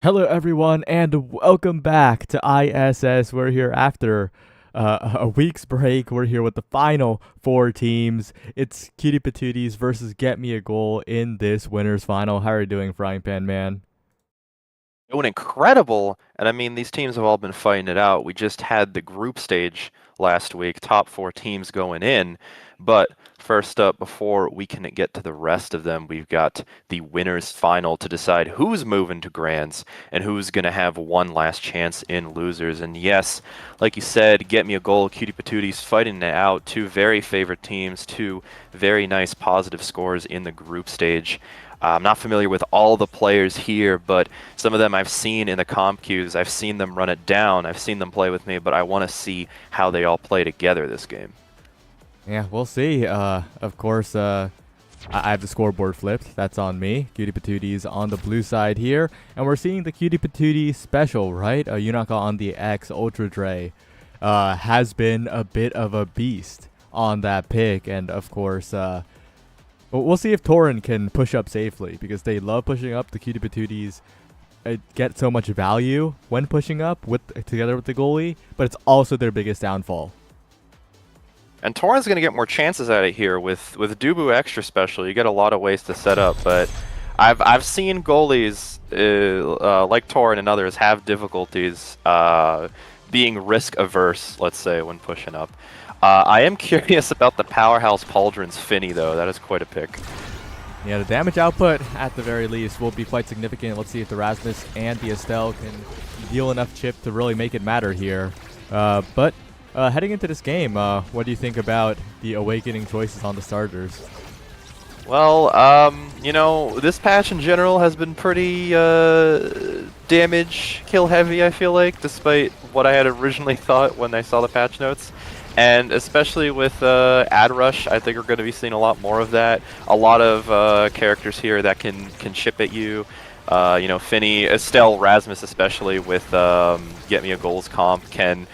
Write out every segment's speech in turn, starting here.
Hello, everyone, and welcome back to ISS. We're here after a week's break. We're here with the final four teams. It's Cutie Patooties versus Get Me a Goal in this winners final. How are you doing, Frying Pan Man? Doing incredible, and I mean these teams have all been fighting it out. We just had the group stage last week, top four teams going in, but first up, before we can get to the rest of them, we've got the winners final to decide who's moving to grands and who's going to have one last chance in losers. And yes, like you said, Get Me a Goal, Cutie Patooties fighting it out. Two very favorite teams, two very nice positive scores in the group stage. I'm not familiar with all the players here, but some of them I've seen in the comp queues. I've seen them run it down. I've seen them play with me, but I want to see how they all play together this game. Yeah, we'll see. Of course, I have the scoreboard flipped. That's on me. Cutie Patooties on the blue side here, and we're seeing the Cutie Patootie special, right? Unaka on the X Ultra Dre has been a bit of a beast on that pick, and of course, we'll see if Torin can push up safely because they love pushing up. The Cutie Patooties get so much value when pushing up together with the goalie, but it's also their biggest downfall. And Torin's going to get more chances at it here with Dubu Extra Special. You get a lot of ways to set up, but I've seen goalies like Torin and others have difficulties being risk averse, let's say, when pushing up. I am curious about the Powerhouse Pauldron's Finny, though. That is quite a pick. Yeah, the damage output, at the very least, will be quite significant. Let's see if the Rasmus and the Estelle can deal enough chip to really make it matter here. But heading into this game, what do you think about the awakening choices on the starters? Well, this patch in general has been pretty damage kill heavy, I feel like, despite what I had originally thought when I saw the patch notes. And especially with Ad Rush, I think we're going to be seeing a lot more of that. A lot of characters here that can chip at you. Finny, Estelle, Rasmus especially with Get Me a Goals comp can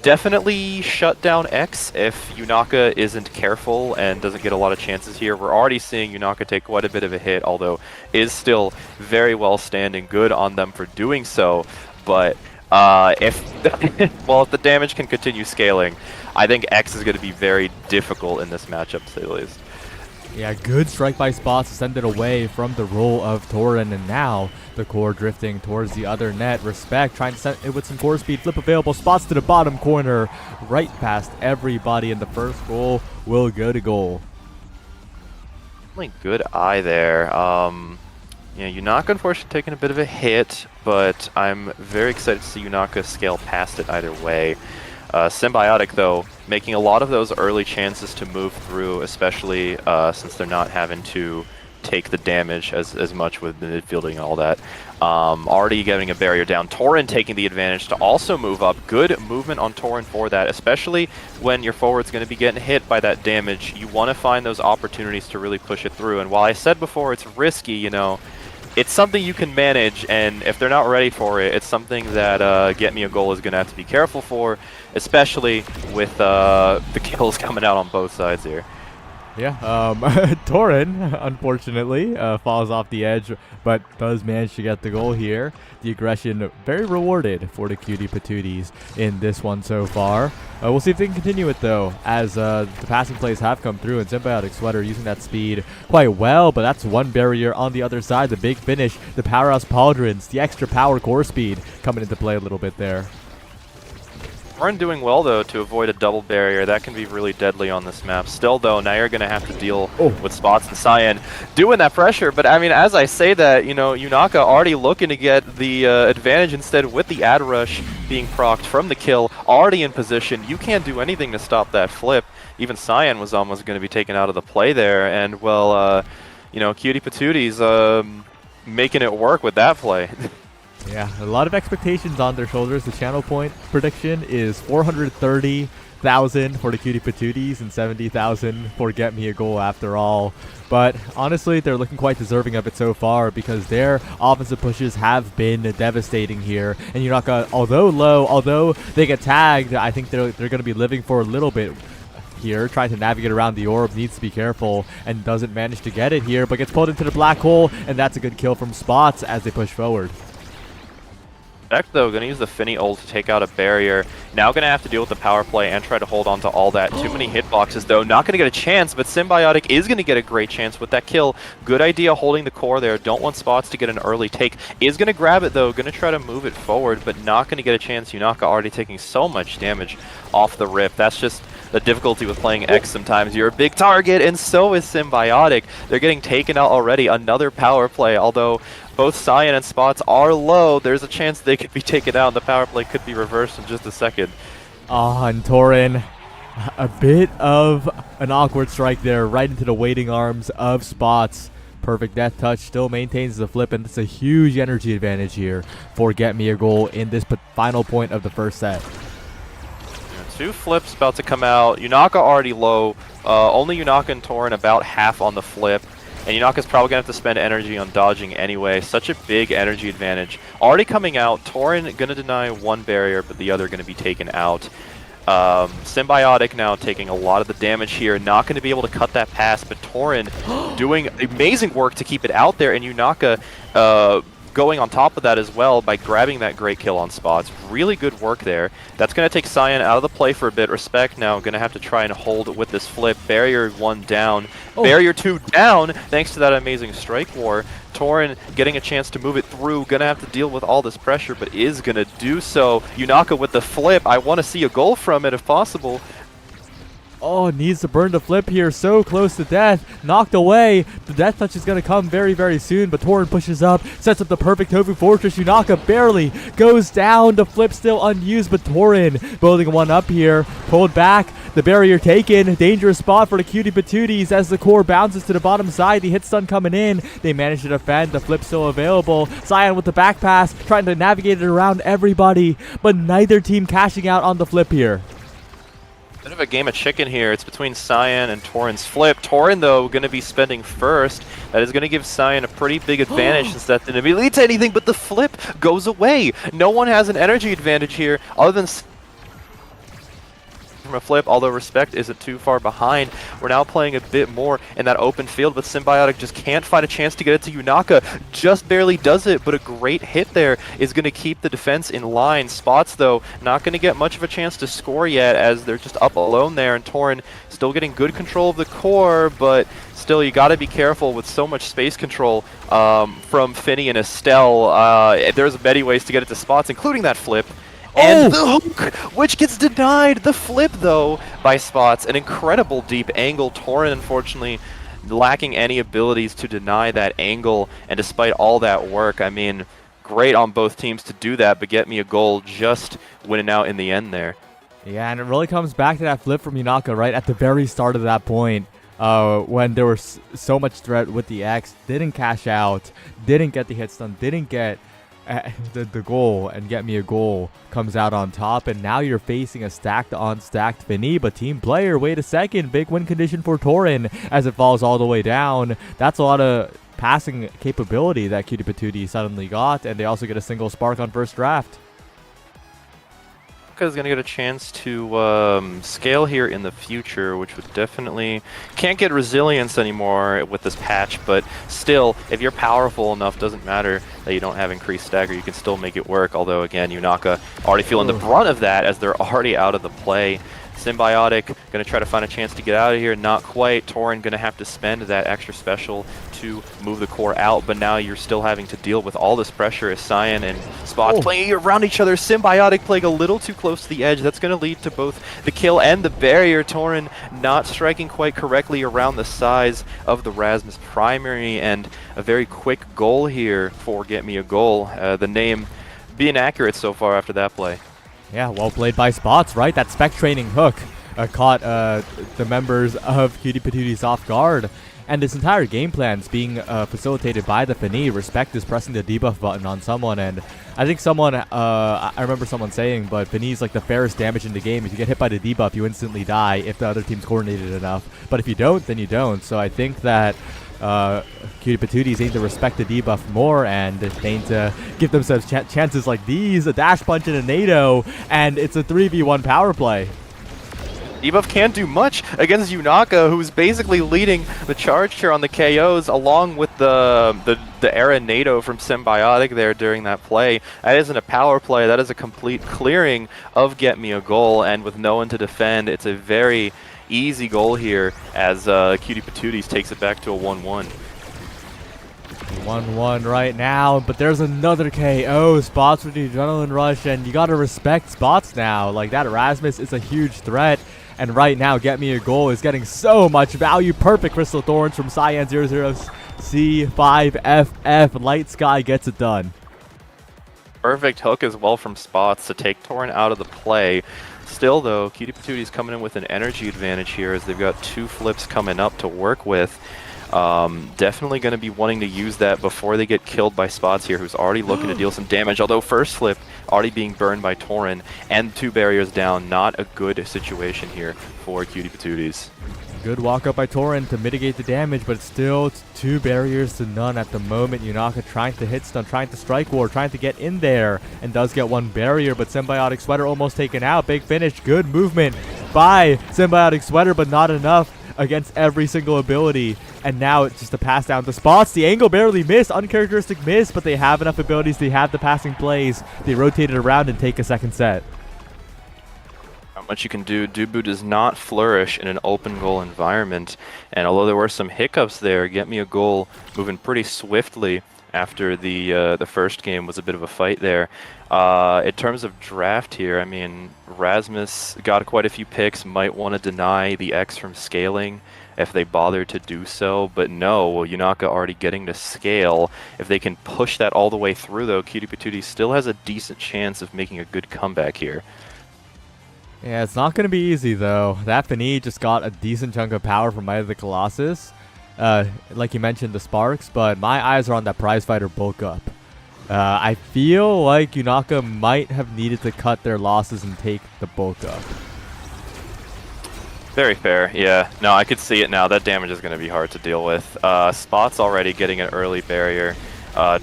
definitely shut down X if Unaka isn't careful and doesn't get a lot of chances here. We're already seeing Unaka take quite a bit of a hit, although is still very well standing. Good on them for doing so, but if if the damage can continue scaling, I think X is going to be very difficult in this matchup, to say the least. Yeah, good strike by spots to send it away from the roll of Torin, and now the core drifting towards the other net. Respect trying to send it with some core speed. Flip available spots to the bottom corner, right past everybody, and the first goal will go to goal. Really good eye there. Unaka unfortunately taking a bit of a hit, but I'm very excited to see Unaka scale past it either way. Symbiotic, though, making a lot of those early chances to move through, especially since they're not having to take the damage as much with the midfielding and all that. Already getting a barrier down. Torin taking the advantage to also move up. Good movement on Torin for that, especially when your forward's going to be getting hit by that damage. You want to find those opportunities to really push it through. And while I said before it's risky, it's something you can manage, and if they're not ready for it, it's something that Get Me a Goal is going to have to be careful for, especially with the kills coming out on both sides here. Yeah, Torin, unfortunately, falls off the edge, but does manage to get the goal here. The aggression very rewarded for the Cutie Patooties in this one so far. We'll see if they can continue it, though, as the passing plays have come through, and Symbiotic Sweater using that speed quite well, but that's one barrier on the other side. The big finish, the Powerhouse Pauldrons, the extra power core speed coming into play a little bit there. Torin doing well, though, to avoid a double barrier. That can be really deadly on this map. Still, though, now you're going to have to deal with Spots and Cyan doing that pressure. But, I mean, as I say that, Unaka already looking to get the advantage instead with the Ad Rush being procced from the kill, already in position. You can't do anything to stop that flip. Even Cyan was almost going to be taken out of the play there. And, well, Cutie Patooties making it work with that play. Yeah, a lot of expectations on their shoulders. The channel point prediction is 430,000 for the Cutie Patooties and 70,000 for Get Me a Goal after all. But honestly, they're looking quite deserving of it so far because their offensive pushes have been devastating here. And Unaka, although low, although they get tagged, I think they're going to be living for a little bit here, trying to navigate around the orb, needs to be careful and doesn't manage to get it here, but gets pulled into the black hole, and that's a good kill from Spots as they push forward. Respect, though, going to use the Finny ult to take out a barrier. Now going to have to deal with the power play and try to hold on to all that. Too many hitboxes, though. Not going to get a chance, but Symbiotic is going to get a great chance with that kill. Good idea holding the core there. Don't want Spots to get an early take. Is going to grab it, though. Going to try to move it forward, but not going to get a chance. Yunaka already taking so much damage off the rip. That's just the difficulty with playing X sometimes. You're a big target, and so is Symbiotic. They're getting taken out already. Another power play, although both Cyan and Spots are low. There's a chance they could be taken out. The power play could be reversed in just a second. Oh, and Torin, a bit of an awkward strike there, right into the waiting arms of Spots. Perfect death touch, still maintains the flip, and it's a huge energy advantage here for Get Me a Goal in this final point of the first set. Two flips about to come out. Yunaka already low. Only Yunaka and Torin about half on the flip. And Yunaka's probably going to have to spend energy on dodging anyway. Such a big energy advantage. Already coming out. Torin going to deny one barrier, but the other going to be taken out. Symbiotic now taking a lot of the damage here. Not going to be able to cut that pass, but Torin doing amazing work to keep it out there. And Yunaka going on top of that as well by grabbing that great kill on Spots. Really good work there. That's going to take Cyan out of the play for a bit. Respect now going to have to try and hold with this flip. Barrier 1 down. Oh. Barrier 2 down thanks to that amazing strike war. Torin getting a chance to move it through. Going to have to deal with all this pressure, but is going to do so. Yunaka with the flip. I want to see a goal from it if possible. Oh, needs to burn the flip here. So close to death. Knocked away. The death touch is going to come very, very soon. But Torin pushes up. Sets up the perfect Tofu Fortress. Yunaka barely goes down. The flip still unused. But Torin building one up here. Pulled back. The barrier taken. Dangerous spot for the Cutie Patooties as the core bounces to the bottom side. The hit stun coming in. They manage to defend. The flip still available. Cyan with the back pass. Trying to navigate it around everybody. But neither team cashing out on the flip here. Bit of a game of chicken here. It's between Cyan and Torin's flip. Torin, though, going to be spending first. That is going to give Cyan a pretty big advantage since that didn't lead to anything, but the flip goes away. No one has an energy advantage here other than from a flip, although Respect isn't too far behind. We're now playing a bit more in that open field, but Symbiotic just can't find a chance to get it to Yunaka. Just barely does it, but a great hit there is going to keep the defense in line. Spots, though, not going to get much of a chance to score yet as they're just up alone there, and Torin still getting good control of the core, but still, you got to be careful with so much space control from Finny and Estelle. There's many ways to get it to Spots, including that flip. And the hook, which gets denied. The flip, though, by Spots. An incredible deep angle. Torin, unfortunately, lacking any abilities to deny that angle. And despite all that work, I mean, great on both teams to do that, but Get Me a Goal just winning out in the end there. Yeah, and it really comes back to that flip from Yunaka right at the very start of that point. When there was so much threat with the X, didn't cash out, didn't get the hit stun, didn't get the goal, and Get Me a Goal comes out on top, and now you're facing a stacked on stacked Finny, but team player, wait a second, big win condition for Torin as it falls all the way down. That's a lot of passing capability that Cutie Patootie suddenly got, and they also get a single spark on first draft. Is going to get a chance to scale here in the future, which would definitely can't get resilience anymore with this patch, but still, if you're powerful enough, doesn't matter that you don't have increased stagger, you can still make it work. Although again, Yunaka already feeling the brunt of that as they're already out of the play. Symbiotic going to try to find a chance to get out of here. Not quite. Torin going to have to spend that extra special to move the core out, but now you're still having to deal with all this pressure as Cyan and Spots playing around each other. Symbiotic playing a little too close to the edge. That's going to lead to both the kill and the barrier. Torin not striking quite correctly around the size of the Rasmus primary, and a very quick goal here for Get Me a Goal. The name being accurate so far after that play. Yeah, well played by Spots, right? That spec training hook caught the members of Cutie Patooties off guard. And this entire game plan is being facilitated by the Finny. Respect is pressing the debuff button on someone, and I think someone, I remember someone saying, but Finny's like the fairest damage in the game. If you get hit by the debuff, you instantly die if the other team's coordinated enough. But if you don't, then you don't. So I think that Cutie Patooties aim to respect the debuff more, and they aim to give themselves chances like these, a dash punch and a nado, and it's a 3v1 power play. Debuff can't do much against Yunaka, who's basically leading the charge here on the KOs, along with the Era NATO from Symbiotic there during that play. That isn't a power play, that is a complete clearing of Get Me a Goal, and with no one to defend, it's a very easy goal here as Cutie Patooties takes it back to a 1-1. 1-1 right now, but there's another KO. Spots with the Adrenaline Rush, and you gotta respect Spots now. Like, that Erasmus is a huge threat, and right now, Get Me a Goal is getting so much value. Perfect Crystal Thorns from Cyan00C5FF. Light Sky gets it done. Perfect hook as well from Spots to take Torrent out of the play. Still, though, Cutie Patooties coming in with an energy advantage here as they've got 2 flips coming up to work with. Definitely going to be wanting to use that before they get killed by Spots here, who's already looking to deal some damage, although first flip already being burned by Torrent and 2 barriers down. Not a good situation here for Cutie Patooties. Good walk up by Torrent to mitigate the damage, but it's still 2 barriers to none at the moment. Yunaka trying to hit stun, trying to strike war, trying to get in there, and does get 1 barrier, but Symbiotic Sweater almost taken out. Big finish, good movement by Symbiotic Sweater, but not enough against every single ability. And now it's just a pass down to Spots. The angle barely missed, uncharacteristic miss, but they have enough abilities. They have the passing plays. They rotate it around and take a second set. Not much you can do. Dubu does not flourish in an open goal environment, and although there were some hiccups there, Get Me a Goal moving pretty swiftly after the first game was a bit of a fight there. In terms of draft here, I mean, Rasmus got quite a few picks, might want to deny the X from scaling if they bother to do so, but no, Yunaka already getting to scale. If they can push that all the way through, though, Cutie Patootie still has a decent chance of making a good comeback here. Yeah, it's not going to be easy, though. That Fini just got a decent chunk of power from Might of the Colossus. Like you mentioned, the Sparks, but my eyes are on that prize fighter bulk up. I feel like Yunaka might have needed to cut their losses and take the bulk up. Very fair, yeah. No, I could see it now. That damage is going to be hard to deal with. Spots already getting an early barrier.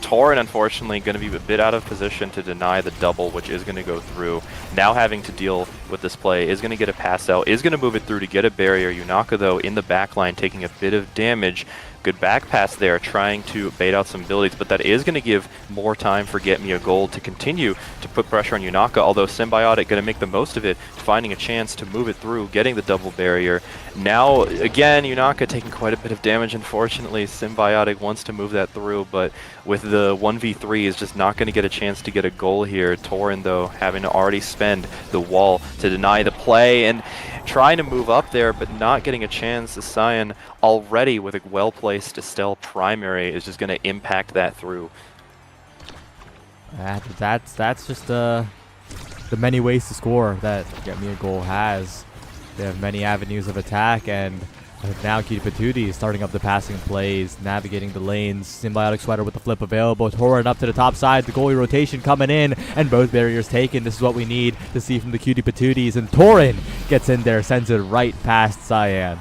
Torrent, unfortunately, going to be a bit out of position to deny the double, which is going to go through. Now having to deal with this play, is going to get a pass out, is going to move it through to get a barrier. Yunaka, though, in the back line, taking a bit of damage. Good back pass there, trying to bait out some abilities, but that is going to give more time for Get Me a Goal to continue to put pressure on Yunaka, although Symbiotic going to make the most of it, finding a chance to move it through, getting the double barrier. Now, again, Yunaka taking quite a bit of damage, unfortunately. Symbiotic wants to move that through, but with the 1v3 is just not going to get a chance to get a goal here. Torrent, though, having to already spend the wall to deny the play, and trying to move up there, but not getting a chance. The Cyan already with a well-placed Estelle primary is just going to impact that through. That's just the many ways to score that Get Me a Goal has. They have many avenues of attack, and now Cutie Patootie is starting up the passing plays, navigating the lanes. Symbiotic Sweater with the flip available. Torrent up to the top side. The goalie rotation coming in, and both barriers taken. This is what we need to see from the Cutie Patooties. And Torrent gets in there, sends it right past Cyan.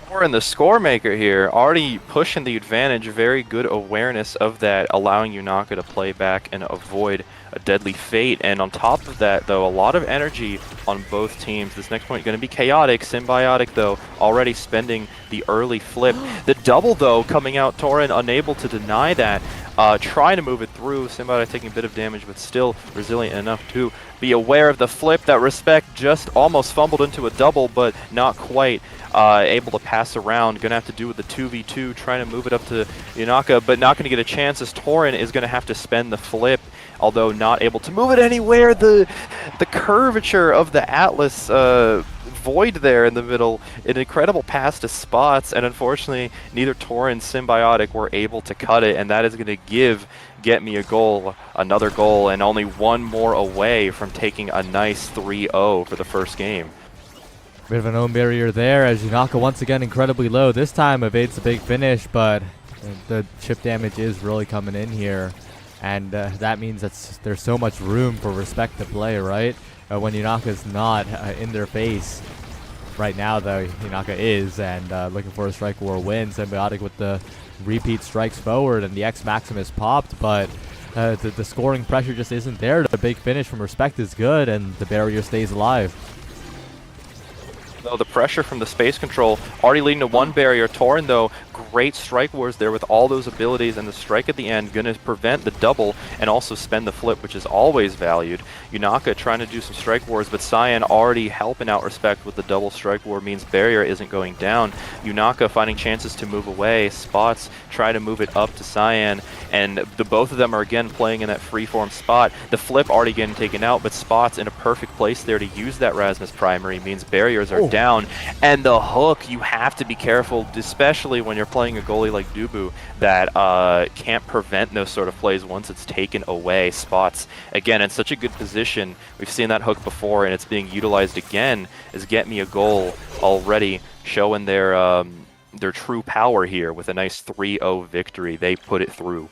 Torrent, the score maker here, already pushing the advantage. Very good awareness of that, allowing Yunaka to play back and avoid a deadly fate. And on top of that, though, a lot of energy on both teams. This next point going to be chaotic. Symbiotic, though, already spending the early flip. The double, though, coming out. Torrent unable to deny that. Trying to move it through. Symbiotic taking a bit of damage, but still resilient enough to be aware of the flip. That Respect just almost fumbled into a double, but not quite. Able to pass around. Going to have to do with the 2v2, trying to move it up to Yunaka, but not going to get a chance as Torrent is going to have to spend the flip, although not able to move it anywhere. The curvature of the Atlas void there in the middle, an incredible pass to Spots, and unfortunately neither Torrent and Symbiotic were able to cut it, and that is going to give Get Me a Goal another goal, and only one more away from taking a nice 3-0 for the first game. Bit of an own barrier there as Yunaka once again incredibly low. This time evades the big finish, but the chip damage is really coming in here. And that means that there's so much room for Respect to play, right? When Yunaka's not in their face. Right now, though, Yunaka is, and looking for a Strike War win. Symbiotic with the repeat strikes forward, and the X Maximus popped, but the scoring pressure just isn't there. The big finish from Respect is good, and the barrier stays alive. though, the pressure from the space control already leading to one barrier. Torin, though, great strike wars there with all those abilities, and the strike at the end going to prevent the double and also spend the flip, which is always valued. Yunaka trying to do some strike wars, but Cyan already helping out Respect with the double strike war means barrier isn't going down. Yunaka finding chances to move away. Spots try to move it up to Cyan, and the both of them are again playing in that freeform spot. The flip already getting taken out, but Spots in a perfect place there to use that Rasmus primary means barriers are down. And the hook, you have to be careful, especially when you're playing a goalie like Dubu that can't prevent those sort of plays once it's taken away. Spots, again, in such a good position. We've seen that hook before, and it's being utilized again as Get Me a Goal already showing their true power here with a nice 3-0 victory. They put it through.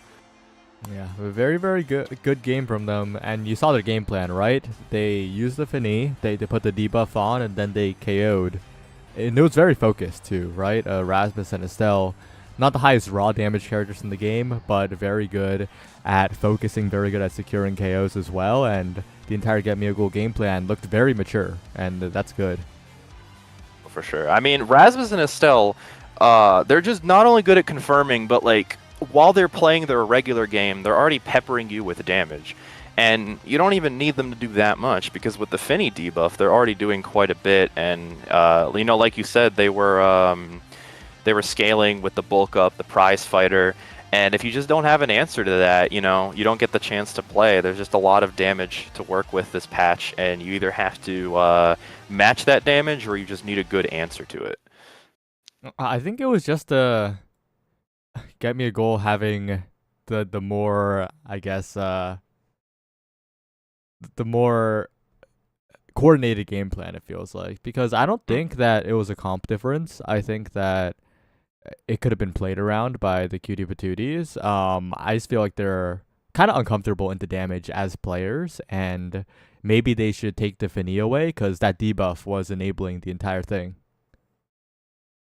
Yeah, a very, very good game from them. And you saw their game plan, right? They used the Fini, they put the debuff on, and then they KO'd. And it was very focused too, right? Rasmus and Estelle, not the highest raw damage characters in the game, but very good at focusing, very good at securing KOs as well. And the entire Get Me a Goal game plan looked very mature, and that's good. For sure. I mean, Rasmus and Estelle, they're just not only good at confirming, but like, while they're playing their regular game, they're already peppering you with damage. And you don't even need them to do that much, because with the Finny debuff, they're already doing quite a bit. And, you know, like you said, they were scaling with the bulk up, the prize fighter. And if you just don't have an answer to that, you know, you don't get the chance to play. There's just a lot of damage to work with this patch, and you either have to match that damage or you just need a good answer to it. I think it was just Get Me a Goal having the more, I guess, the more coordinated game plan, it feels like, because I don't think that it was a comp difference. I think that it could have been played around by the Cutie Patooties. I just feel like they're kind of uncomfortable into damage as players, and maybe they should take the Fini away, because that debuff was enabling the entire thing.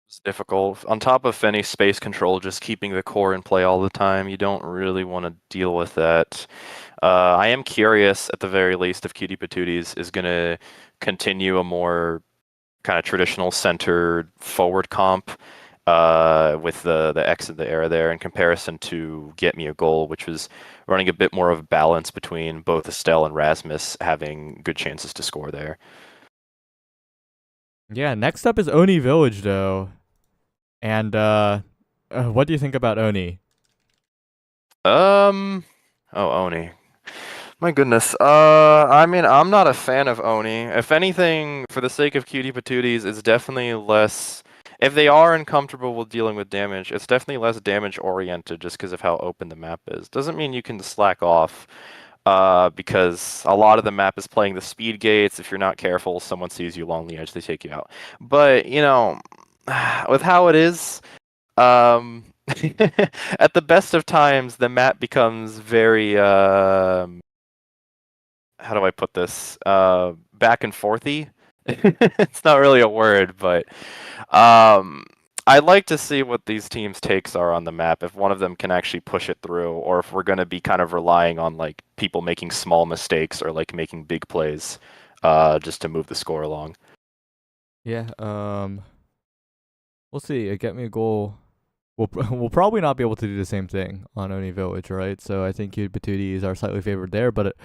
It's difficult. On top of Fenny space control, just keeping the core in play all the time, you don't really want to deal with that. I am curious, at the very least, if Cutie Patooties is going to continue a more kind of traditional centered forward comp with the X of the era there in comparison to Get Me a Goal, which was running a bit more of a balance between both Estelle and Rasmus having good chances to score there. Yeah, next up is Oni Village, though. And what do you think about Oni? Oh, Oni. My goodness. I mean, I'm not a fan of Oni. If anything, for the sake of Cutie Patooties, it's definitely less. If they are uncomfortable with dealing with damage, it's definitely less damage oriented just because of how open the map is. Doesn't mean you can slack off, because a lot of the map is playing the speed gates. If you're not careful, someone sees you along the edge, they take you out. But, you know, with how it is, at the best of times, the map becomes very, how do I put this? Back and forthy. It's not really a word, but I'd like to see what these teams' takes are on the map, if one of them can actually push it through, or if we're going to be kind of relying on like people making small mistakes or like making big plays just to move the score along. Yeah, we'll see. Get Me a Goal. We'll probably not be able to do the same thing on Oni Village, right? So I think Cutie Patooties are slightly favored there. But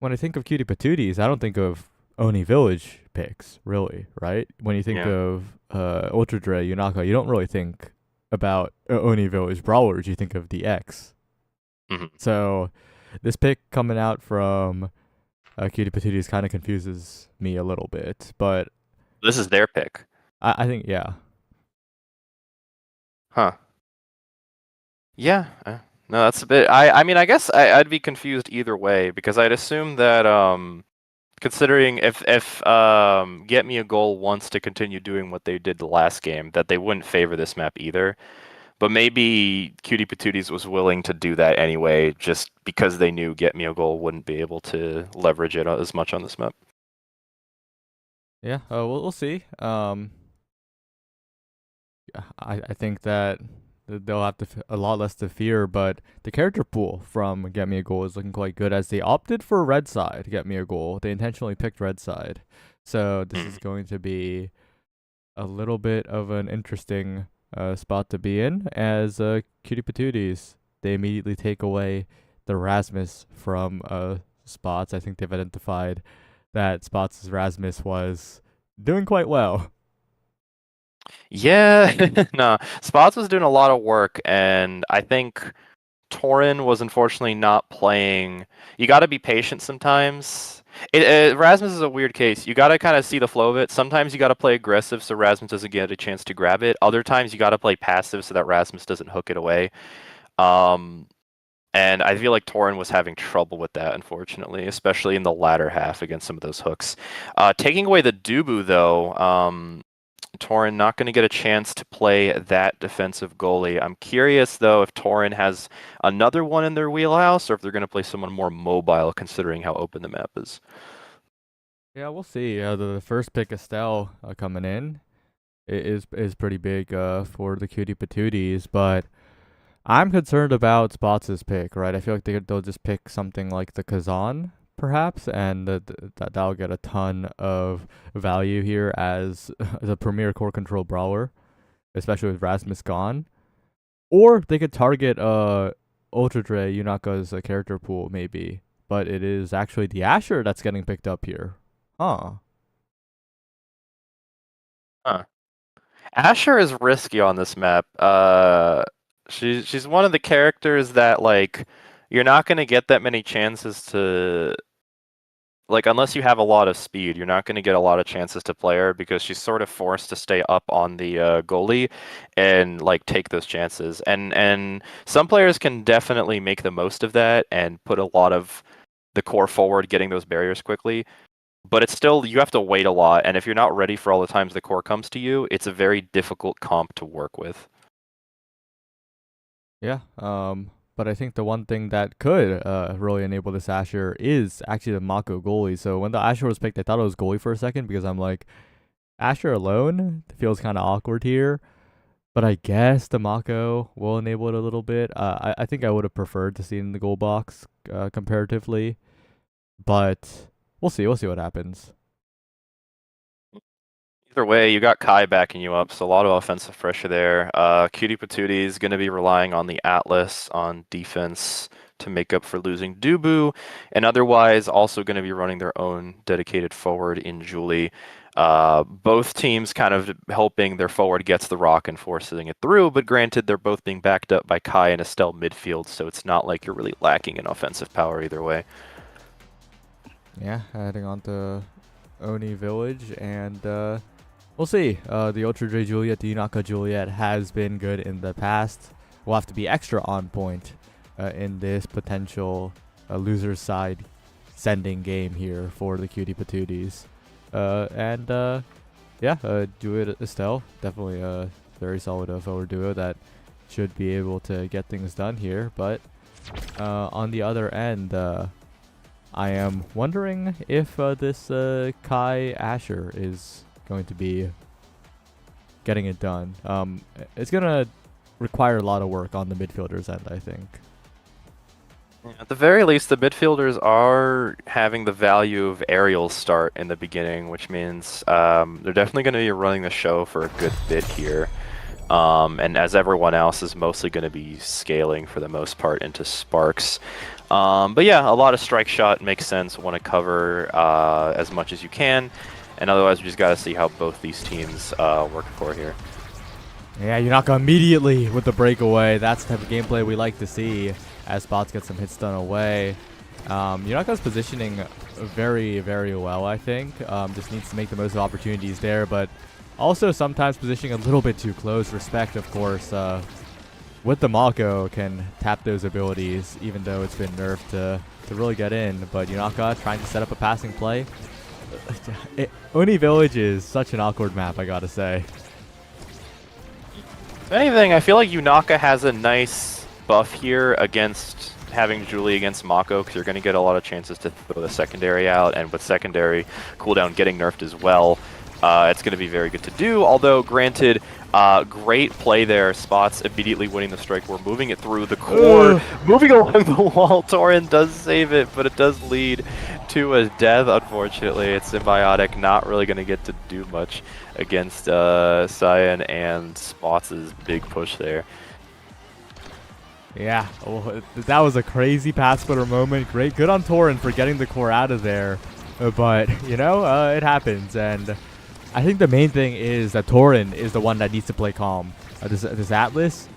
when I think of Cutie Patooties, I don't think of Oni Village picks, really, right? When you think of Ultra Dre, Yunaka, you don't really think about Oni Village Brawlers. You think of the X. Mm-hmm. So this pick coming out from Cutie Patooties kind of confuses me a little bit. But this is their pick. I think, yeah. Huh. Yeah. No, that's a bit. I mean, I guess I'd be confused either way, because I'd assume that considering if Get Me a Goal wants to continue doing what they did the last game, that they wouldn't favor this map either. But maybe Cutie Patooties was willing to do that anyway, just because they knew Get Me a Goal wouldn't be able to leverage it as much on this map. Yeah, we'll see. I think that they'll have a lot less to fear, but the character pool from Get Me a Goal is looking quite good, as they opted for red side. Get Me a Goal. They intentionally picked red side. So this is Mhm. going to be a little bit of an interesting spot to be in as Cutie Patooties. They immediately take away the Rasmus from Spots. I think they've identified that Spots' Rasmus was doing quite well. Yeah, no, Spots was doing a lot of work, and I think Torin was unfortunately not playing. You got to be patient sometimes. Rasmus is a weird case. You got to kind of see the flow of it. Sometimes you got to play aggressive so Rasmus doesn't get a chance to grab it. Other times you got to play passive so that Rasmus doesn't hook it away. Um, and I feel like Torin was having trouble with that, unfortunately, especially in the latter half against some of those hooks. Taking away the Dubu, though, Torin not going to get a chance to play that defensive goalie. I'm curious, though, if Torin has another one in their wheelhouse or if they're going to play someone more mobile, considering how open the map is. Yeah, we'll see. The first pick, Estelle, coming in, is pretty big for the Cutie Patooties, but I'm concerned about Spots' pick, right? I feel like they'll just pick something like the Kazan, perhaps, and that'll get a ton of value here as, as a premier core control brawler, especially with Rasmus gone. Or they could target Ultra Dre, Yunaka's character pool, maybe. But it is actually the Asher that's getting picked up here. Huh. Huh. Asher is risky on this map. She's one of the characters that like you're not going to get that many chances to like unless you have a lot of speed, you're not going to get a lot of chances to play her because she's sort of forced to stay up on the goalie and like take those chances. And some players can definitely make the most of that and put a lot of the core forward, getting those barriers quickly. But it's still you have to wait a lot, and if you're not ready for all the times the core comes to you, it's a very difficult comp to work with. Yeah. But I think the one thing that could really enable this Asher is actually the Mako goalie. So when the Asher was picked, I thought it was goalie for a second because I'm like, Asher alone feels kind of awkward here. But I guess the Mako will enable it a little bit. I think I would have preferred to see it in the goal box comparatively. But we'll see. We'll see what happens. Either way, you got Kai backing you up, so a lot of offensive pressure there. Cutie Patootie is going to be relying on the Atlas on defense to make up for losing Dubu, and otherwise also going to be running their own dedicated forward in Julie. Both teams kind of hoping their forward gets the rock and forcing it through, but granted, they're both being backed up by Kai and Estelle midfield, so it's not like you're really lacking in offensive power either way. Yeah, heading on to Oni Village, and we'll see. The Ultra J Juliet, the Yunaka Juliet, has been good in the past. We'll have to be extra on point in this potential loser side sending game here for the Cutie Patooties. Juliet Estelle, definitely a very solid forward duo that should be able to get things done here. But on the other end, I am wondering if this Kai Asher is going to be getting it done. It's going to require a lot of work on the midfielders' end, I think. At the very least, the midfielders are having the value of aerials start in the beginning, which means they're definitely going to be running the show for a good bit here. And as everyone else is mostly going to be scaling for the most part into Sparks. But yeah, a lot of strike shot makes sense. Want to cover as much as you can. And otherwise, we just got to see how both these teams work for here. Yeah, Yunaka immediately with the breakaway. That's the type of gameplay we like to see as Spots get some hits done away. Yunaka's positioning very, very well, I think. Just needs to make the most of opportunities there, but also sometimes positioning a little bit too close. Respect, of course, with the Mako can tap those abilities, even though it's been nerfed to really get in. But Yunaka trying to set up a passing play. Oni Village is such an awkward map, I gotta say. If anything, I feel like Yunaka has a nice buff here against having Julie against Mako, because you're going to get a lot of chances to throw the secondary out, and with secondary cooldown getting nerfed as well, it's going to be very good to do. Although, granted, great play there. Spots immediately winning the strike. We're moving it through the core, moving along the wall. Torin does save it, but it does lead to a death, unfortunately. It's Symbiotic, not really going to get to do much against Cyan and Spots' big push there. Yeah, well, that was a crazy pass splitter moment. Good on Torin for getting the core out of there. But, you know, it happens. And I think the main thing is that Torin is the one that needs to play calm. This Atlas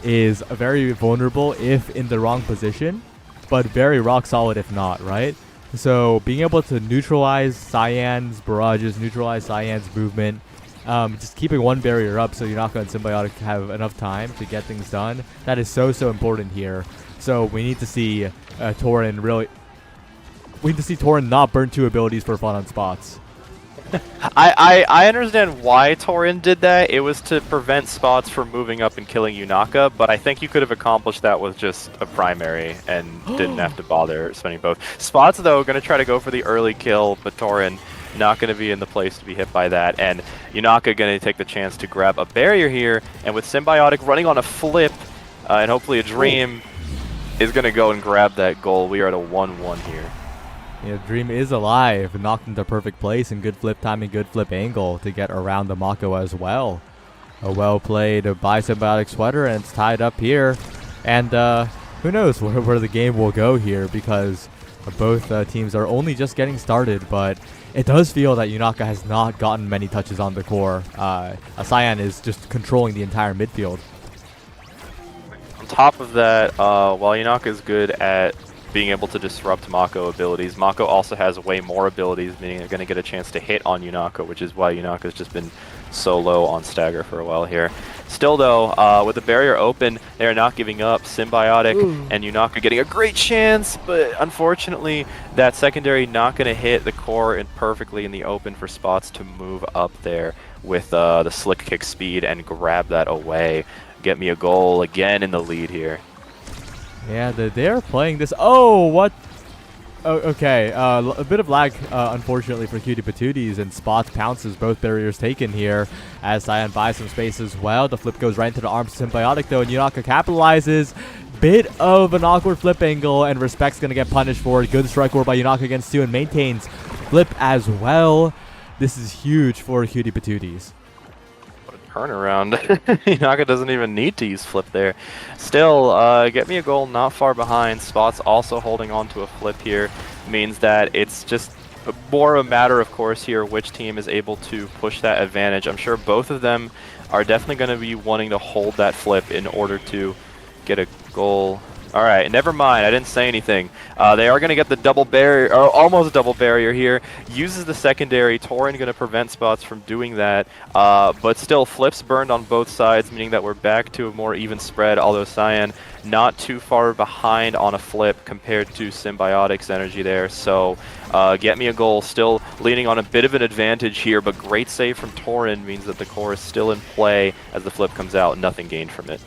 is very vulnerable if in the wrong position, but very rock solid if not, right? So being able to neutralize Cyan's barrages, neutralize Cyan's movement, just keeping one barrier up so Yunaka and Symbiotic have enough time to get things done, that is so important here. So we need to see Torin really... We need to see Torin not burn 2 abilities for fun on Spots. I understand why Torin did that. It was to prevent Spots from moving up and killing Yunaka, but I think you could have accomplished that with just a primary and didn't have to bother spending both. Spots, though, going to try to go for the early kill, but Torin not going to be in the place to be hit by that, and Yunaka going to take the chance to grab a barrier here, and with Symbiotic running on a flip, and hopefully a Dream is going to go and grab that goal. We are at a 1-1 here. Yeah, Dream is alive, knocked into perfect place, and good flip timing, good flip angle to get around the Mako as well. A well played by Symbiotic Sweater, and it's tied up here. And who knows where the game will go here, because both teams are only just getting started, but it does feel that Yunaka has not gotten many touches on the core. Cyan is just controlling the entire midfield. On top of that, while Yunaka is good at being able to disrupt Mako abilities, Mako also has way more abilities, meaning they're going to get a chance to hit on Yunaka, which is why Yunaka's just been so low on stagger for a while here. Still though, with the barrier open, they're not giving up. Symbiotic and Yunaka getting a great chance, but unfortunately that secondary not going to hit the core perfectly in the open for Spots to move up there with the slick kick speed and grab that away. Get me a goal again in the lead here. Yeah, they're playing this. Oh, what? Oh, okay, a bit of lag, unfortunately, for Cutie Patooties, and Spots pounces both barriers taken here as Cyan buys some space as well. The flip goes right into the arms of Symbiotic, though, and Yunaka capitalizes. Bit of an awkward flip angle, and Respect's going to get punished for it. Good strike war by Yunaka against 2, and maintains flip as well. This is huge for Cutie Patooties. Turnaround. Yunaka doesn't even need to use flip there. Still, get me a goal not far behind. Spots also holding on to a flip here means that it's just more a matter, of course, here which team is able to push that advantage. I'm sure both of them are definitely going to be wanting to hold that flip in order to get a goal. Alright, never mind, I didn't say anything. They are going to get the double barrier, or almost double barrier here. Uses the secondary. Torin going to prevent Spots from doing that. But still, flips burned on both sides, meaning that we're back to a more even spread, although Cyan not too far behind on a flip compared to Symbiotic's energy there. So, get me a goal. Still leaning on a bit of an advantage here, but great save from Torin means that the core is still in play as the flip comes out. Nothing gained from it.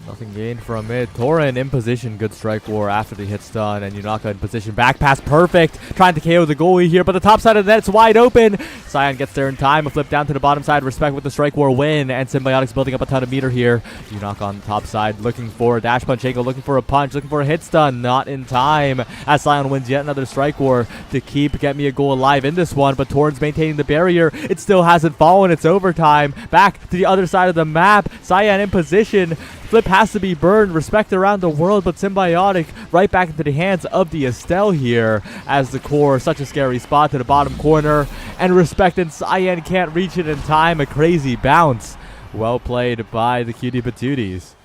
Nothing gained from it. Torin in position. Good strike war after the hit's done. And Yunaka in position. Back pass perfect. Trying to KO the goalie here. But the top side of the net's wide open. Cyan gets there in time. A flip down to the bottom side. Respect with the strike war win. And Symbiotic's building up a ton of meter here. Yunaka on the top side. Looking for a dash punch angle. Looking for a punch. Looking for a hit stun. Not in time. As Cyan wins yet another strike war to get me a goal alive in this one. But Torin's maintaining the barrier. It still hasn't fallen. It's overtime. Back to the other side of the map. Cyan in position. Flip has to be burned. Respect around the world, but Symbiotic right back into the hands of the Estelle here as the core, such a scary spot to the bottom corner, and Respect and Cyan can't reach it in time. A crazy bounce. Well played by the Cutie Patooties.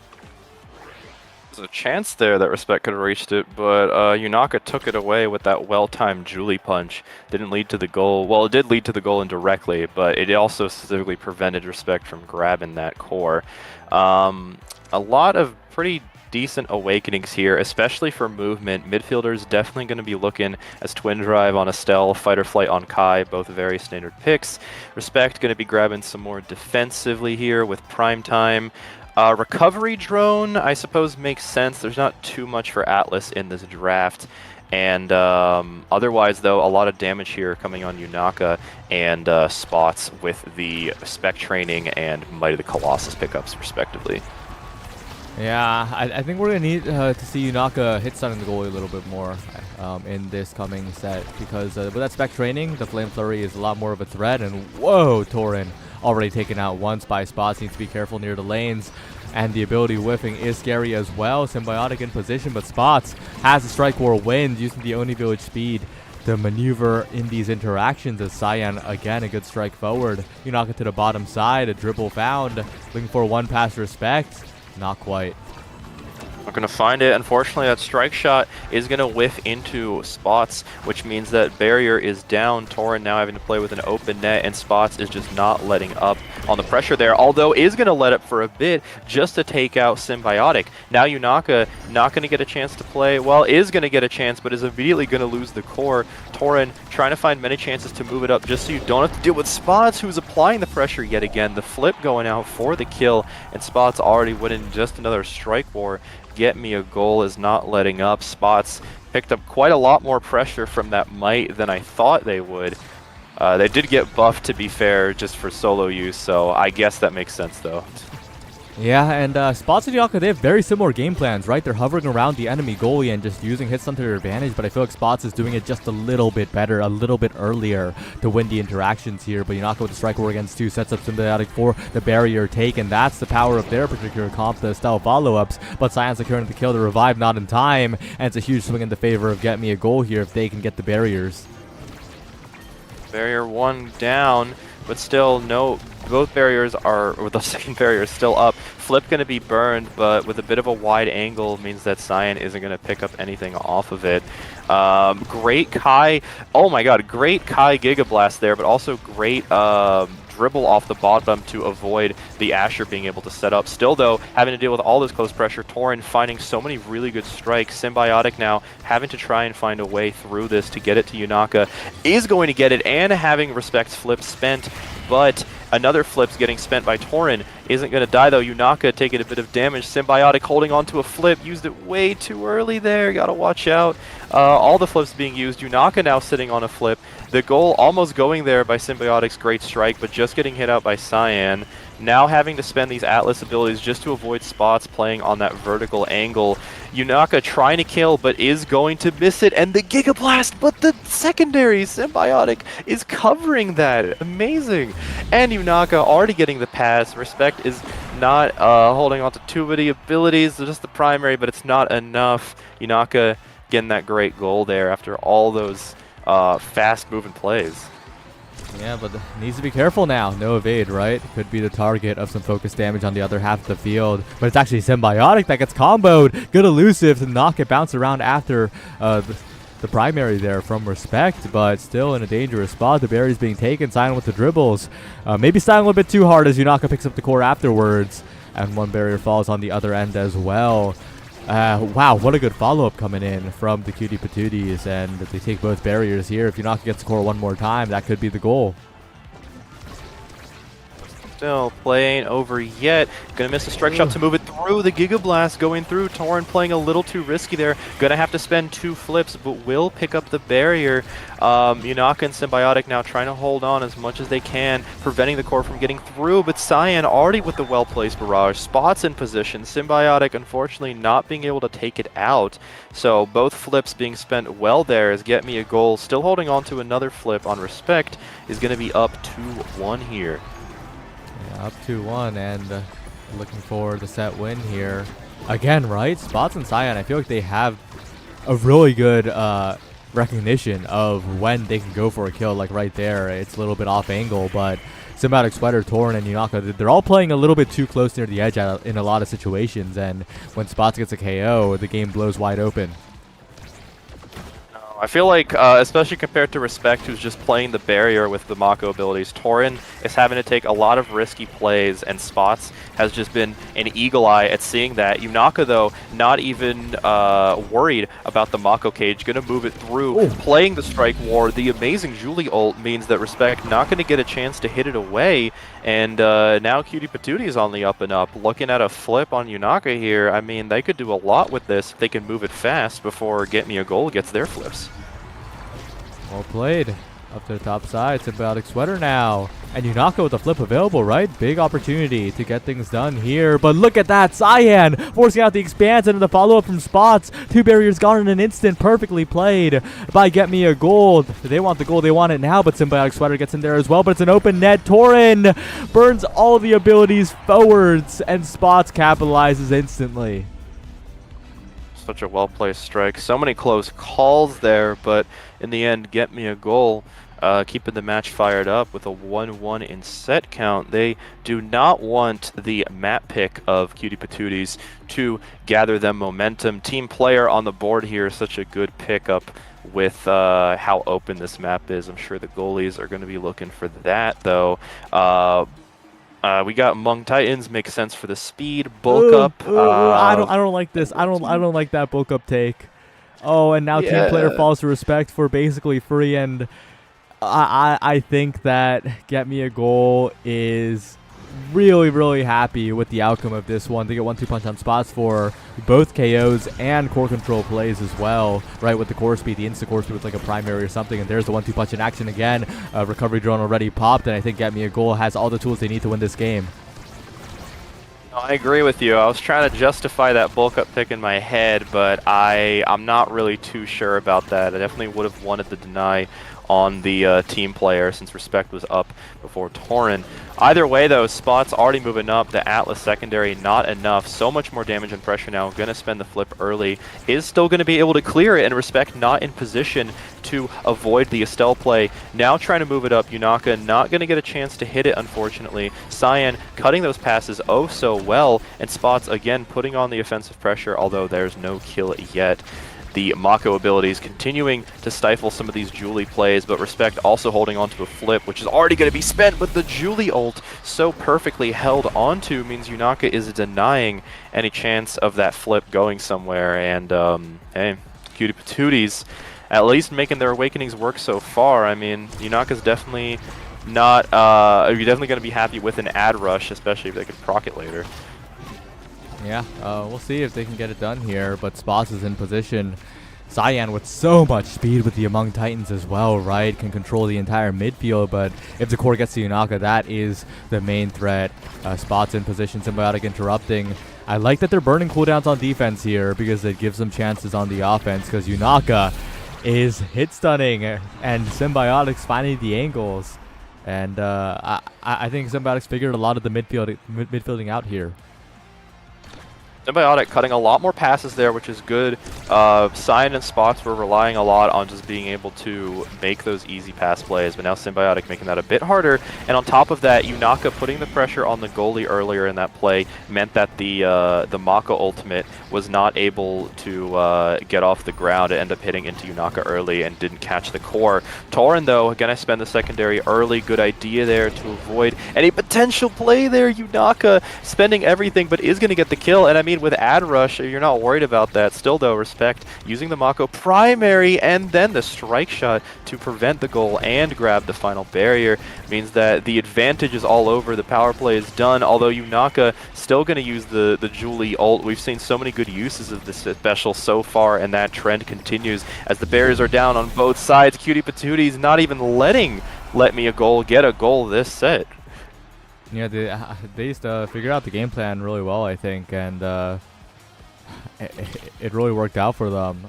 There's a chance there that Respect could have reached it, but Yunaka took it away with that well-timed Julie punch. Didn't lead to the goal. Well, it did lead to the goal indirectly, but it also specifically prevented Respect from grabbing that core. A lot of pretty decent awakenings here, especially for movement. Midfielders definitely going to be looking as Twin Drive on Estelle, Fight or Flight on Kai, both very standard picks. Respect going to be grabbing some more defensively here with Prime Time. Recovery Drone, I suppose, makes sense. There's not too much for Atlas in this draft. And otherwise, though, a lot of damage here coming on Yunaka and Spots with the Spec Training and Might of the Colossus pickups, respectively. Yeah, I think we're going to need to see Yunaka hit stun in the goalie a little bit more. in this coming set, because with that spec training, the Flame Flurry is a lot more of a threat. And whoa, Torin already taken out once by Spots. Needs to be careful near the lanes. And the ability whiffing is scary as well. Symbiotic in position, but Spots has the Strike War wins using the Oni Village speed to maneuver in these interactions as Cyan, again, a good strike forward. You knock it to the bottom side, a dribble found. Looking for one pass respect. Not quite. Not going to find it. Unfortunately, that strike shot is going to whiff into Spots, which means that barrier is down. Torin now having to play with an open net, and Spots is just not letting up on the pressure there, although is going to let up for a bit just to take out Symbiotic. Now Yunaka not going to get a chance to play, well, is going to get a chance, but is immediately going to lose the core. Torin trying to find many chances to move it up just so you don't have to deal with Spots, who's applying the pressure yet again. The flip going out for the kill, and Spots already winning just another strike war. Get me a goal is not letting up. Spots picked up quite a lot more pressure from that might than I thought they would. They did get buffed, to be fair, just for solo use, so I guess that makes sense, though. Yeah, and Spots and Yaka, they have very similar game plans, right? They're hovering around the enemy goalie and just using hits to their advantage, but I feel like Spots is doing it just a little bit better, a little bit earlier to win the interactions here. But Yunaka with the strike war against 2 sets up Symbiotic for the barrier take, and that's the power of their particular comp, the style follow-ups. But Cyan securing the kill, the revive not in time, and it's a huge swing in the favor of Get Me a Goal here if they can get the barriers. Barrier 1 down, but still no, both barriers are, or the second barrier is still up. Flip going to be burned, but with a bit of a wide angle means that Cyan isn't going to pick up anything off of it. Great Kai, oh my god, great Kai Giga Blast there, but also great dribble off the bottom to avoid the Asher being able to set up. Still though, having to deal with all this close pressure, Torin finding so many really good strikes. Symbiotic now having to try and find a way through this to get it to Yunaka. Is going to get it, and having Respect's flip spent, but another flip's getting spent by Torin. Isn't going to die though. Yunaka taking a bit of damage. Symbiotic holding on to a flip. Used it way too early there. Gotta watch out. All the flips being used. Yunaka now sitting on a flip. The goal almost going there by Symbiotic's great strike, but just getting hit out by Cyan. Now having to spend these Atlas abilities just to avoid Spots playing on that vertical angle. Yunaka trying to kill, but is going to miss it, and the Giga Blast, but the secondary Symbiotic is covering that. Amazing. And Yunaka already getting the pass. Respect is not holding on to too many abilities, just the primary, but it's not enough. Yunaka getting that great goal there after all those fast moving plays. Yeah, but needs to be careful now. No evade, right? Could be the target of some focus damage on the other half of the field. But it's actually Symbiotic that gets comboed. Good elusive to knock it bounce around after the primary there from Respect, but still in a dangerous spot. The barrier's being taken. Cyan with the dribbles. Maybe styling a little bit too hard as Yunaka picks up the core afterwards. And one barrier falls on the other end as well. Wow, what a good follow-up coming in from the Cutie Patooties, and they take both barriers here. If Yunaka gets the core one more time, that could be the goal. Still, play ain't over yet. Gonna miss a strike shot to move it through. The Giga Blast going through. Torin playing a little too risky there. Gonna have to spend 2 flips, but will pick up the barrier. Yunaka and Symbiotic now trying to hold on as much as they can, preventing the core from getting through, but Cyan already with the well-placed barrage. Spots in position. Symbiotic unfortunately not being able to take it out. So both flips being spent well there as Get Me a Goal. Still holding on to another flip on Respect. Is gonna be up 2-1 here. Up 2-1, and looking for the set win here. Again, right? Spots and Cyan, I feel like they have a really good recognition of when they can go for a kill, like right there. It's a little bit off angle, but Symbiotic Sweater, Torin, and Yunaka, they're all playing a little bit too close near the edge in a lot of situations, and when Spots gets a KO, the game blows wide open. I feel like, especially compared to Respect, who's just playing the barrier with the Mako abilities, Torin is having to take a lot of risky plays, and Spots has just been an eagle eye at seeing that. Yunaka, though, not even worried about the Mako cage, going to move it through, playing the Strike War. The amazing Julie ult means that Respect not going to get a chance to hit it away, and now Cutie Patootie is on the up and up. Looking at a flip on Yunaka here, I mean, they could do a lot with this if they can move it fast before Get Me a Goal gets their flips. Well played. Up to the top side, Symbiotic Sweater now. And Yunaka with the flip available, right? Big opportunity to get things done here. But look at that, Cyan forcing out the expanse and the follow-up from Spots. 2 barriers gone in an instant, perfectly played by Get Me a Gold. They want the goal, they want it now, but Symbiotic Sweater gets in there as well. But it's an open net. Torin burns all the abilities forwards, and Spots capitalizes instantly. Such a well-placed strike. So many close calls there, but in the end, Get Me a Goal. Keeping the match fired up with a 1-1 in set count. They do not want the map pick of Cutie Patooties to gather them momentum. Team player on the board here, such a good pickup with how open this map is. I'm sure the goalies are going to be looking for that, though. We got Hmong Titans, makes sense for the speed bulk up. I don't like this. I don't like that bulk up take. Oh, and now team player falls to respect for basically free, and I think that Get Me a Goal is really happy with the outcome of this one. They get 1-2 punch on Spots for both KOs and core control plays as well, right? With the core speed, the insta core speed with like a primary or something, and there's the 1-2 punch in action again. Recovery drone already popped, and I think Get Me a Goal has all the tools they need to win this game. I agree with you. I was trying to justify that bulk up pick in my head, but I'm not really too sure about that. I definitely would have wanted the deny on the team player since respect was up before Torin. Either way though, Spots already moving up. The Atlas secondary not enough. So much more damage and pressure now. Gonna spend the flip early. Is still gonna be able to clear it, and respect not in position to avoid the Estelle play. Now trying to move it up. Yunaka not gonna get a chance to hit it, unfortunately. Cyan cutting those passes oh so well, and Spots again putting on the offensive pressure, although there's no kill yet. The Mako abilities continuing to stifle some of these Julie plays, but respect also holding on to a flip, which is already going to be spent, but the Julie ult so perfectly held onto means Yunaka is denying any chance of that flip going somewhere. And hey, Cutie Patooties at least making their awakenings work so far. I mean, Yunaka's definitely not, you're definitely going to be happy with an ad rush, especially if they could proc it later. Yeah, we'll see if they can get it done here, but Spots is in position. Cyan with so much speed with the Hmong Titans as well, right? Can control the entire midfield, but if the core gets to Yunaka, that is the main threat. Spots in position, Symbiotic interrupting. I like that they're burning cooldowns on defense here because it gives them chances on the offense, because Yunaka is hit stunning and Symbiotic's finding the angles. And I think Symbiotic's figured a lot of the midfielding out here. Symbiotic cutting a lot more passes there, which is good. Cyan and Spots were relying a lot on just being able to make those easy pass plays, but now Symbiotic making that a bit harder. And on top of that, Yunaka putting the pressure on the goalie earlier in that play meant that the Mako ultimate was not able to get off the ground and end up hitting into Yunaka early and didn't catch the core. Torin, though, gonna spend the secondary early. Good idea there to avoid any potential play there. Yunaka spending everything, but is gonna get the kill. And I mean, with ad rush, you're not worried about that. Still though, respect using the Mako primary and then the strike shot to prevent the goal and grab the final barrier means that the advantage is all over. The power play is done, although Yunaka still going to use the Julie ult. We've seen so many good uses of this special so far, and that trend continues as the barriers are down on both sides. Cutie Patooties not even letting Let Me a Goal get a goal this set. Yeah, they used to figure out the game plan really well, I think, and it really worked out for them.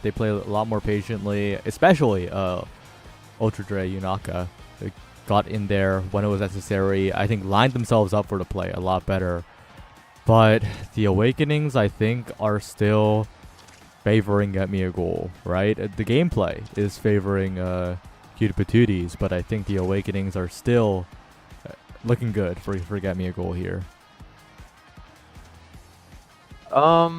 They play a lot more patiently, especially Ultra Dre Yunaka. They got in there when it was necessary. I think lined themselves up for the play a lot better. But the Awakenings, I think, are still favoring Get Me a Goal, right? The gameplay is favoring Cutie Patooties, but I think the Awakenings are still looking good for Get Me a Goal here. I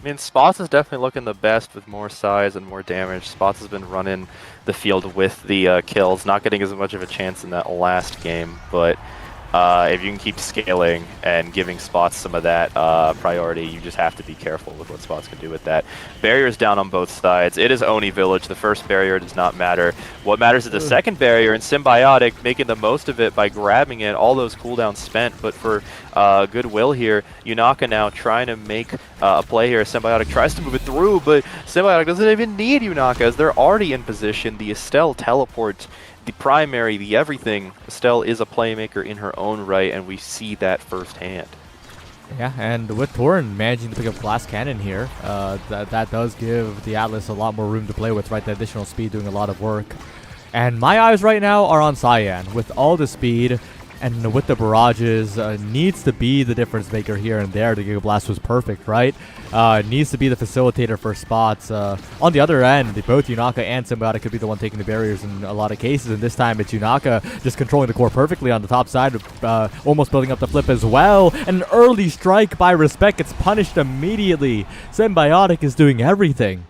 mean, Spots is definitely looking the best with more size and more damage. Spots has been running the field with the kills, not getting as much of a chance in that last game, but If you can keep scaling and giving spots some of that priority, you just have to be careful with what spots can do with that. Barriers down on both sides. It is Oni Village. The first barrier does not matter. What matters is the second barrier, and Symbiotic making the most of it by grabbing it. All those cooldowns spent, but for goodwill here, Yunaka now trying to make a play here. Symbiotic tries to move it through, but Symbiotic doesn't even need Yunaka as they're already in position. The Estelle teleport, the primary, the everything. Estelle is a playmaker in her own right, and we see that firsthand. Yeah, and with Torin managing to pick up Glass Cannon here, that does give the Atlas a lot more room to play with, right? The additional speed doing a lot of work. And my eyes right now are on Cyan. With all the speed and with the barrages, needs to be the difference maker here and there. The Giga Blast was perfect, right? Needs to be the facilitator for spots. On the other end, both Yunaka and Symbiotic could be the one taking the barriers in a lot of cases, and this time it's Yunaka just controlling the core perfectly on the top side, almost building up the flip as well. And an early strike by Respect gets punished immediately. Symbiotic is doing everything.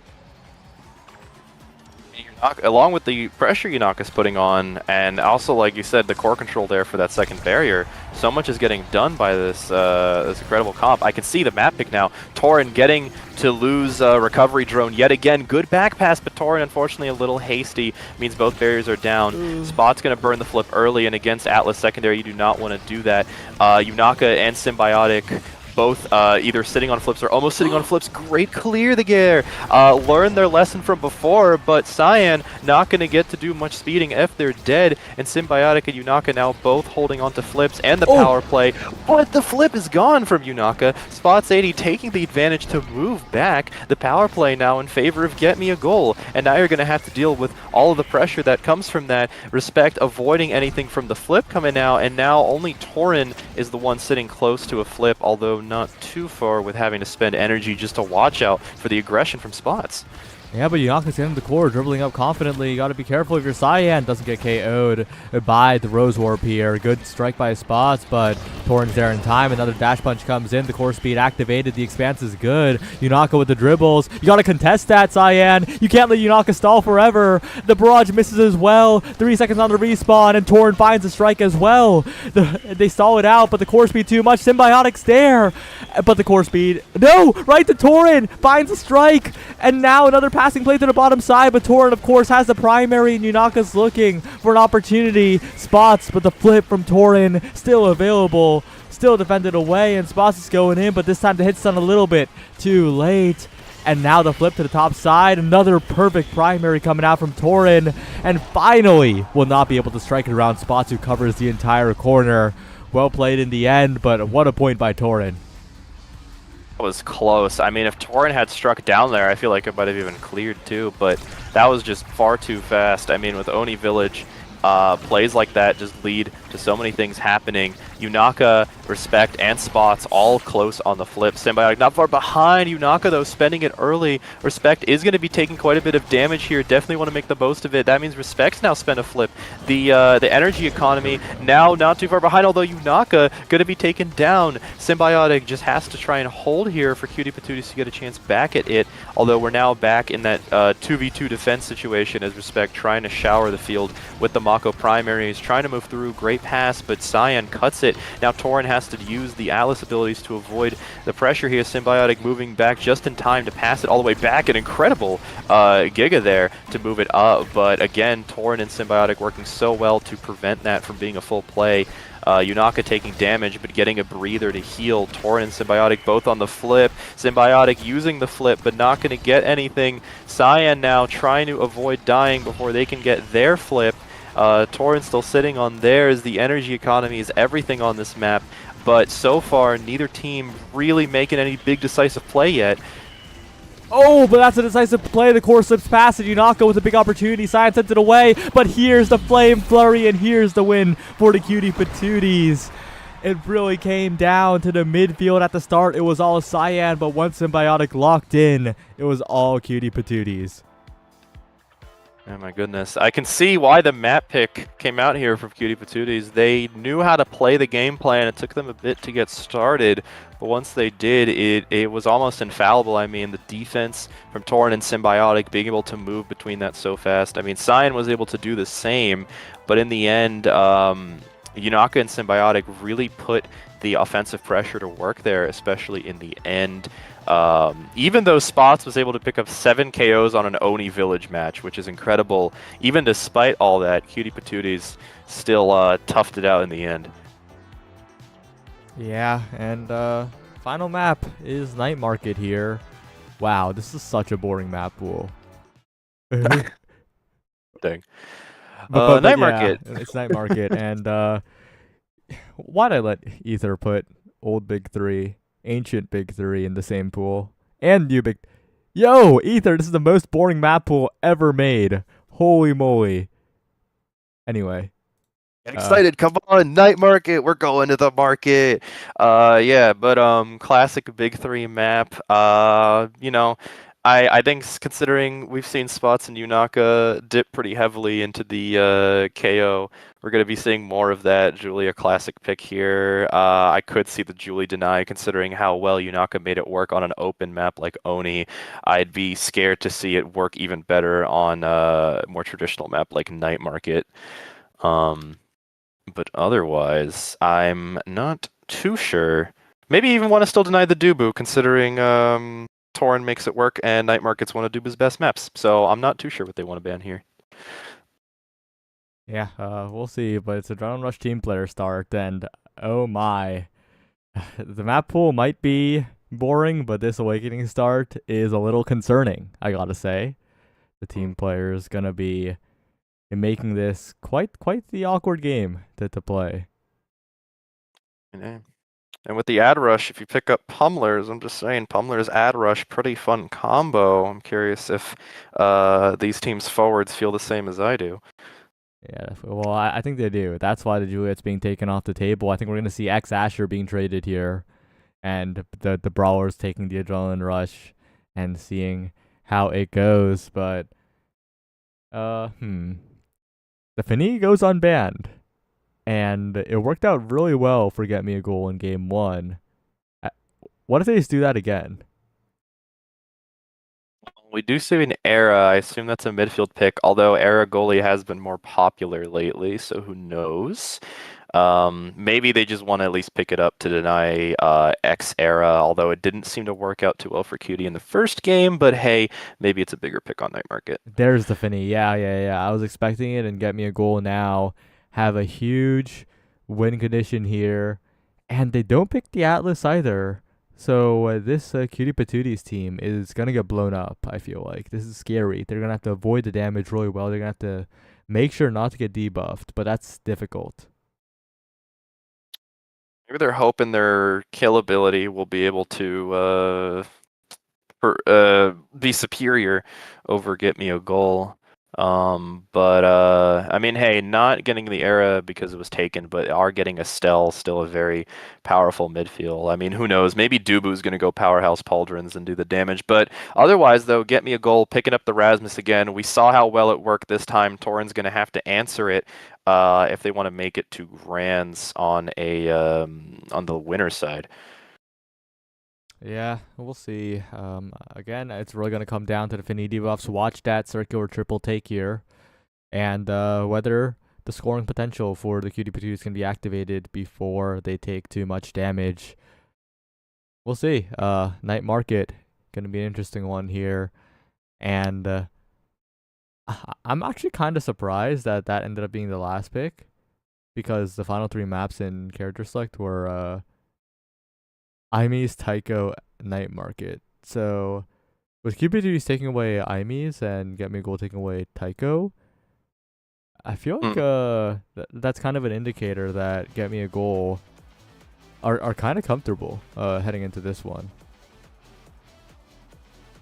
Along with the pressure Yunaka's putting on, and also, like you said, the core control there for that second barrier, so much is getting done by this this incredible comp. I can see the map pick now. Torin getting to lose recovery drone yet again. Good back pass, but Torin unfortunately a little hasty. Means both barriers are down. Spot's going to burn the flip early, and against Atlas secondary, you do not want to do that. Yunaka and Symbiotic both either sitting on flips or almost sitting on flips. Great clear the gear. Learned their lesson from before, but Cyan not going to get to do much speeding if they're dead. And Symbiotic and Yunaka now both holding on to flips and the power play. But the flip is gone from Yunaka. Spots 80 taking the advantage to move back. The power play now in favor of get me a goal. And now you're going to have to deal with all of the pressure that comes from that. Respect avoiding anything from the flip coming out. And now only Torin is the one sitting close to a flip, although not too far with having to spend energy just to watch out for the aggression from spots. Yeah, but Yunaka's getting the core, dribbling up confidently. You got to be careful if your Cyan doesn't get KO'd by the Rose Warp here. Good strike by Spots, but Torin's there in time. Another dash punch comes in. The core speed activated. The expanse is good. Yunaka with the dribbles. You got to contest that, Cyan. You can't let Yunaka stall forever. The barrage misses as well. 3 seconds on the respawn, and Torin finds a strike as well. They stall it out, but the core speed too much. Symbiotic's there, but the core speed, no, right to Torin. Finds a strike, and now another passing play to the bottom side, but Torin, of course, has the primary, and Yunaka's looking for an opportunity. Spots, but the flip from Torin still available, still defended away, and Spots is going in, but this time the hit's done a little bit too late. And now the flip to the top side, another perfect primary coming out from Torin, and finally will not be able to strike it around Spots, who covers the entire corner. Well played in the end, but what a point by Torin. Was close. I mean, if Torin had struck down there, I feel like it might have even cleared too, but that was just far too fast. I mean, with Oni Village, plays like that just lead to so many things happening. Yunaka, Respect, and Spots all close on the flip. Symbiotic not far behind. Yunaka, though, spending it early. Respect is going to be taking quite a bit of damage here. Definitely want to make the most of it. That means Respect's now spent a flip. The energy economy now not too far behind, although Yunaka going to be taken down. Symbiotic just has to try and hold here for Cutie Patooties to get a chance back at it, although we're now back in that 2v2 defense situation as Respect trying to shower the field with the Mako primaries, trying to move through. Great pass, but Cyan cuts it. Now Torin has to use the Atlas abilities to avoid the pressure here. Symbiotic moving back just in time to pass it all the way back. An incredible Giga there to move it up, but again, Torin and Symbiotic working so well to prevent that from being a full play. Yunaka taking damage, but getting a breather to heal. Torin and Symbiotic both on the flip. Symbiotic using the flip, but not going to get anything. Cyan now trying to avoid dying before they can get their flip. Torin still sitting on theirs. The energy economy is everything on this map, but so far neither team really making any big decisive play yet. Oh, but that's a decisive play. The core slips past it. Yunaka with a big opportunity. Cyan sends it away, but here's the Flame Flurry, and here's the win for the Cutie Patooties. It really came down to the midfield at the start. It was all Cyan, but once Symbiotic locked in, it was all Cutie Patooties. Oh my goodness. I can see why the map pick came out here from Cutie Patooties. They knew how to play the game plan. It took them a bit to get started, but once they did, it was almost infallible. I mean, the defense from Torin and Symbiotic being able to move between that so fast. I mean, Cyan was able to do the same, but in the end, Yunaka and Symbiotic really put the offensive pressure to work there, especially in the end. Even though Spots was able to pick up 7 KOs on an Oni Village match, which is incredible, even despite all that, Cutie Patooties still toughed it out in the end. Yeah, and final map is Night Market here. Wow, this is such a boring map pool. but, Dang. but Night yeah, Market. it's Night Market, and why'd I let Ether put old Big Three, ancient Big Three in the same pool, and new Big? Yo, Ether, this is the most boring map pool ever made. Holy moly. Anyway, Get excited, come on, Night Market, we're going to the market. Yeah, but classic Big Three map. I think considering we've seen Spots and Yunaka dip pretty heavily into the KO, we're gonna be seeing more of that. Julie, a classic pick here. I could see the Julie deny considering how well Yunaka made it work on an open map like Oni. I'd be scared to see it work even better on a more traditional map like Night Market. But otherwise, I'm not too sure. Maybe even want to still deny the Dubu, considering Torin makes it work and Night Market's one of Dubu's best maps. So I'm not too sure what they want to ban here. yeah, we'll see. But it's a Adrenaline Rush team player start, and oh my, the map pool might be boring, but this Awakening start is a little concerning. I gotta say, the team player is gonna be making this quite the awkward game to play. And with the ad rush, if you pick up Pummelers, I'm just saying, Pummelers ad rush, pretty fun combo. I'm curious if these teams forwards feel the same as I do. Yeah, well, I think they do. That's why the Juliet's being taken off the table. I think we're gonna see X Asher being traded here, and the Brawlers taking the Adrenaline Rush and seeing how it goes. But the Fini goes unbanned, and it worked out really well for Get Me a Goal in game one. What if they just do that again? We do see an Era. I assume that's a midfield pick, although Era goalie has been more popular lately, so who knows? Maybe they just want to at least pick it up to deny X Era, although it didn't seem to work out too well for Cutie in the first game, but hey, maybe it's a bigger pick on Night Market. There's the Fini. Yeah. I was expecting it and Get Me a Goal now. Have a huge win condition here. And they don't pick the Atlas either. So this Cutie Patooties team is going to get blown up, I feel like. This is scary. They're going to have to avoid the damage really well. They're going to have to make sure not to get debuffed, but that's difficult. Maybe they're hoping their kill ability will be able to be superior over Get Me a Goal. But I mean, hey, not getting the Era because it was taken, but are getting Estelle, still a very powerful midfield. I mean, who knows? Maybe Dubu's going to go powerhouse Pauldrons and do the damage. But otherwise, though, Get Me a Goal, picking up the Rasmus again. We saw how well it worked this time. Torin's going to have to answer it if they want to make it to Grands on on the winner's side. Yeah, we'll see. Again, it's really going to come down to the Fini debuffs. Watch that circular triple take here. And whether the scoring potential for the Cutie Patooties can be activated before they take too much damage. We'll see. Night Market, going to be an interesting one here. And I'm actually kind of surprised that that ended up being the last pick. Because the final 3 maps in Character Select were Imes, Tycho, Night Market. So with Cupid Duties taking away Imes and Get Me a Goal taking away Tycho, I feel like that's kind of an indicator that Get Me a Goal are kind of comfortable heading into this one.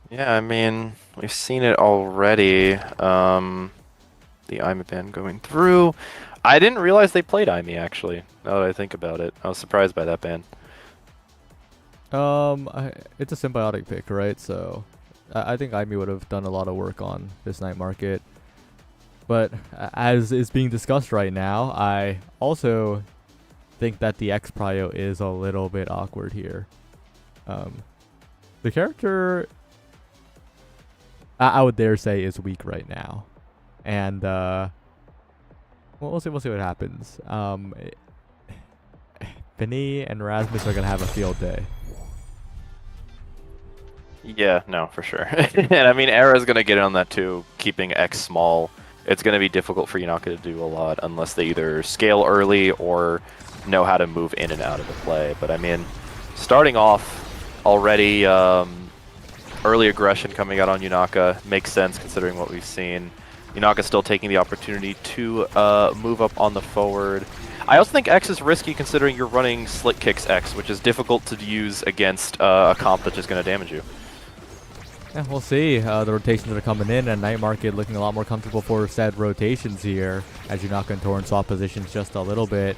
Yeah, I mean, we've seen it already. The IME ban going through. I didn't realize they played IME actually. Now that I think about it, I was surprised by that ban. It's a symbiotic pick, right? So I think IME would have done a lot of work on this Night Market. But as is being discussed right now, I also think that the X Prio is a little bit awkward here. The character, I would dare say, is weak right now. And Well, we'll see what happens. Vinny and Rasmus are gonna have a field day. Yeah, no, for sure. And I mean, Era's going to get in on that too, keeping X small. It's going to be difficult for Yanaka to do a lot unless they either scale early or know how to move in and out of the play. But I mean, starting off already, early aggression coming out on Yanaka makes sense considering what we've seen. Yanaka still taking the opportunity to move up on the forward. I also think X is risky considering you're running Slick Kicks X, which is difficult to use against a comp that's just going to damage you. Yeah, we'll see. The rotations that are coming in, and Night Market looking a lot more comfortable for said rotations here, as Yanaka and Torn swap positions just a little bit.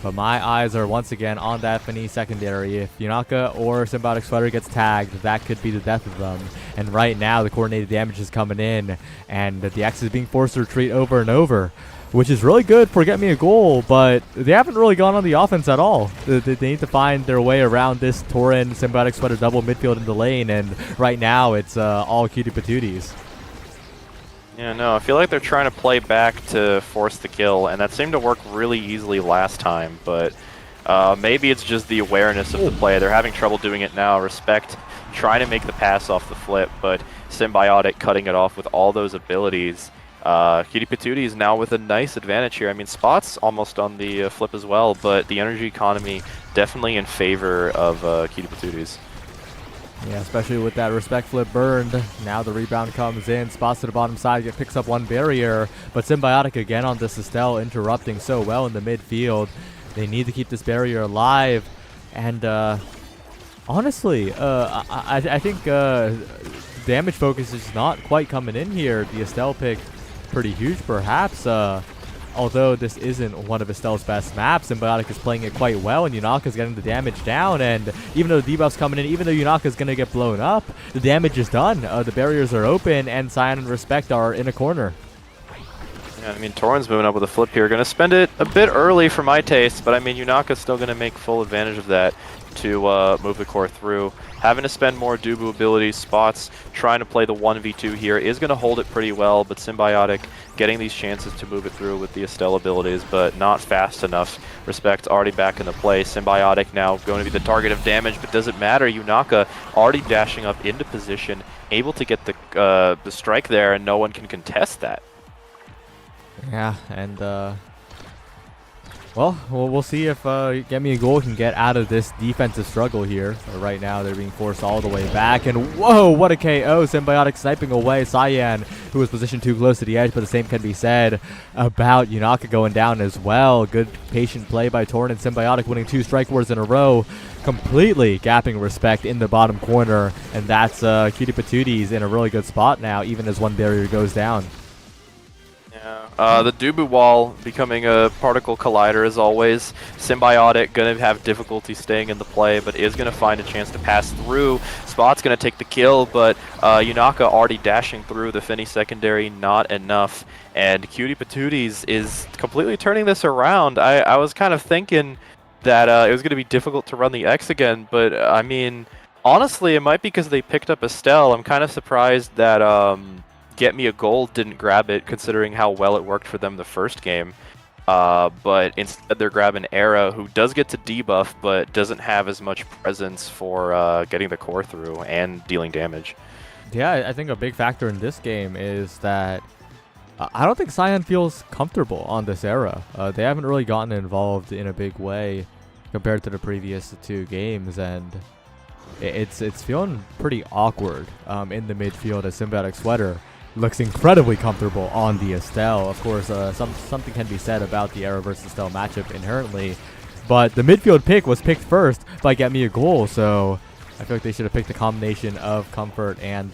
But my eyes are once again on that Fini secondary. If Yanaka or Symbiotic Sweater gets tagged, that could be the death of them. And right now, the coordinated damage is coming in, and the X is being forced to retreat over and over, which is really good for Get Me a Goal, but they haven't really gone on the offense at all. They need to find their way around this Torin Symbiotic Sweater double midfield in the lane, and right now it's all cutie patooties. Yeah, no, I feel like they're trying to play back to force the kill, and that seemed to work really easily last time, but maybe it's just the awareness of the play. They're having trouble doing it now. Respect trying to make the pass off the flip, but Symbiotic cutting it off with all those abilities. Cutie Patootie is now with a nice advantage here. I mean, Spot's almost on the flip as well, but the energy economy definitely in favor of Cutie Patooties. Yeah, especially with that Respect flip burned. Now the rebound comes in, Spots to the bottom side, picks up one barrier, but Symbiotic again on this Estelle, interrupting so well in the midfield. They need to keep this barrier alive, and honestly, I think damage focus is not quite coming in here. The Estelle pick pretty huge perhaps, although this isn't one of Estelle's best maps. Symbiotic is playing it quite well, and Yanaka's getting the damage down, and even though the debuff's coming in, even though Yanaka's going to get blown up, the damage is done. The barriers are open, and Cyan and Respect are in a corner. Yeah, I mean, Torin's moving up with a flip here. Going to spend it a bit early for my taste, but I mean, Yanaka's still going to make full advantage of that to move the core through. Having to spend more Dubu abilities, Spots trying to play the 1v2 here is going to hold it pretty well, but Symbiotic getting these chances to move it through with the Estelle abilities, but not fast enough. Respect already back into play. Symbiotic now going to be the target of damage, but doesn't matter. Yanaka already dashing up into position, able to get the strike there, and no one can contest that. Yeah, and well, we'll see if Get Me a Goal can get out of this defensive struggle here. Right now, they're being forced all the way back, and whoa, what a KO! Symbiotic sniping away Cyan, who was positioned too close to the edge, but the same can be said about Yanaka going down as well. Good patient play by Torn, and Symbiotic winning 2 strike wars in a row, completely gapping Respect in the bottom corner, and that's Cutie Patooties in a really good spot now, even as one barrier goes down. The Dubu wall becoming a particle collider as always. Symbiotic going to have difficulty staying in the play, but is going to find a chance to pass through. Spot's going to take the kill, but Yanaka already dashing through the Fini secondary, not enough. And Cutie Patooties is completely turning this around. I was kind of thinking that it was going to be difficult to run the X again, but I mean, honestly, it might be because they picked up Estelle. I'm kind of surprised that Get Me a Goal didn't grab it, considering how well it worked for them the first game. But instead they're grabbing Era, who does get to debuff, but doesn't have as much presence for getting the core through and dealing damage. Yeah, I think a big factor in this game is that I don't think Cyan feels comfortable on this Era. They haven't really gotten involved in a big way compared to the previous 2 games, and it's feeling pretty awkward in the midfield as Symbiotic Sweater looks incredibly comfortable on the Estelle. Of course, something can be said about the Era versus Estelle matchup inherently, but the midfield pick was picked first by Get Me a Goal, so I feel like they should have picked a combination of comfort and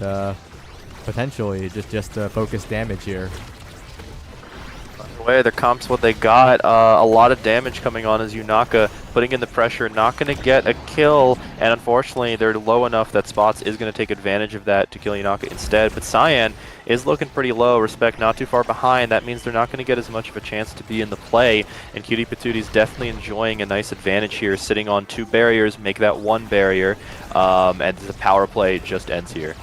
potentially just focus damage here. Way their comp's what they got. A lot of damage coming on as Yanaka putting in the pressure, not going to get a kill, and unfortunately they're low enough that Spots is going to take advantage of that to kill Yanaka instead. But Cyan is looking pretty low. Respect not too far behind. That means they're not going to get as much of a chance to be in the play, and Cutie Patooties definitely enjoying a nice advantage here, sitting on 2 barriers, make that 1 barrier, and the power play just ends here.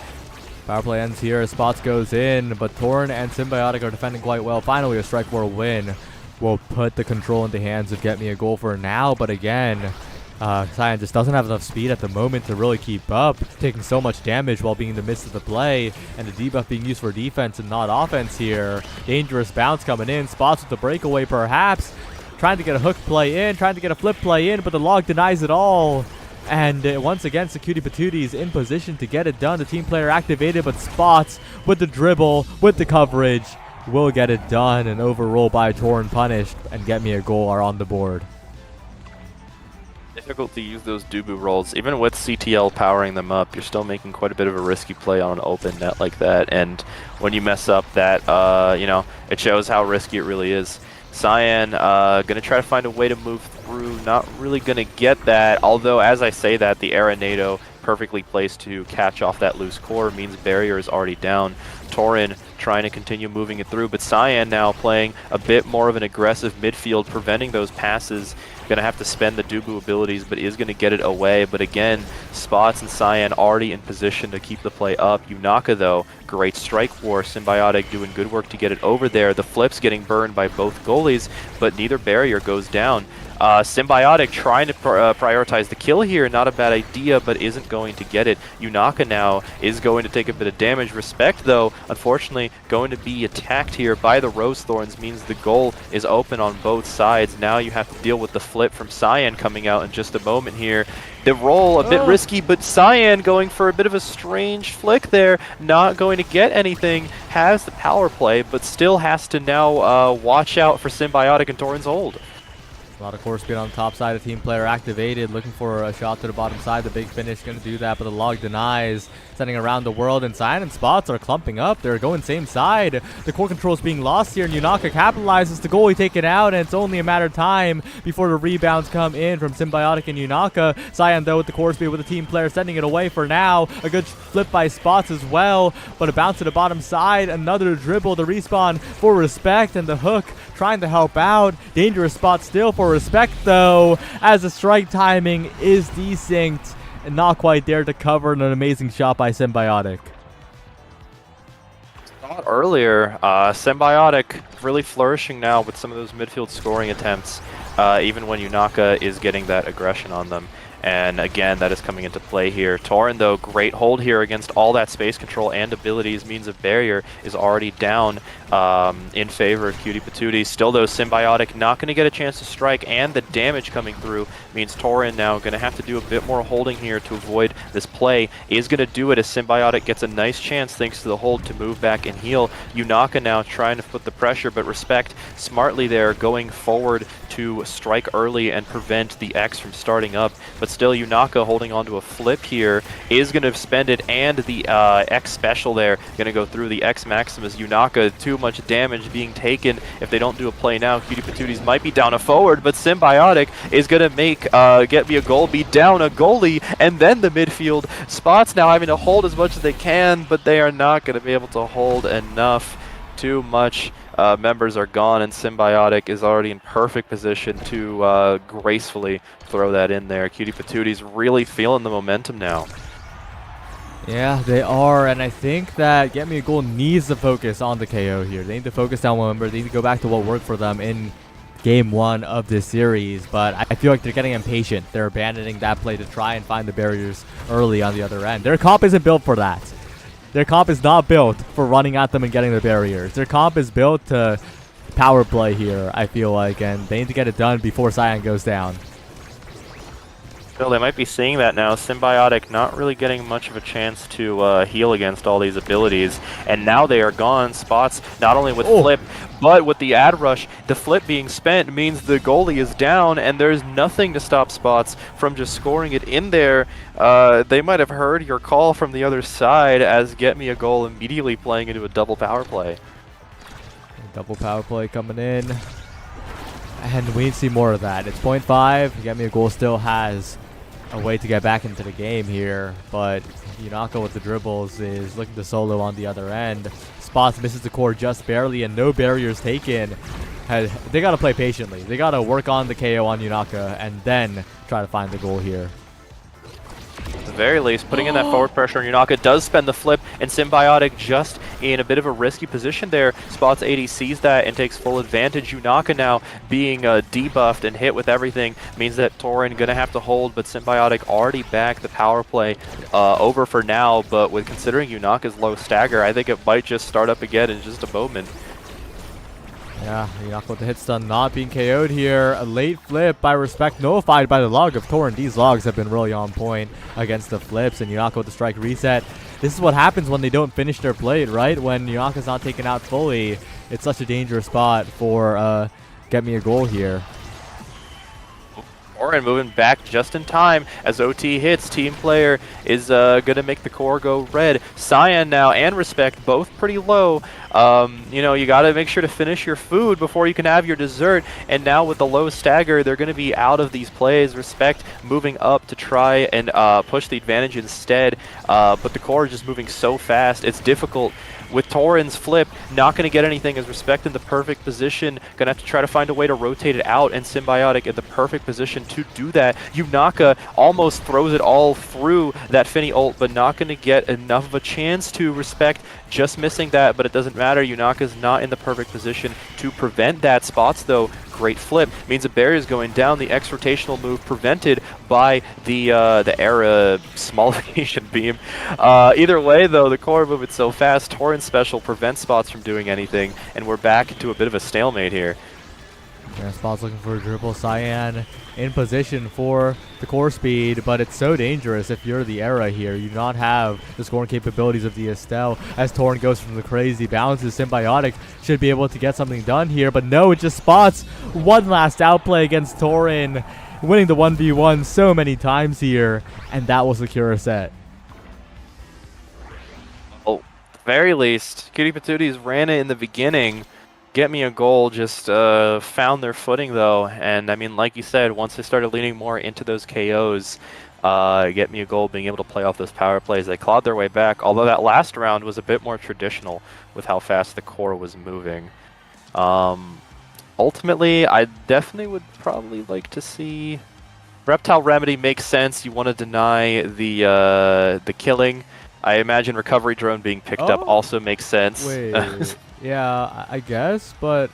Power play ends here as Spots goes in, but Torn and Symbiotic are defending quite well. Finally, a strike war win will put the control in the hands of Get Me a Goal for now. But again, Cyan just doesn't have enough speed at the moment to really keep up, taking so much damage while being in the midst of the play, and the debuff being used for defense and not offense here. Dangerous bounce coming in, spots with the breakaway perhaps, trying to get a hook play in, trying to get a flip play in, but the log denies it all. And once again, Cutie Patooties in position to get it done. The team player activated, but Spots with the dribble, with the coverage, will get it done. And overroll by Torn punished, and Get Me a Goal are on the board. Difficult to use those Dubu rolls. Even with CTL powering them up, you're still making quite a bit of a risky play on an open net like that. And when you mess up that, you know, it shows how risky it really is. Cyan going to try to find a way to move through, not really going to get that, although as I say that, the Arenado perfectly placed to catch off that loose core means barrier is already down. Torin trying to continue moving it through, but Cyan now playing a bit more of an aggressive midfield, preventing those passes. Going to have to spend the Dubu abilities, but is going to get it away. But again, Spots and Cyan already in position to keep the play up. Yunaka, though, great strike war. Symbiotic doing good work to get it over there. The flips getting burned by both goalies, but neither barrier goes down. Symbiotic trying to prioritize the kill here, not a bad idea, but isn't going to get it. Yunaka now is going to take a bit of damage. Respect, though, unfortunately, going to be attacked here by the Rose Thorns, means the goal is open on both sides. Now you have to deal with the flip from Cyan coming out in just a moment here. The roll a bit risky, but Cyan going for a bit of a strange flick there, not going to get anything, has the power play, but still has to now watch out for Symbiotic and Torin's hold. A lot of core speed on the top side. A team player activated, looking for a shot to the bottom side. The big finish going to do that, but the log denies. Sending around the world, and Cyan and Spots are clumping up. They're going same side. The core control is being lost here, and Yunaka capitalizes. The goalie taken out, and it's only a matter of time before the rebounds come in from Symbiotic and Yunaka. Cyan, though, with the core speed with the team player, sending it away for now. A good flip by Spots as well, but a bounce to the bottom side. Another dribble, the respawn for Respect, and the hook trying to help out. Dangerous spot still for Respect, though, as the strike timing is desynced and not quite there to cover an amazing shot by Symbiotic. Thought earlier, Symbiotic really flourishing now with some of those midfield scoring attempts, even when Yunaka is getting that aggression on them. And again, that is coming into play here. Torin, though, great hold here against all that space control and abilities. Means of barrier is already down in favor of Cutie Patootie. Still, though, Symbiotic not going to get a chance to strike, and the damage coming through means Torin now going to have to do a bit more holding here to avoid this play. Is going to do it as Symbiotic gets a nice chance, thanks to the hold, to move back and heal. Yunaka now trying to put the pressure, but Respect smartly there, going forward to strike early and prevent the X from starting up. But still, Yunaka holding on to a flip here, is going to spend it, and the X special there going to go through the X Maximus. Yunaka, too much damage being taken. If they don't do a play now, Cutie Patooties might be down a forward, but Symbiotic is going to make Get Me a Goal be down a goalie, and then the midfield. Spots now having to hold as much as they can, but they are not going to be able to hold enough. Too much. Members are gone, and Symbiotic is already in perfect position to gracefully throw that in there. Cutie Patooties really feeling the momentum now. Yeah, they are, and I think that Get Me a Goal needs to focus on the KO here. They need to focus down one member. They need to go back to what worked for them in Game 1 of this series, but I feel like they're getting impatient. They're abandoning that play to try and find the barriers early on the other end. Their comp isn't built for that. Their comp is not built for running at them and getting the barriers. Their comp is built to power play here, I feel like, and they need to get it done before Cyan goes down. Well, they might be seeing that now. Symbiotic not really getting much of a chance to heal against all these abilities, and now they are gone. Spots not only with flip, but with the ad rush. The flip being spent means the goalie is down, and there's nothing to stop Spots from just scoring it in there. They might have heard your call from the other side, as Get Me a Goal immediately playing into a double power play. Double power play coming in, and we need to see more of that. It's 0.5. Get Me a Goal still has a way to get back into the game here, but Yunaka with the dribbles is looking to solo on the other end. Spots misses the core just barely, and no barriers taken. They got to play patiently. They got to work on the KO on Yunaka and then try to find the goal here. the very least, putting in that forward pressure on Yunaka does spend the flip, and Symbiotic just in a bit of a risky position there. Spots 80 sees that and takes full advantage. Yunaka now being debuffed and hit with everything means that Torin gonna have to hold, but Symbiotic already back the power play over for now, but with considering Yunaka's low stagger, I think it might just start up again in just a moment. Yeah, Yunaka with the hit stun not being KO'd here. A late flip by Respect, nullified by the log of Torin. These logs have been really on point against the flips, and Yunaka with the strike reset. This is what happens when they don't finish their plate, right? When Yunaka's not taken out fully, it's such a dangerous spot for get me a goal here. Torin moving back just in time as OT hits. Team player is going to make the core go red. Cyan now and Respect both pretty low. You know, you got to make sure to finish your food before you can have your dessert. And now with the low stagger, they're going to be out of these plays. Respect moving up to try and push the advantage instead. But the core is just moving so fast. It's difficult. With Torin's flip, not going to get anything as Respect in the perfect position. Going to have to try to find a way to rotate it out, and Symbiotic in the perfect position to do that. Yunaka almost throws it all through that Finny ult, but not going to get enough of a chance to. Respect just missing that, but it doesn't matter. Yunaka's not in the perfect position to prevent that. Spots, though, great flip. Means the barrier is going down. The X rotational move prevented by the Era smallification beam. Either way, though, the core moving so fast. Torin special prevents Spots from doing anything, and we're back into a bit of a stalemate here. Yeah, Spots looking for a dribble. Cyan in position for the core speed, but it's so dangerous if you're the Era here. You do not have the scoring capabilities of the Estelle. As Torin goes from the crazy bounces, Symbiotic should be able to get something done here, but no, it just Spots one last outplay against Torin, winning the 1v1 so many times here, and that will secure a set. Oh, at the very least, Cutie Patooties ran it in the beginning. Get me a goal, just found their footing though, and I mean, like you said, once they started leaning more into those KOs, Get me a goal, being able to play off those power plays, they clawed their way back, although that last round was a bit more traditional with how fast the core was moving. Ultimately, I definitely would probably like to see Reptile Remedy makes sense. You want to deny the killing. I imagine Recovery Drone being picked up also makes sense. Wait. Yeah, I guess, but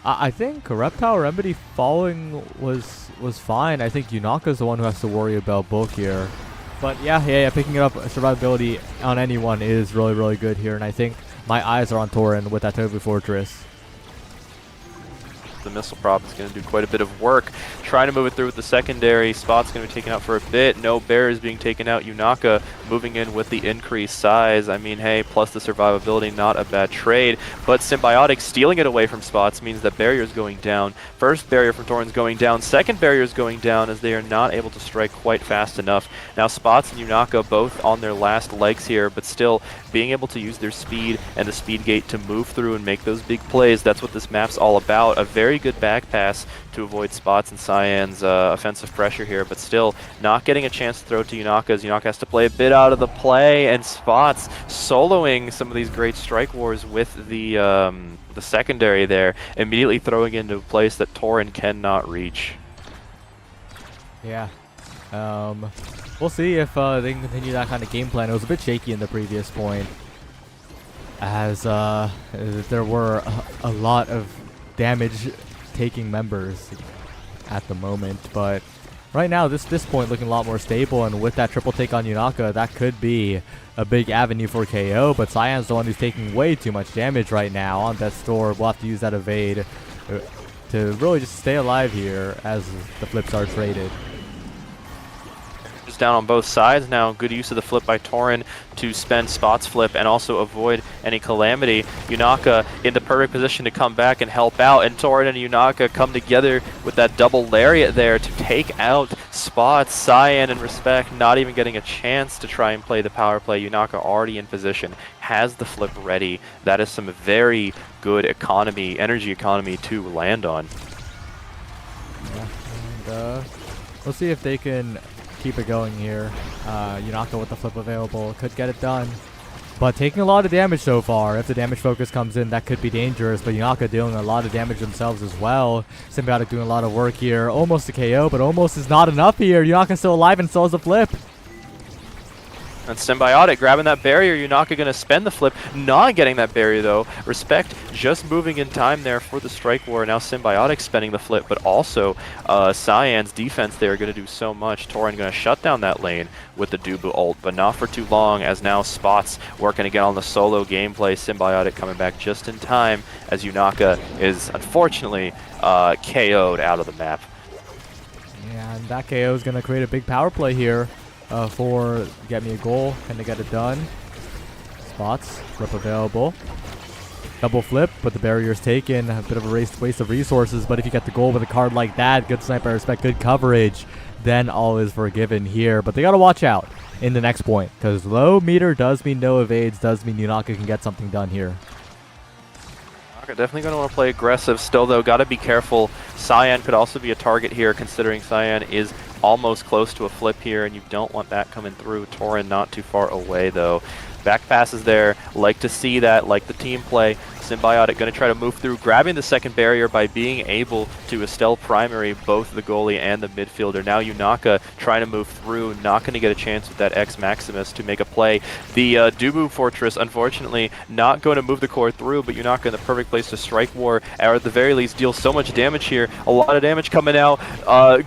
I think Reptile Remedy falling was fine. I think Yunaka's the one who has to worry about bulk here. But yeah, picking it up survivability on anyone is really, really good here, and I think my eyes are on Torin with that Tofu Fortress. The missile prop is going to do quite a bit of work. Trying to move it through with the secondary. Spot's going to be taken out for a bit. No bear is being taken out. Yunaka moving in with the increased size. I mean, hey, plus the survivability, not a bad trade. But Symbiotic stealing it away from Spots means that barrier is going down. First barrier from Torin's going down. Second barrier is going down as they are not able to strike quite fast enough. Now Spots and Yunaka both on their last legs here, but still being able to use their speed and the speed gate to move through and make those big plays. That's what this map's all about. A very good back pass to avoid Spots and Cyan's offensive pressure here, but still not getting a chance to throw to Yunaka as Yunaka has to play a bit out of the play, and Spots soloing some of these great strike wars with the secondary there, immediately throwing into a place that Torin cannot reach. Yeah. We'll see if they can continue that kind of game plan. It was a bit shaky in the previous point, as there were a lot of damage taking members at the moment, but right now this point looking a lot more stable, and with that triple take on Yunaka, that could be a big avenue for KO, but Cyan's the one who's taking way too much damage right now on Death's Door. We'll have to use that evade to really just stay alive here as the flips are traded. Down on both sides now. Good use of the flip by Torin to spend Spot's flip and also avoid any calamity. Yunaka in the perfect position to come back and help out, and Torin and Yunaka come together with that double lariat there to take out Spots. Cyan and Respect not even getting a chance to try and play the power play. Yunaka already in position, has the flip ready. That is some very good energy economy to land on. Yeah, and we'll see if they can keep it going here. Yunaka with the flip available could get it done, but taking a lot of damage so far. If the damage focus comes in, that could be dangerous, but Yunaka dealing a lot of damage themselves as well. Symbiotic doing a lot of work here. Almost a KO, but almost is not enough here. Yunaka still alive and still has a flip. And Symbiotic grabbing that barrier. Yunaka going to spend the flip, not getting that barrier though. Respect just moving in time there for the Strike War. Now Symbiotic spending the flip, but also Cyan's defense there going to do so much. Torin going to shut down that lane with the Dubu ult, but not for too long, as now Spots working again on the solo gameplay. Symbiotic coming back just in time as Yunaka is unfortunately KO'd out of the map. Yeah, and that KO is going to create a big power play here for get me a goal. Can they get it done? Spots, flip available. Double flip, but the barrier's taken. A bit of a waste of resources, but if you get the goal with a card like that, good sniper, respect, good coverage, then all is forgiven here. But they got to watch out in the next point, because low meter does mean no evades, does mean Yunaka can get something done here. Definitely going to want to play aggressive. Still, though, got to be careful. Cyan could also be a target here, considering Cyan is almost close to a flip here, and you don't want that coming through. Torin not too far away, though. Back passes there. Like to see that, like the team play. Symbiotic going to try to move through, grabbing the second barrier by being able to Estelle primary both the goalie and the midfielder. Now Yunaka trying to move through, not going to get a chance with that X Maximus to make a play. The Dubu Fortress, unfortunately, not going to move the core through, but Yunaka in the perfect place to Strike War, or at the very least deal so much damage here. A lot of damage coming out.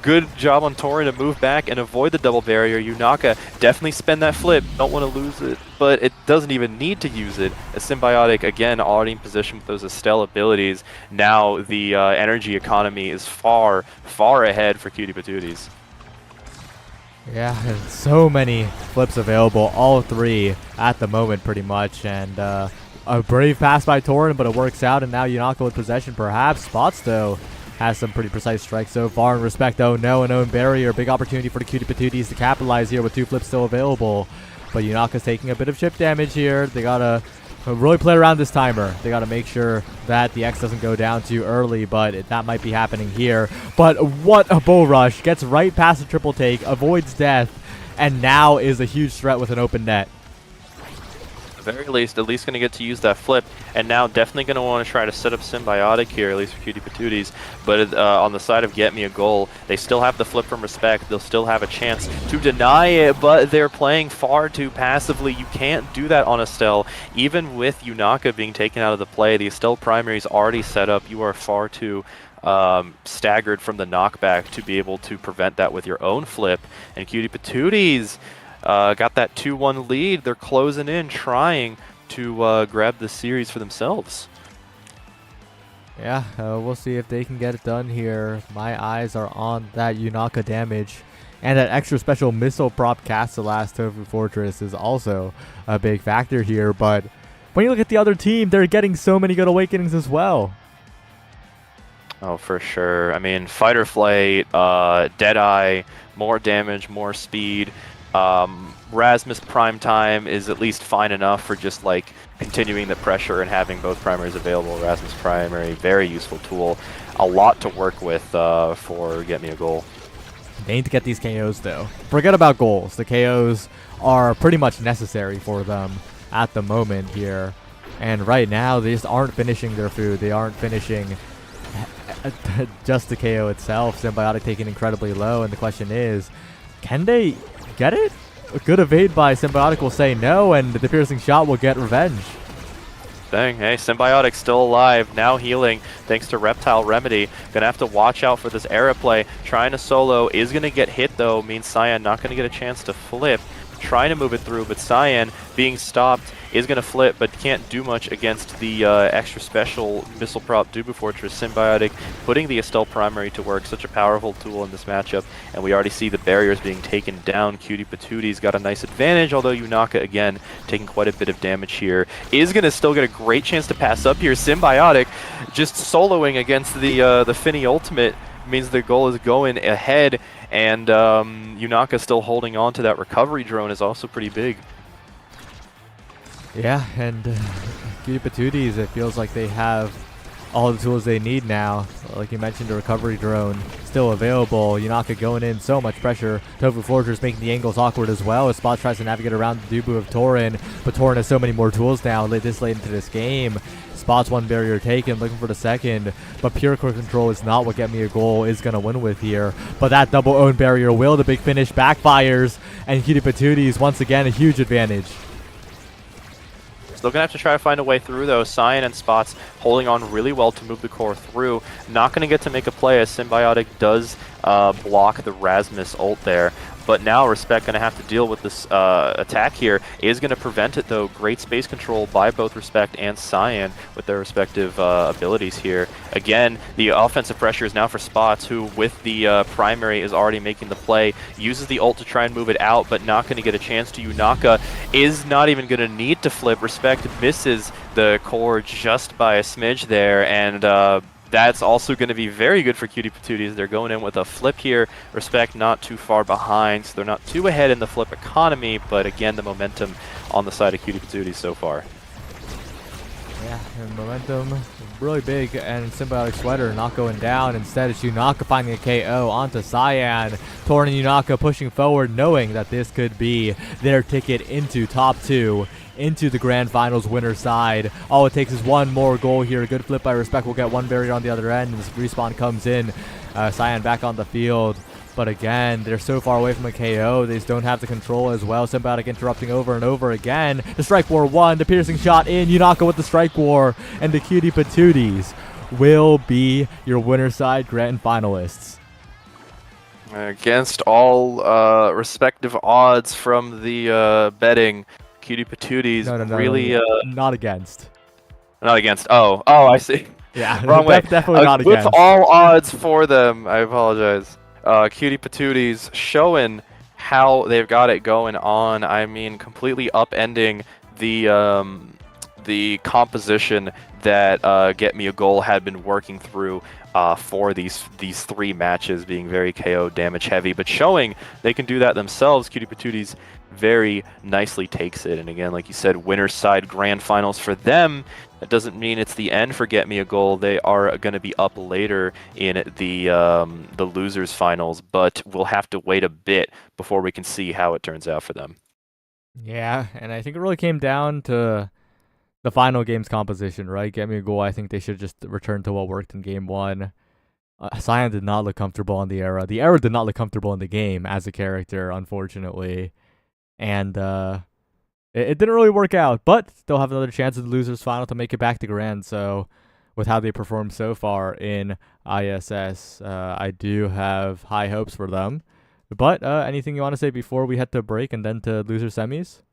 Good job on Torin to move back and avoid the double barrier. Yunaka definitely spend that flip. Don't want to lose it, but it doesn't even need to use it. A Symbiotic, again, already in position with those Estelle abilities. Now the energy economy is far, far ahead for Cutie Patooties. Yeah, and so many flips available, all three at the moment pretty much, and a brave pass by Torin, but it works out, and now Yunaka with possession perhaps. Spots, though, has some pretty precise strikes so far in respect. Oh no, an own barrier. Big opportunity for the Cutie Patooties to capitalize here with two flips still available. But Yunaka's taking a bit of chip damage here. They gotta really play around this timer. They gotta make sure that the X doesn't go down too early, but that might be happening here. But what a bull rush. Gets right past the triple take, avoids death, and now is a huge threat with an open net. At the very least, at least going to get to use that flip, and now definitely going to want to try to set up Symbiotic here, at least for Cutie Patooties. But on the side of get me a goal, they still have the flip from respect. They'll still have a chance to deny it, but they're playing far too passively. You can't do that on Estelle. Even with Yunaka being taken out of the play, the Estelle primary is already set up. You are far too staggered from the knockback to be able to prevent that with your own flip. And Cutie Patooties got that 2-1 lead. They're closing in, trying to grab the series for themselves. Yeah, we'll see if they can get it done here. My eyes are on that Yunaka damage. And that extra special missile prop cast the last Tofu Fortress is also a big factor here. But when you look at the other team, they're getting so many good awakenings as well. Oh, for sure. I mean, Fight or Flight, Deadeye, more damage, more speed. Rasmus Prime Time is at least fine enough for just like continuing the pressure and having both primaries available. Rasmus Primary, very useful tool. A lot to work with for Get Me a Goal. They need to get these KOs though. Forget about goals. The KOs are pretty much necessary for them at the moment here. And right now they just aren't finishing their food. They aren't finishing just the KO itself. Symbiotic taking incredibly low, and the question is, can they get it? A good evade by Symbiotic will say no, and the piercing shot will get revenge. Dang, hey, Symbiotic still alive, now healing thanks to Reptile Remedy. Gonna have to watch out for this era play. Trying to solo, is gonna get hit though, means Cyan not gonna get a chance to flip. Trying to move it through, but Cyan being stopped is going to flip, but can't do much against the extra special missile prop Dubu Fortress. Symbiotic putting the Estelle primary to work, such a powerful tool in this matchup, and we already see the barriers being taken down. Cutie Patooties got a nice advantage, although Yunaka, again, taking quite a bit of damage here. Is going to still get a great chance to pass up here. Symbiotic just soloing against the Finny ultimate means the goal is going ahead, and Yunaka still holding on to that recovery drone is also pretty big. Yeah, and Cutie Patooties, it feels like they have all the tools they need now. Like you mentioned, the recovery drone still available. Yunaka going in, so much pressure. Tofu Fortress making the angles awkward as well as Spot tries to navigate around the Dubu of Torin, but Torin has so many more tools now this late into this game. Spot's one barrier taken, looking for the second, but pure core control is not what Get Me a Goal is going to win with here. But that double own barrier will, the big finish backfires, and Cutie Patooties once again a huge advantage. Still going to have to try to find a way through, though. Cyan and Spots holding on really well to move the core through. Not going to get to make a play as Symbiotic does block the Rasmus ult there. But now Respect going to have to deal with this attack here. Is going to prevent it, though. Great space control by both Respect and Cyan with their respective abilities here. Again, the offensive pressure is now for Spots, who with the primary is already making the play. Uses the ult to try and move it out, but not going to get a chance to. Yunaka is not even going to need to flip. Respect misses the core just by a smidge there, and that's also going to be very good for Cutie Patooties. They're going in with a flip here. Respect not too far behind, so they're not too ahead in the flip economy, but again, the momentum on the side of Cutie Patooties so far. Yeah, and momentum really big, and Symbiotic Sweater not going down. Instead, it's Yunaka finding a KO onto Cyan. Torn and Yunaka pushing forward, knowing that this could be their ticket into top 2, into the grand finals winner side. All it takes is one more goal here. A good flip by Respect will get one barrier on the other end. This respawn comes in. Cyan back on the field. But again, they're so far away from a KO, they just don't have the control as well. Symbiotic interrupting over and over again. The Strike War 1, the piercing shot in. Yunaka with the Strike War. And the Cutie Patooties will be your winner side grand finalists. Against all respective odds from the betting, Cutie Patooties really... not against. Not against. Oh, I see. Yeah, wrong way. Definitely not with against. all odds for them, I apologize. Cutie Patooties showing how they've got it going on. I mean, completely upending the composition that Get Me a Goal had been working through for these 3 matches, being very KO damage heavy, but showing they can do that themselves. Cutie Patooties very nicely takes it, and again, like you said, winner's side grand finals for them. That doesn't mean it's the end for Get Me a Goal. They are going to be up later in the losers finals, but we'll have to wait a bit before we can see how it turns out for them. Yeah, and I think it really came down to the final game's composition, right? Get Me a Goal. I think they should just return to what worked in game 1. Cyan did not look comfortable on the Era. The Era did not look comfortable in the game as a character, unfortunately. And it didn't really work out, but they'll have another chance in the losers final to make it back to grand. So with how they performed so far in ISS, I do have high hopes for them. But anything you want to say before we head to break and then to loser semis?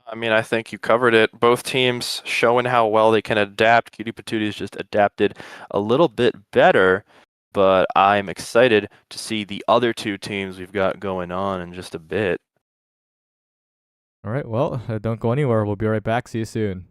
I mean, I think you covered it. Both teams showing how well they can adapt. Cutie Patooties just adapted a little bit better, but I'm excited to see the other 2 teams we've got going on in just a bit. All right, well, don't go anywhere. We'll be right back. See you soon.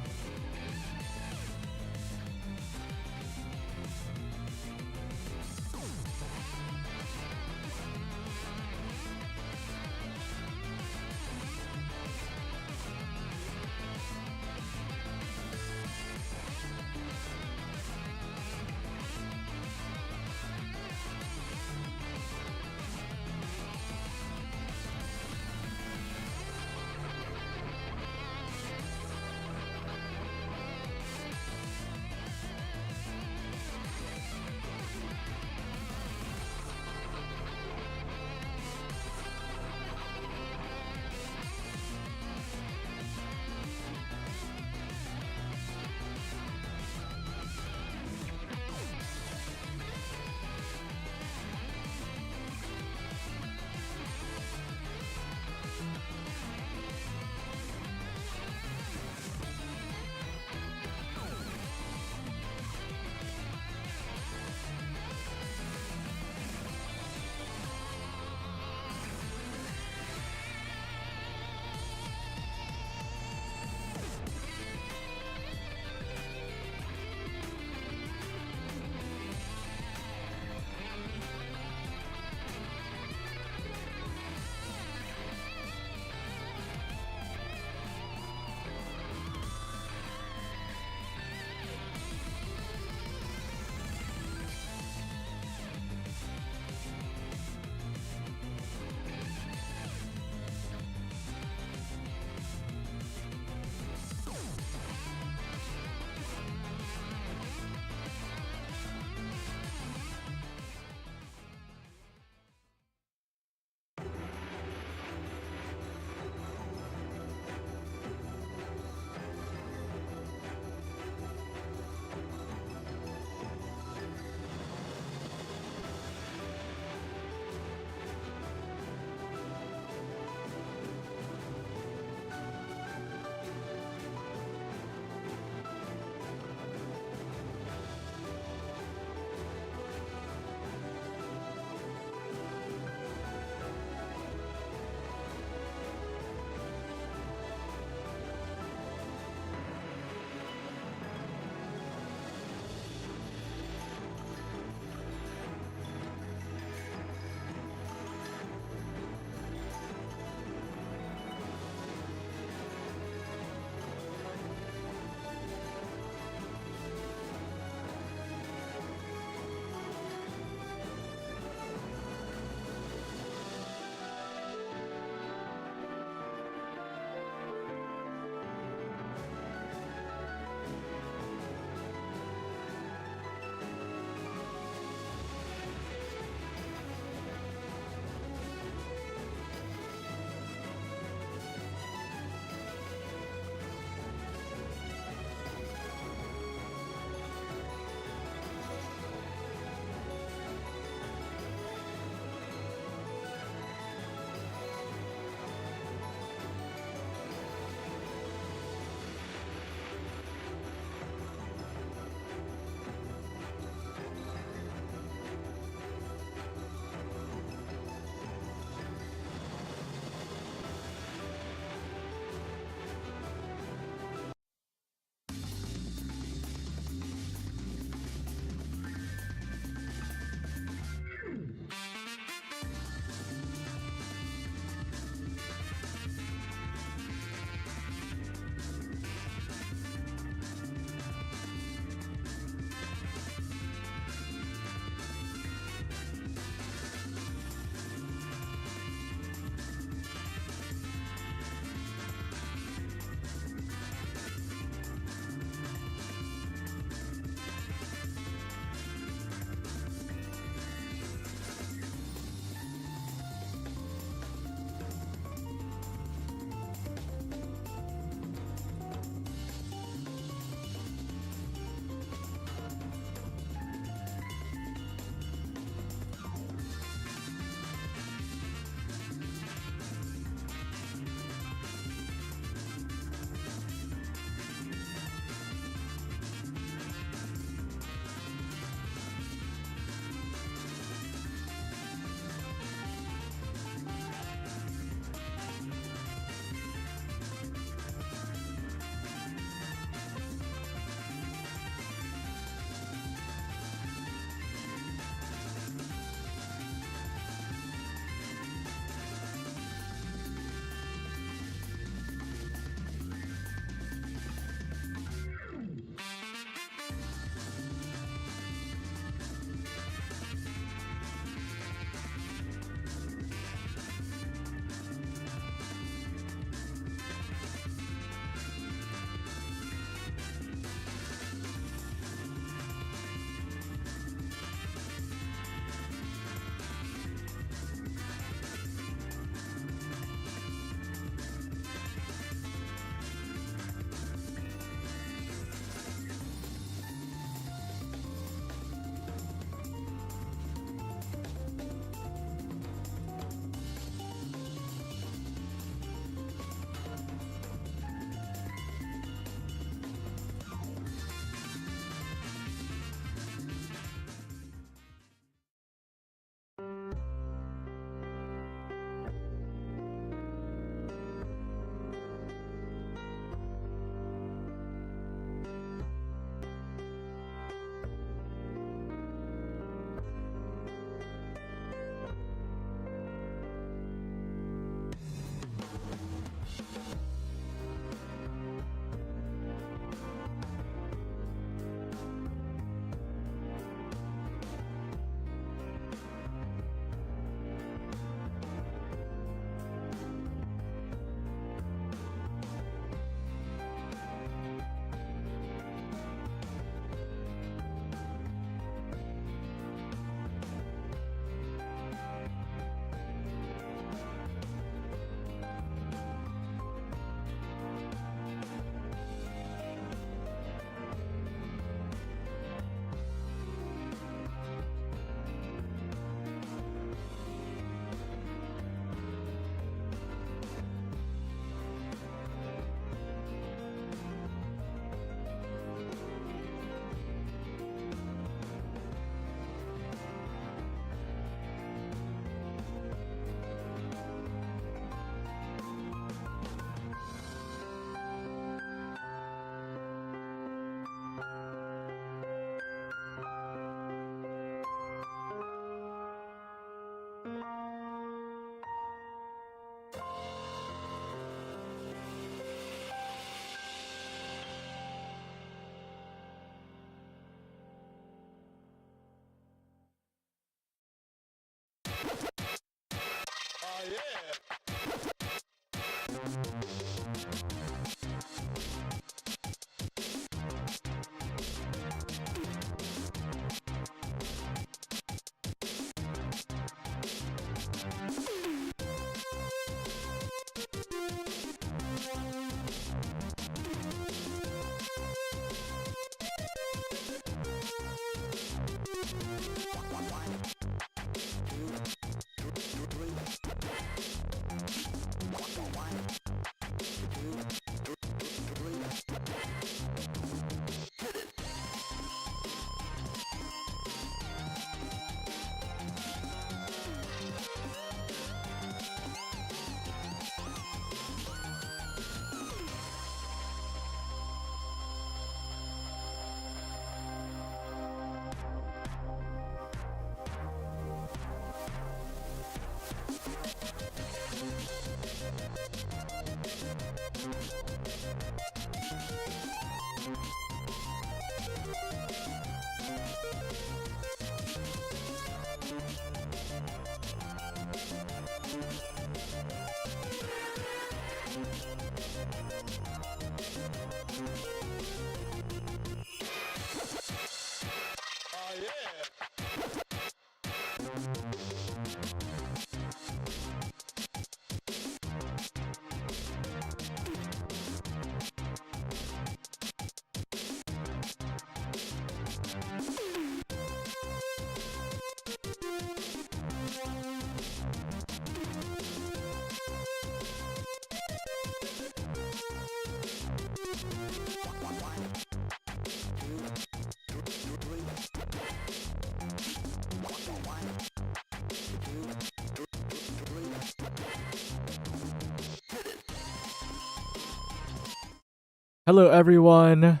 Hello everyone.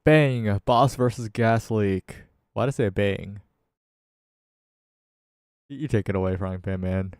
Bang. Boss versus gas leak. Why did I say bang? You take it away, Frying Pan Man.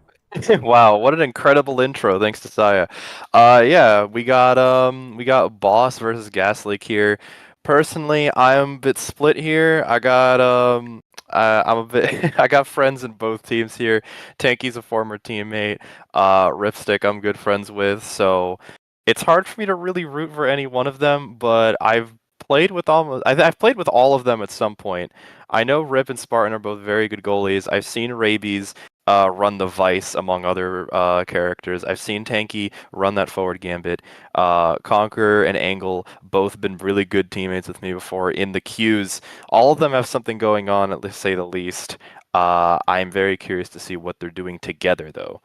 Wow, what an incredible intro, thanks to Saya. Yeah, we got Boss versus Gas Leak here. Personally, I'm a bit split here. I'm a bit I got friends in both teams here. Tanky's a former teammate. Ripstick I'm good friends with, so it's hard for me to really root for any one of them, but I've played with all of them at some point. I know Rip and Spartan are both very good goalies. I've seen Rabies run the Vice among other characters. I've seen Tanky run that forward gambit. Conqueror and Angle both been really good teammates with me before in the queues. All of them have something going on, at least say the least. I'm very curious to see what they're doing together, though.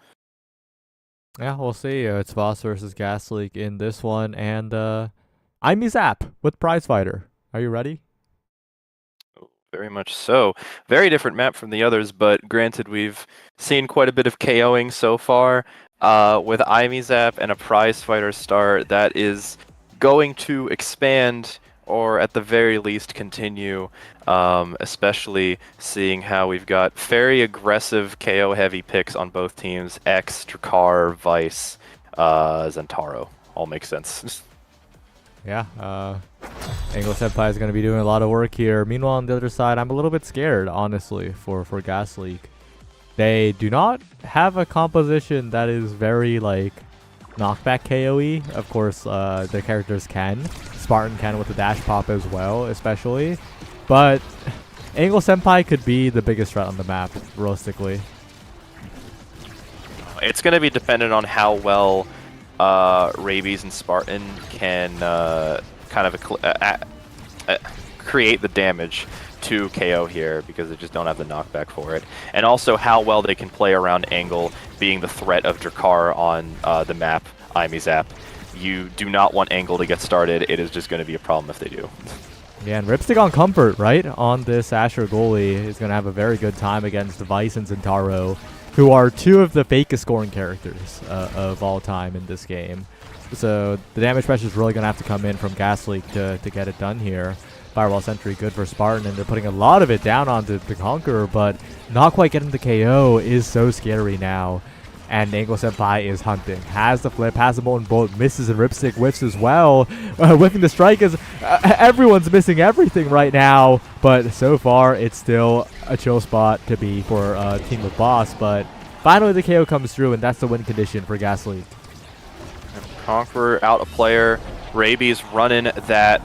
Yeah, we'll see. It's Boss versus gas leak in this one, and I'm Zap with Prize Fighter. Are you ready? Very much so. Very different map from the others, but granted, we've seen quite a bit of KOing so far. With Imizap and a prize fighter start, that is going to expand, or at the very least continue, especially seeing how we've got very aggressive KO heavy picks on both teams. X, Drakkar, Vice, Zentaro. All makes sense. Yeah, Angle Senpai is going to be doing a lot of work here. Meanwhile, on the other side, I'm a little bit scared, honestly, for Gas Leak. They do not have a composition that is very, like, knockback KOE. Of course, the characters can. Spartan can with the dash pop as well, especially. But Angle Senpai could be the biggest threat on the map, realistically. It's going to be dependent on how well Rabies and Spartan can kind of create the damage to KO here, because they just don't have the knockback for it. And also how well they can play around Angle being the threat of Drakkar on the map, Imizap. You do not want Angle to get started. It is just going to be a problem if they do. Yeah, and Ripstick on Comfort, right? On this Asher goalie is going to have a very good time against Vice and Zentaro, who are two of the fakest scoring characters of all time in this game. So the damage pressure is really going to have to come in from Gas Leak to get it done here. Firewall Sentry good for Spartan, and they're putting a lot of it down onto the Conqueror, but not quite getting the KO is so scary now. And Angle Senpai is hunting. Has the flip, has the Molten Bolt, misses, and Ripstick whiffs as well. Whiffing the strike is... everyone's missing everything right now, but so far it's still a chill spot to be for a team with Boss, but finally the KO comes through, and that's the win condition for Gas Leak. Conqueror out a player. Rabies running that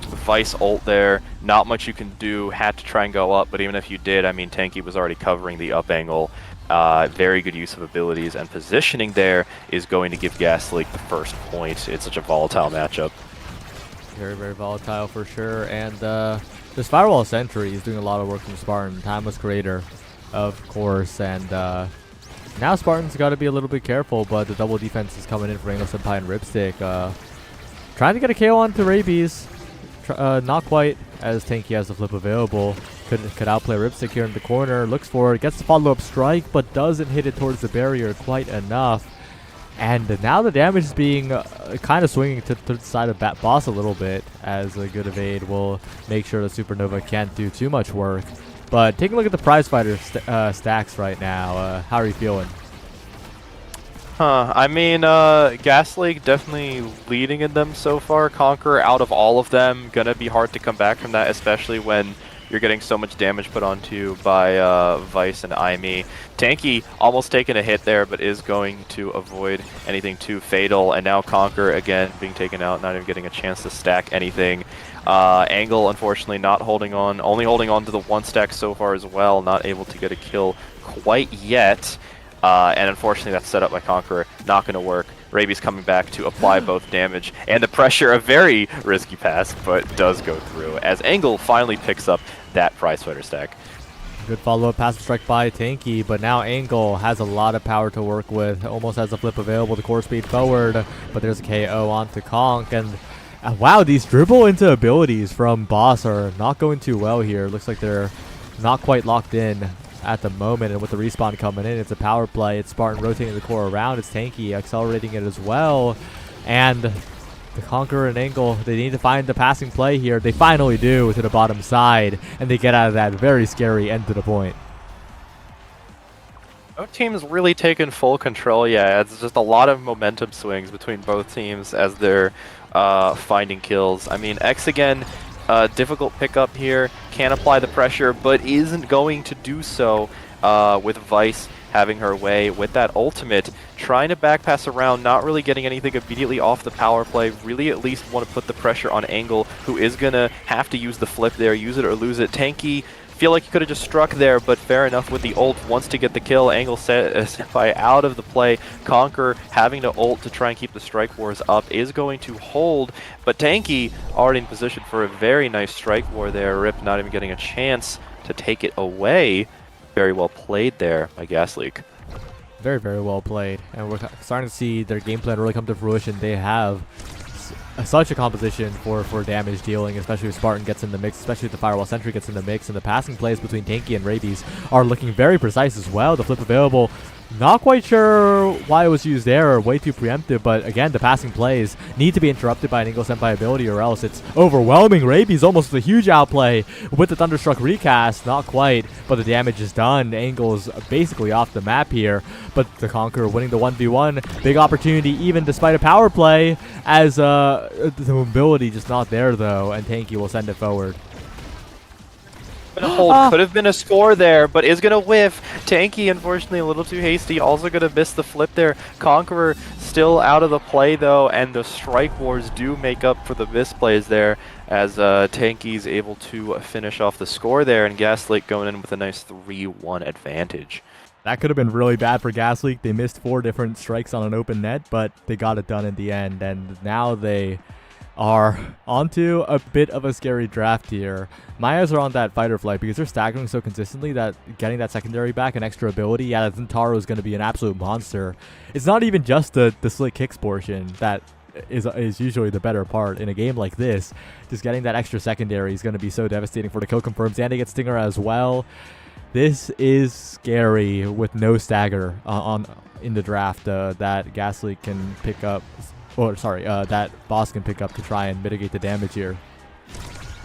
Vice ult there. Not much you can do. Had to try and go up, but even if you did, I mean, Tanky was already covering the up angle. Very good use of abilities, and positioning there is going to give Gas Leak the first point. It's such a volatile matchup. Very, very volatile for sure. And this Firewall Sentry is doing a lot of work from Spartan. Timeless Creator, of course. And now Spartan's got to be a little bit careful, but the double defense is coming in for Angle Senpai and Ripstick. Trying to get a KO onto Rabies. Not quite, as Tanky has the flip available. Could outplay Ripstick here in the corner. Looks for it, gets the follow-up strike, but doesn't hit it towards the barrier quite enough. And now the damage is being kind of swinging to the side of Boss a little bit, as a good evade will make sure the Supernova can't do too much work. But taking a look at the prize fighter stacks right now, how are you feeling? I mean, Gas Leak definitely leading in them so far. Conqueror out of all of them, gonna be hard to come back from that, especially when you're getting so much damage put onto you by Vice and Imi. Tanky almost taking a hit there, but is going to avoid anything too fatal. And now Conqueror again being taken out, not even getting a chance to stack anything. Angle, unfortunately, not holding on, only holding on to the one stack so far as well, not able to get a kill quite yet. And unfortunately, that's set up by Conqueror. Not going to work. Rabies coming back to apply both damage and the pressure. A very risky pass, but does go through as Angle finally picks up that prize fighter stack. Good follow-up passive strike by Tanky, but now Angle has a lot of power to work with. Almost has a flip available to core speed forward, but there's a KO onto Conk. And wow, these dribble into abilities from Boss are not going too well here. Looks like they're not quite locked in at the moment, and with the respawn coming in, it's a power play. It's Spartan rotating the core around. It's Tanky accelerating it as well, and The Conqueror and Angle, they need to find the passing play here. They finally do to the bottom side, and they get out of that very scary end to the point. No team's really taken full control yet. It's just a lot of momentum swings between both teams as they're finding kills. I mean, X again, difficult pickup here, can apply the pressure, but isn't going to do so with Vice having her way with that ultimate, trying to backpass around, not really getting anything immediately off the power play, really at least want to put the pressure on Angle, who is going to have to use the flip there, use it or lose it. Tanky, feel like he could have just struck there, but fair enough with the ult, wants to get the kill. Angle Senpai out of the play. Conquer having to ult to try and keep the strike wars up is going to hold, but Tanky already in position for a very nice strike war there. Rip not even getting a chance to take it away. Very well played there by Gasleak. Very, very well played. And we're starting to see their game plan really come to fruition. They have such a composition for damage dealing, especially if Spartan gets in the mix, especially if the Firewall Sentry gets in the mix, and the passing plays between Tanky and Rabies are looking very precise as well. The flip available, not quite sure why it was used there, or way too preemptive, but again, the passing plays need to be interrupted by an Angle Senpai ability, or else it's overwhelming. Rabies almost a huge outplay with the Thunderstruck recast, not quite, but the damage is done. Angle's basically off the map here, but the Conqueror winning the 1v1, big opportunity even despite a power play, as the mobility just not there though, and Tanky will send it forward. Hold could have been a score there, but is going to whiff. Tanky, unfortunately, a little too hasty. Also going to miss the flip there. Conqueror still out of the play, though, and the strike wars do make up for the misplays there, as Tanky's able to finish off the score there, and Gasleak going in with a nice 3-1 advantage. That could have been really bad for Gasleak. They missed 4 different strikes on an open net, but they got it done in the end, and now they are onto a bit of a scary draft here. My eyes are on that fight or flight because they're staggering so consistently that getting that secondary back and extra ability, yeah, that Zentaro is going to be an absolute monster. It's not even just the slick kicks portion that is usually the better part in a game like this. Just getting that extra secondary is going to be so devastating for the kill confirms, and they get Stinger as well. This is scary with no stagger in the draft that Gasleak can pick up. Or sorry, that Boss can pick up to try and mitigate the damage here.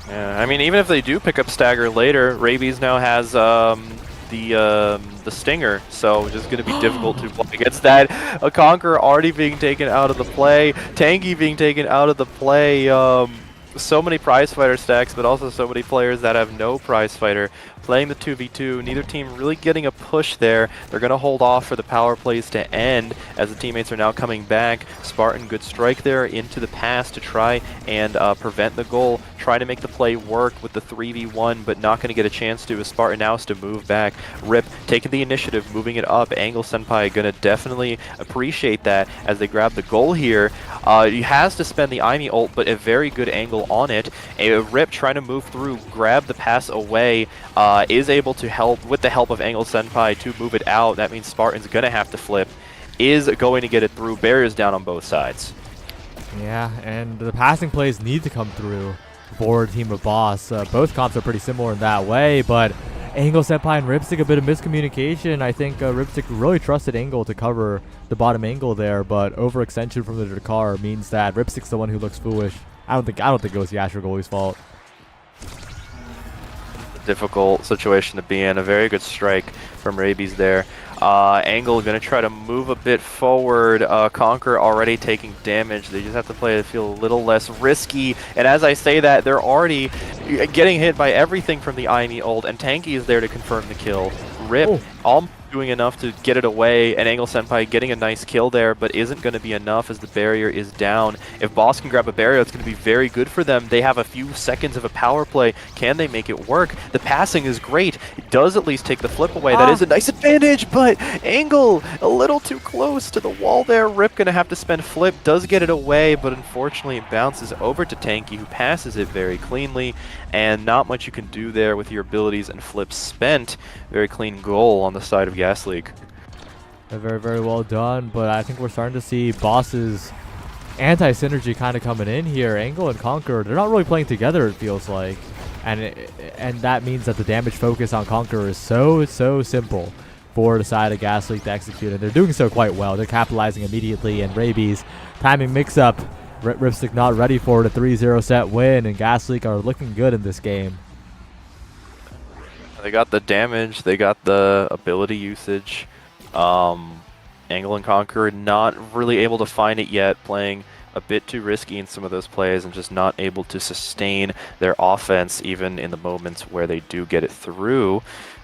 Yeah, I mean, even if they do pick up Stagger later, Rabies now has the Stinger, so it's just going to be difficult to play against that. A Conqueror already being taken out of the play, Tanky being taken out of the play. So many prize fighter stacks, but also so many players that have no prize fighter playing the 2v2. Neither team really getting a push there. They're going to hold off for the power plays to end as the teammates are now coming back. Spartan, good strike there into the pass to try and prevent the goal. Try to make the play work with the 3v1, but not going to get a chance to, as Spartan now has to move back. Rip taking the initiative, moving it up. Angle Senpai going to definitely appreciate that as they grab the goal here. He has to spend the Aimi ult, but a very good angle on it. Rip trying to move through, grab the pass away, is able to help with the help of Angle Senpai to move it out. That means Spartan's going to have to flip, is going to get it through. Barriers down on both sides. Yeah, and the passing plays need to come through for Team of Boss. Both comps are pretty similar in that way, but Angle Senpai and Ripstick, a bit of miscommunication. I think Ripstick really trusted Angle to cover the bottom angle there, but overextension from the Dakar means that Ripstick's the one who looks foolish. I don't think it was the Asher goalie's fault. Difficult situation to be in. A very good strike from Rabies there. Angle going to try to move a bit forward. Conquer already taking damage. They just have to play to feel a little less risky. And as I say that, they're already getting hit by everything from the Aimi ult, and Tanky is there to confirm the kill. Rip almost doing enough to get it away, and Angle Senpai getting a nice kill there, but isn't going to be enough as the barrier is down. If Boss can grab a barrier, it's going to be very good for them. They have a few seconds of a power play. Can they make it work? The passing is great. It does at least take the flip away. That is a nice advantage, but Angle a little too close to the wall there. Rip going to have to spend flip. Does get it away, but unfortunately it bounces over to Tanky, who passes it very cleanly, and not much you can do there with your abilities and flips spent. Very clean goal on the side of Gasleak. Very, very well done, but I think we're starting to see Boss's anti-synergy kind of coming in here. Angle and Conqueror, they're not really playing together, it feels like. And that means that the damage focus on Conqueror is so simple for the side of Gasleak to execute, and they're doing so quite well. They're capitalizing immediately, and Rabies timing mix-up Ripstick not ready for the 3-0 set win, and Gasleak are looking good in this game. They got the damage, they got the ability usage. Angle and Conquer not really able to find it yet, playing a bit too risky in some of those plays and just not able to sustain their offense even in the moments where they do get it through.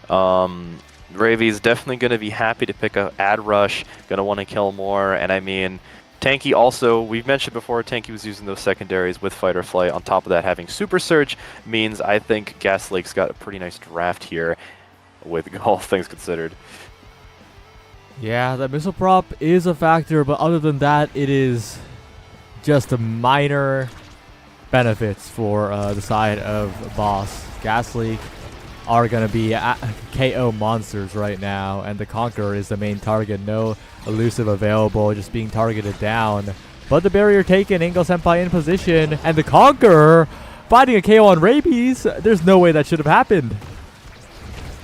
Ravi's definitely going to be happy to pick a ad rush, going to want to kill more, and I mean, Tanky also, we've mentioned before, Tanky was using those secondaries with Fight or Flight. On top of that, having Super Surge means I think Gasleak's got a pretty nice draft here, with all things considered. Yeah, that missile prop is a factor, but other than that, it is just a minor benefits for the side of Boss. Gasleak are going to be KO monsters right now, and the Conqueror is the main target. No elusive available, just being targeted down. But the barrier taken, Angle Senpai in position, and the Conqueror finding a KO on Rabies. There's no way that should have happened.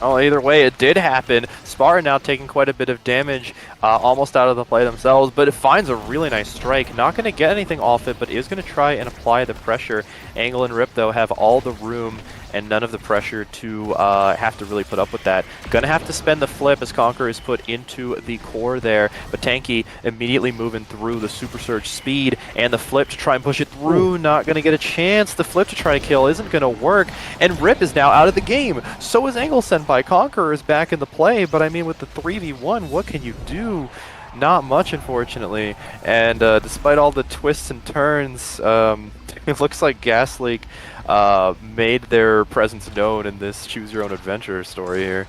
Oh, either way, it did happen. Spartan now taking quite a bit of damage, almost out of the play themselves, but it finds a really nice strike. Not going to get anything off it, but is going to try and apply the pressure. Angle and Rip, though, have all the room and none of the pressure to have to really put up with that. Gonna have to spend the flip as Conqueror is put into the core there, but Tanky immediately moving through the Super Surge speed and the flip to try and push it through. Not gonna get a chance. The flip to try to kill isn't gonna work, and Rip is now out of the game. So is Angle Senpai. Conqueror is back in the play, but I mean, with the 3v1, what can you do? Not much, unfortunately. And despite all the twists and turns, it looks like Gasleak made their presence known in this choose your own adventure story here.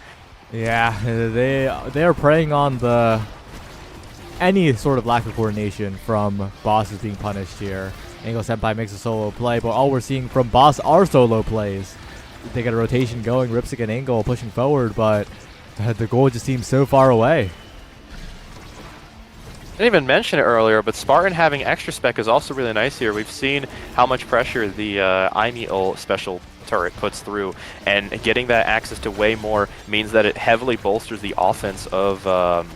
Yeah, they are preying on the any sort of lack of coordination from Bosses being punished here. Angle Senpai makes a solo play, but all we're seeing from Boss are solo plays. They got a rotation going, Ripstick and Angle pushing forward, but the goal just seems so far away. I didn't even mention it earlier, but Spartan having extra spec is also really nice here. We've seen how much pressure the IMEL special turret puts through, and getting that access to way more means that it heavily bolsters the offense of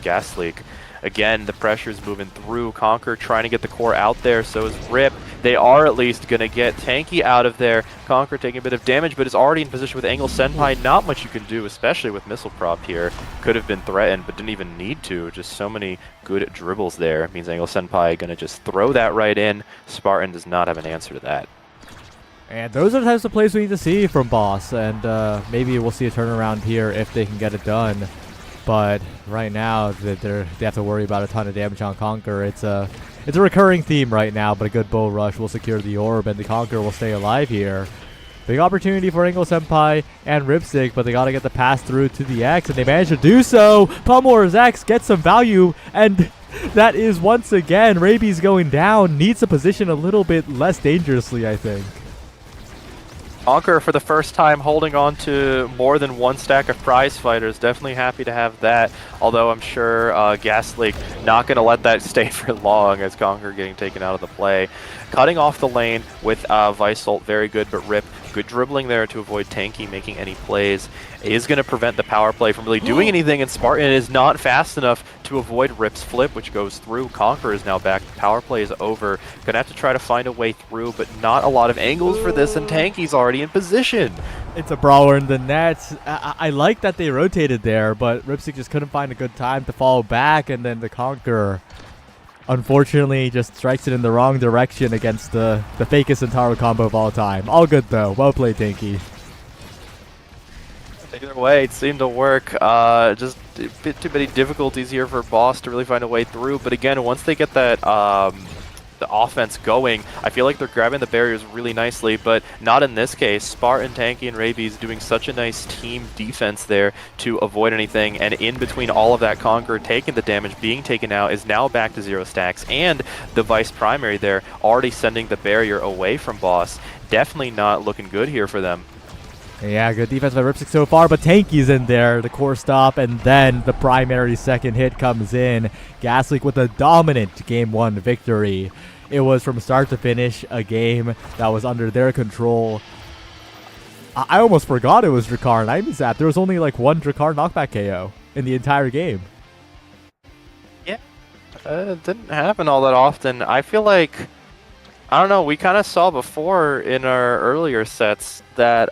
Gasleak. Again, the pressure is moving through. Conquer trying to get the core out there, so is Rip. They are at least going to get Tanky out of there. Conquer taking a bit of damage, but is already in position with Angle Senpai. Not much you can do, especially with Missile Prop here. Could have been threatened, but didn't even need to. Just so many good dribbles there. Means Angle Senpai going to just throw that right in. Spartan does not have an answer to that. And those are the types of plays we need to see from Boss, and maybe we'll see a turnaround here if they can get it done. But right now, they have to worry about a ton of damage on Conquer. It's a recurring theme right now, but a good bull rush will secure the orb, and the Conquer will stay alive here. Big opportunity for Angle Senpai and Ripstick, but they got to get the pass through to the X, and they managed to do so. Pummeler's X gets some value, and that is once again Rabies going down. Needs to position a little bit less dangerously, I think. Conquer for the first time holding on to more than one stack of prize fighters. Definitely happy to have that, although I'm sure Gasleak not going to let that stay for long as Conquer getting taken out of the play. Cutting off the lane with Viceult, very good, but Rip, good dribbling there to avoid Tanky making any plays. Is going to prevent the power play from really doing anything, and Spartan is not fast enough to avoid Rip's flip, which goes through. Conquer is now back. Power play is over. Going to have to try to find a way through, but not a lot of angles for this, and Tanky's already in position. It's a brawler in the net. I like that they rotated there, but Ripstick just couldn't find a good time to fall back, and then the Conqueror unfortunately just strikes it in the wrong direction against the fakest Intaro combo of all time. All good though. Well played, Tanky. Either way, it seemed to work. Just a bit too many difficulties here for Boss to really find a way through. But again, once they get that the offense going, I feel like they're grabbing the barriers really nicely, but not in this case. Spartan, Tanky, and Rabies doing such a nice team defense there to avoid anything, and in between all of that, Conquer taking the damage, being taken out, is now back to 0 stacks, and the Vice primary there already sending the barrier away from Boss. Definitely not looking good here for them. Yeah, good defense by Ripstick so far, but Tanky's in there, the core stop, and then the primary second hit comes in. Gasleak with a dominant Game 1 victory. It was from start to finish a game that was under their control. I almost forgot it was Drakkar and Imizap. There was only like one Drakkar knockback KO in the entire game. Yeah, it didn't happen all that often. I feel like I don't know. We kind of saw before in our earlier sets that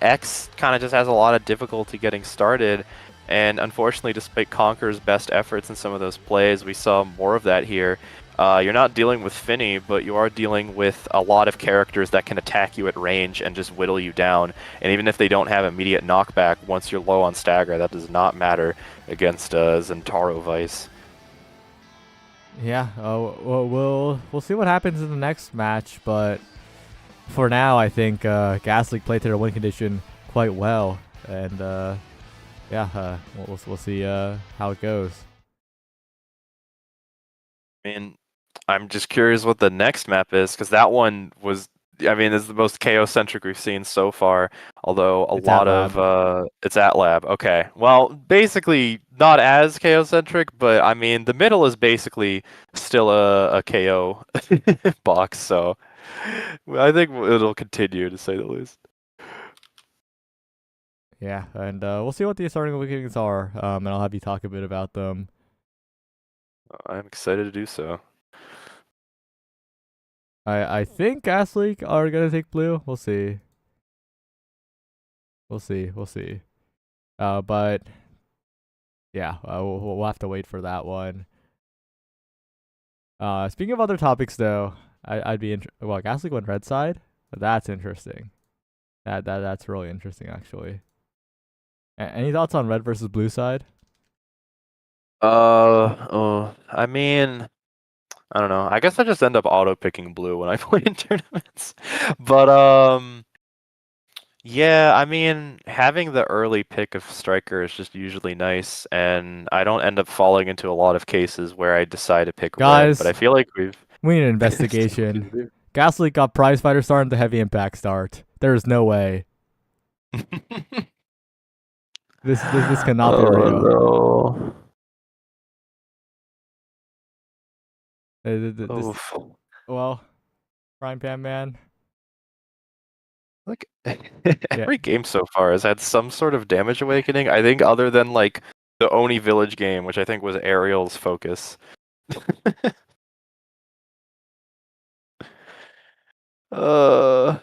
X kind of just has a lot of difficulty getting started, and unfortunately, despite Conker's best efforts in some of those plays, we saw more of that here. You're not dealing with Finny, but you are dealing with a lot of characters that can attack you at range and just whittle you down. And even if they don't have immediate knockback, once you're low on stagger, that does not matter against Zentaro Vice. Yeah, we'll see what happens in the next match, but for now, I think Gas League played to their win condition quite well, and yeah, we'll see how it goes. I mean, I'm just curious what the next map is, because that one was, I mean, is the most KO-centric we've seen so far, although It's at Lab. it's at Lab. Okay. Well, basically not as KO-centric, but I mean, the middle is basically still a KO box, so I think it'll continue, to say the least. Yeah, and we'll see what the starting awakenings are, and I'll have you talk a bit about them. I'm excited to do so. I think Gas League are gonna take blue. We'll see. We'll see. But yeah, we'll have to wait for that one. Speaking of other topics, though, I'd be well, Gas League went red side. That's interesting. That's really interesting, actually. Any thoughts on red versus blue side? I mean, I don't know. I guess I just end up auto picking blue when I play in tournaments. But yeah, I mean, having the early pick of striker is just usually nice, and I don't end up falling into a lot of cases where I decide to pick red, but I Guys, feel like we've we need an investigation. Gas League got prize fighter start and the heavy impact start. There is no way. This cannot be Oh real. no. This Oof. well, Prime Pan Man. Like Yeah, every game so far has had some sort of damage awakening. I think other than like the Oni Village game, which I think was Ariel's focus. uh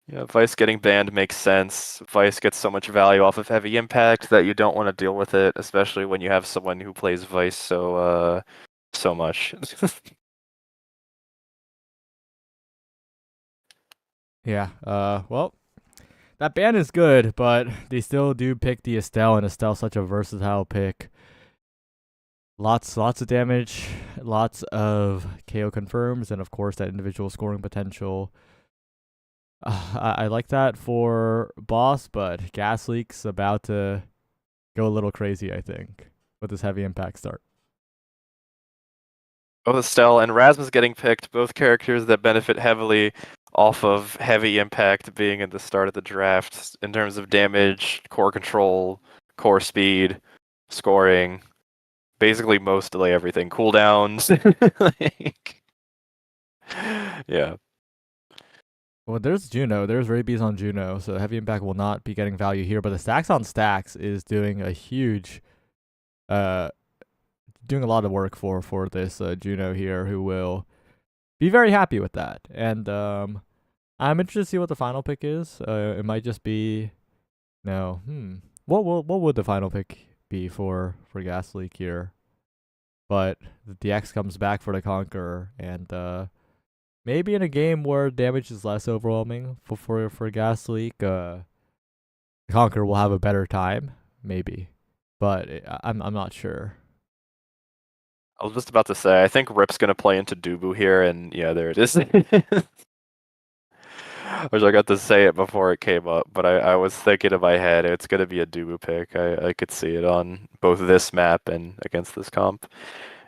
Yeah, Vice getting banned makes sense. Vice gets so much value off of heavy impact that you don't want to deal with it, especially when you have someone who plays Vice so much. yeah. Well, that ban is good, but they still do pick the Estelle, and Estelle's such a versatile pick. Lots of damage, lots of KO confirms, and of course that individual scoring potential. I like that for boss, but Gas Leak's about to go a little crazy, I think, with this heavy impact start. Both Estelle and Rasmus getting picked, both characters that benefit heavily off of heavy impact being at the start of the draft in terms of damage, core control, core speed, scoring, basically mostly everything. Cooldowns. like, yeah. Well, there's Juno. There's rabies on Juno, so heavy impact will not be getting value here. But the stacks on stacks is doing a huge, doing a lot of work for this Juno here, who will be very happy with that. And I'm interested to see what the final pick is. It might just be no. What would the final pick be for Gas Leak here? But the X comes back for the Conqueror, and maybe in a game where damage is less overwhelming for Gas Leak, the Conqueror will have a better time, maybe. But I'm not sure. I was just about to say, I think Rip's gonna play into Dubu here, and yeah, there it is. Which I got to say it before it came up, but I was thinking in my head it's gonna be a Dubu pick. I could see it on both this map and against this comp.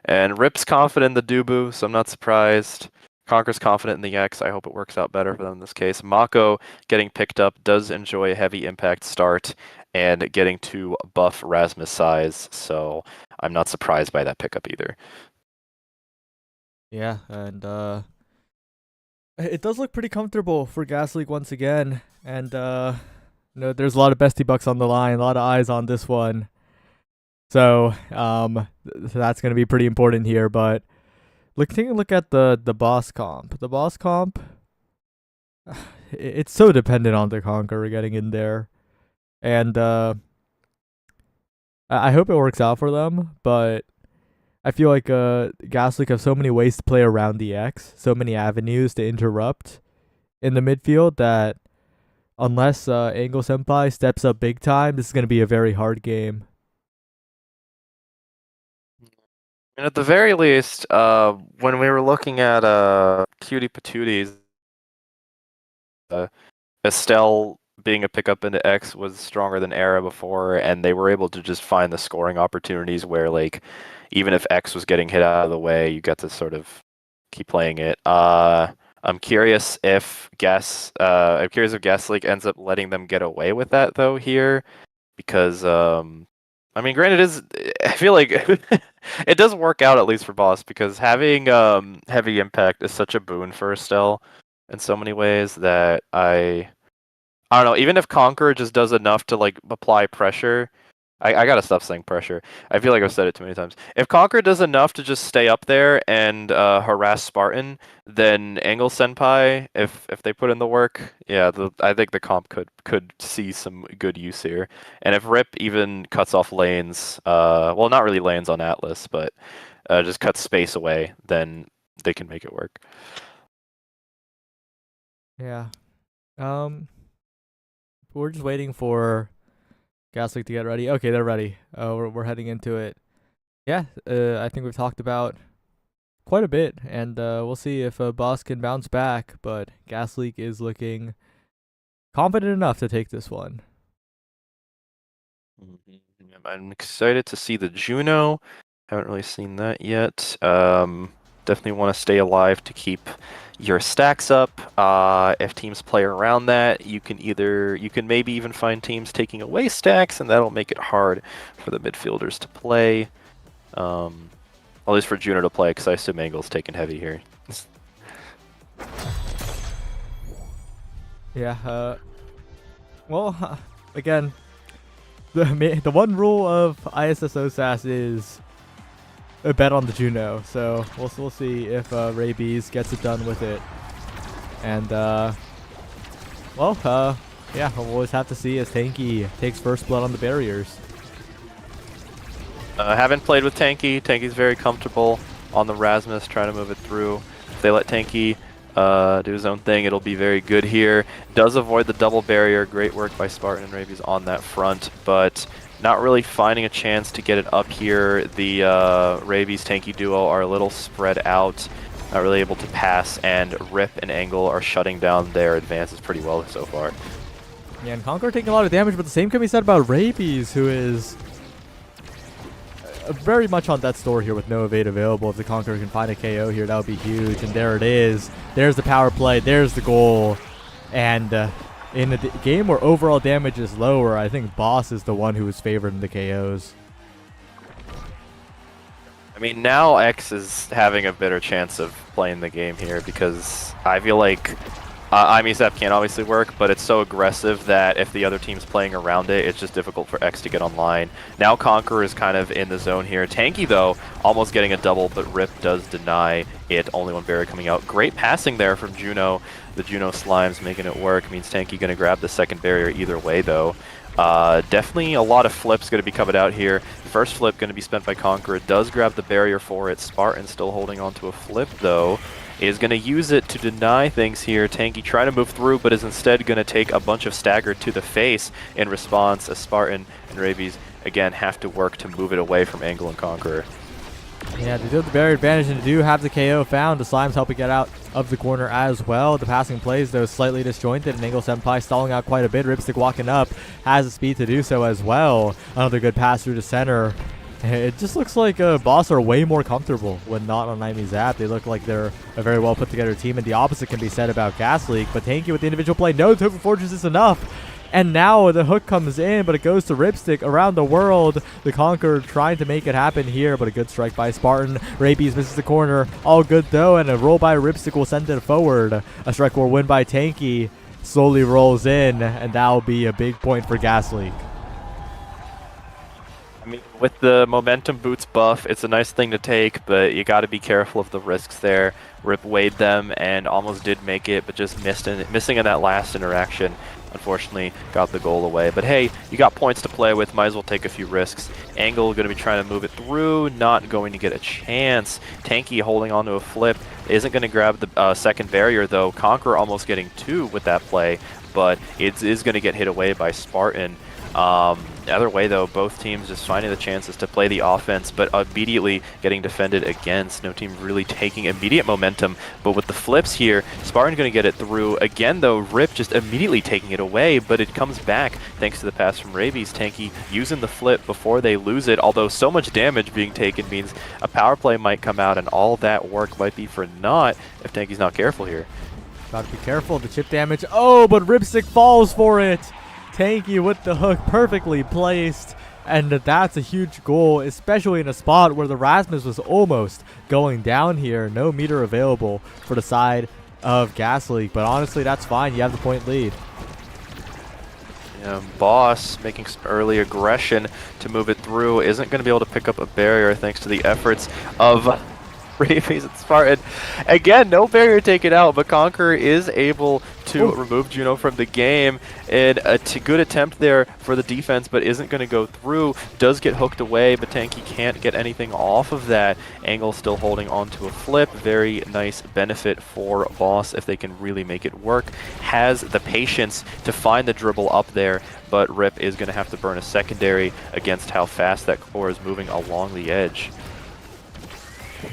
And Rip's confident in the Dubu, so I'm not surprised. Conker's confident in the X. I hope it works out better for them in this case. Mako getting picked up does enjoy a heavy impact start and getting to buff Rasmus size, so I'm not surprised by that pickup either. Yeah, and it does look pretty comfortable for Gas League once again. And there's a lot of bestie bucks on the line, a lot of eyes on this one. So that's gonna be pretty important here. But taking a look at the boss comp. The boss comp, it's so dependent on the Conqueror getting in there, and I hope it works out for them. But I feel like Gas League have so many ways to play around the X, so many avenues to interrupt in the midfield that unless Angle Senpai steps up big time, this is going to be a very hard game. And at the very least, when we were looking at Cutie Patooties, Estelle being a pickup into X was stronger than Era before, and they were able to just find the scoring opportunities where, like, even if X was getting hit out of the way, you get to sort of keep playing it. I'm curious if Gas League ends up letting them get away with that though here, because I mean, granted, I feel like it does work out at least for boss, because having heavy impact is such a boon for Estelle in so many ways that I don't know. Even if Conqueror just does enough to like apply pressure, I gotta stop saying pressure. I feel like I've said it too many times. If Conqueror does enough to just stay up there and harass Spartan, then Angle Senpai, if they put in the work, yeah, I think the comp could see some good use here. And if Rip even cuts off lanes, well, not really lanes on Atlas, but just cuts space away, then they can make it work. Yeah. We're just waiting for Gas League to get ready. Okay, they're ready. We're heading into it. Yeah, I think we've talked about quite a bit, and we'll see if Boss can bounce back, but Gas League is looking confident enough to take this one. I'm excited to see the Juno. Haven't really seen that yet. Definitely want to stay alive to keep your stacks up. If teams play around that, you can maybe even find teams taking away stacks, and that'll make it hard for the midfielders to play. At least for Juno to play, because I assume Angle's taking heavy here. Yeah. Well, again, the one rule of ISS OSAS is a bet on the Juno, so we'll see if Rabies gets it done with it. And yeah, we'll always have to see as Tanky takes first blood on the barriers. Haven't played with Tanky. Tanky's very comfortable on the Rasmus, trying to move it through. If they let Tanky do his own thing, it'll be very good here. Does avoid the double barrier. Great work by Spartan and Rabies on that front, but not really finding a chance to get it up here. The Rabies Tanky duo are a little spread out, not really able to pass, and Rip and Angle are shutting down their advances pretty well so far. Yeah, and Conqueror taking a lot of damage, but the same can be said about Rabies, who is very much on death's door here with no evade available. If the Conqueror can find a KO here, that would be huge. And there it is. There's the power play. There's the goal. And in a game where overall damage is lower, I think Boss is the one who is favored in the KOs. I mean, now X is having a better chance of playing the game here, because I feel like IMESEP can obviously work, but it's so aggressive that if the other team's playing around it, it's just difficult for X to get online. Now Conqueror is kind of in the zone here. Tanky, though, almost getting a double, but Rip does deny it. Only one barrier coming out. Great passing there from Juno. The Juno Slimes making it work. Means Tanky going to grab the second barrier either way, though. Definitely a lot of flips going to be coming out here. First flip going to be spent by Conqueror. It does grab the barrier for it. Spartan still holding on to a flip, though. Is going to use it to deny things here. Tanky trying to move through, but is instead going to take a bunch of stagger to the face in response, as Spartan and Rabies again have to work to move it away from Angle and Conqueror. Yeah, they do have the barrier advantage, and they do have the KO found. The Slimes helping get out of the corner as well. The passing plays, though, slightly disjointed, and Angle Senpai stalling out quite a bit. Ripstick walking up, has the speed to do so as well. Another good pass through to center. It just looks like Boss are way more comfortable when not on IMESEP. They look like they're a very well put together team, and the opposite can be said about Gas League. But Tanky with the individual play, no, Token Fortress is enough. And now the hook comes in, but it goes to Ripstick around the world. The Conqueror trying to make it happen here, but a good strike by Spartan. Rabies misses the corner. All good, though, and a roll by Ripstick will send it forward. A strike or win by Tanky slowly rolls in, and that will be a big point for Gas League. I mean, with the momentum boots buff, it's a nice thing to take, but you got to be careful of the risks there. Rip weighed them and almost did make it, but just missing in that last interaction. Unfortunately, got the goal away. But hey, you got points to play with. Might as well take a few risks. Angle going to be trying to move it through, not going to get a chance. Tanky holding on to a flip. Isn't going to grab the second barrier, though. Conqueror almost getting 2 with that play, but it is going to get hit away by Spartan. Other way, though, both teams just finding the chances to play the offense, but immediately getting defended against. No team really taking immediate momentum, but with the flips here, Spartan going to get it through. Again, though, Rip just immediately taking it away, but it comes back thanks to the pass from Rabies. Tanky using the flip before they lose it, although so much damage being taken means a power play might come out, and all that work might be for naught if Tanky's not careful here. Gotta be careful of the chip damage. Oh, but Ripstick falls for it. Tanky with the hook, perfectly placed, and that's a huge goal, especially in a spot where the Rasmus was almost going down here. No meter available for the side of Gas League, but honestly, that's fine. You have the point lead. Yeah, Boss making some early aggression to move it through. Isn't going to be able to pick up a barrier thanks to the efforts of Rabies and Spartan. Again, no barrier taken out, but Conqueror is able to remove Juno from the game. And a good attempt there for the defense, but isn't going to go through. Does get hooked away, but Tanky can't get anything off of that. Angle still holding on to a flip. Very nice benefit for Boss if they can really make it work. Has the patience to find the dribble up there, but Rip is going to have to burn a secondary against how fast that core is moving along the edge.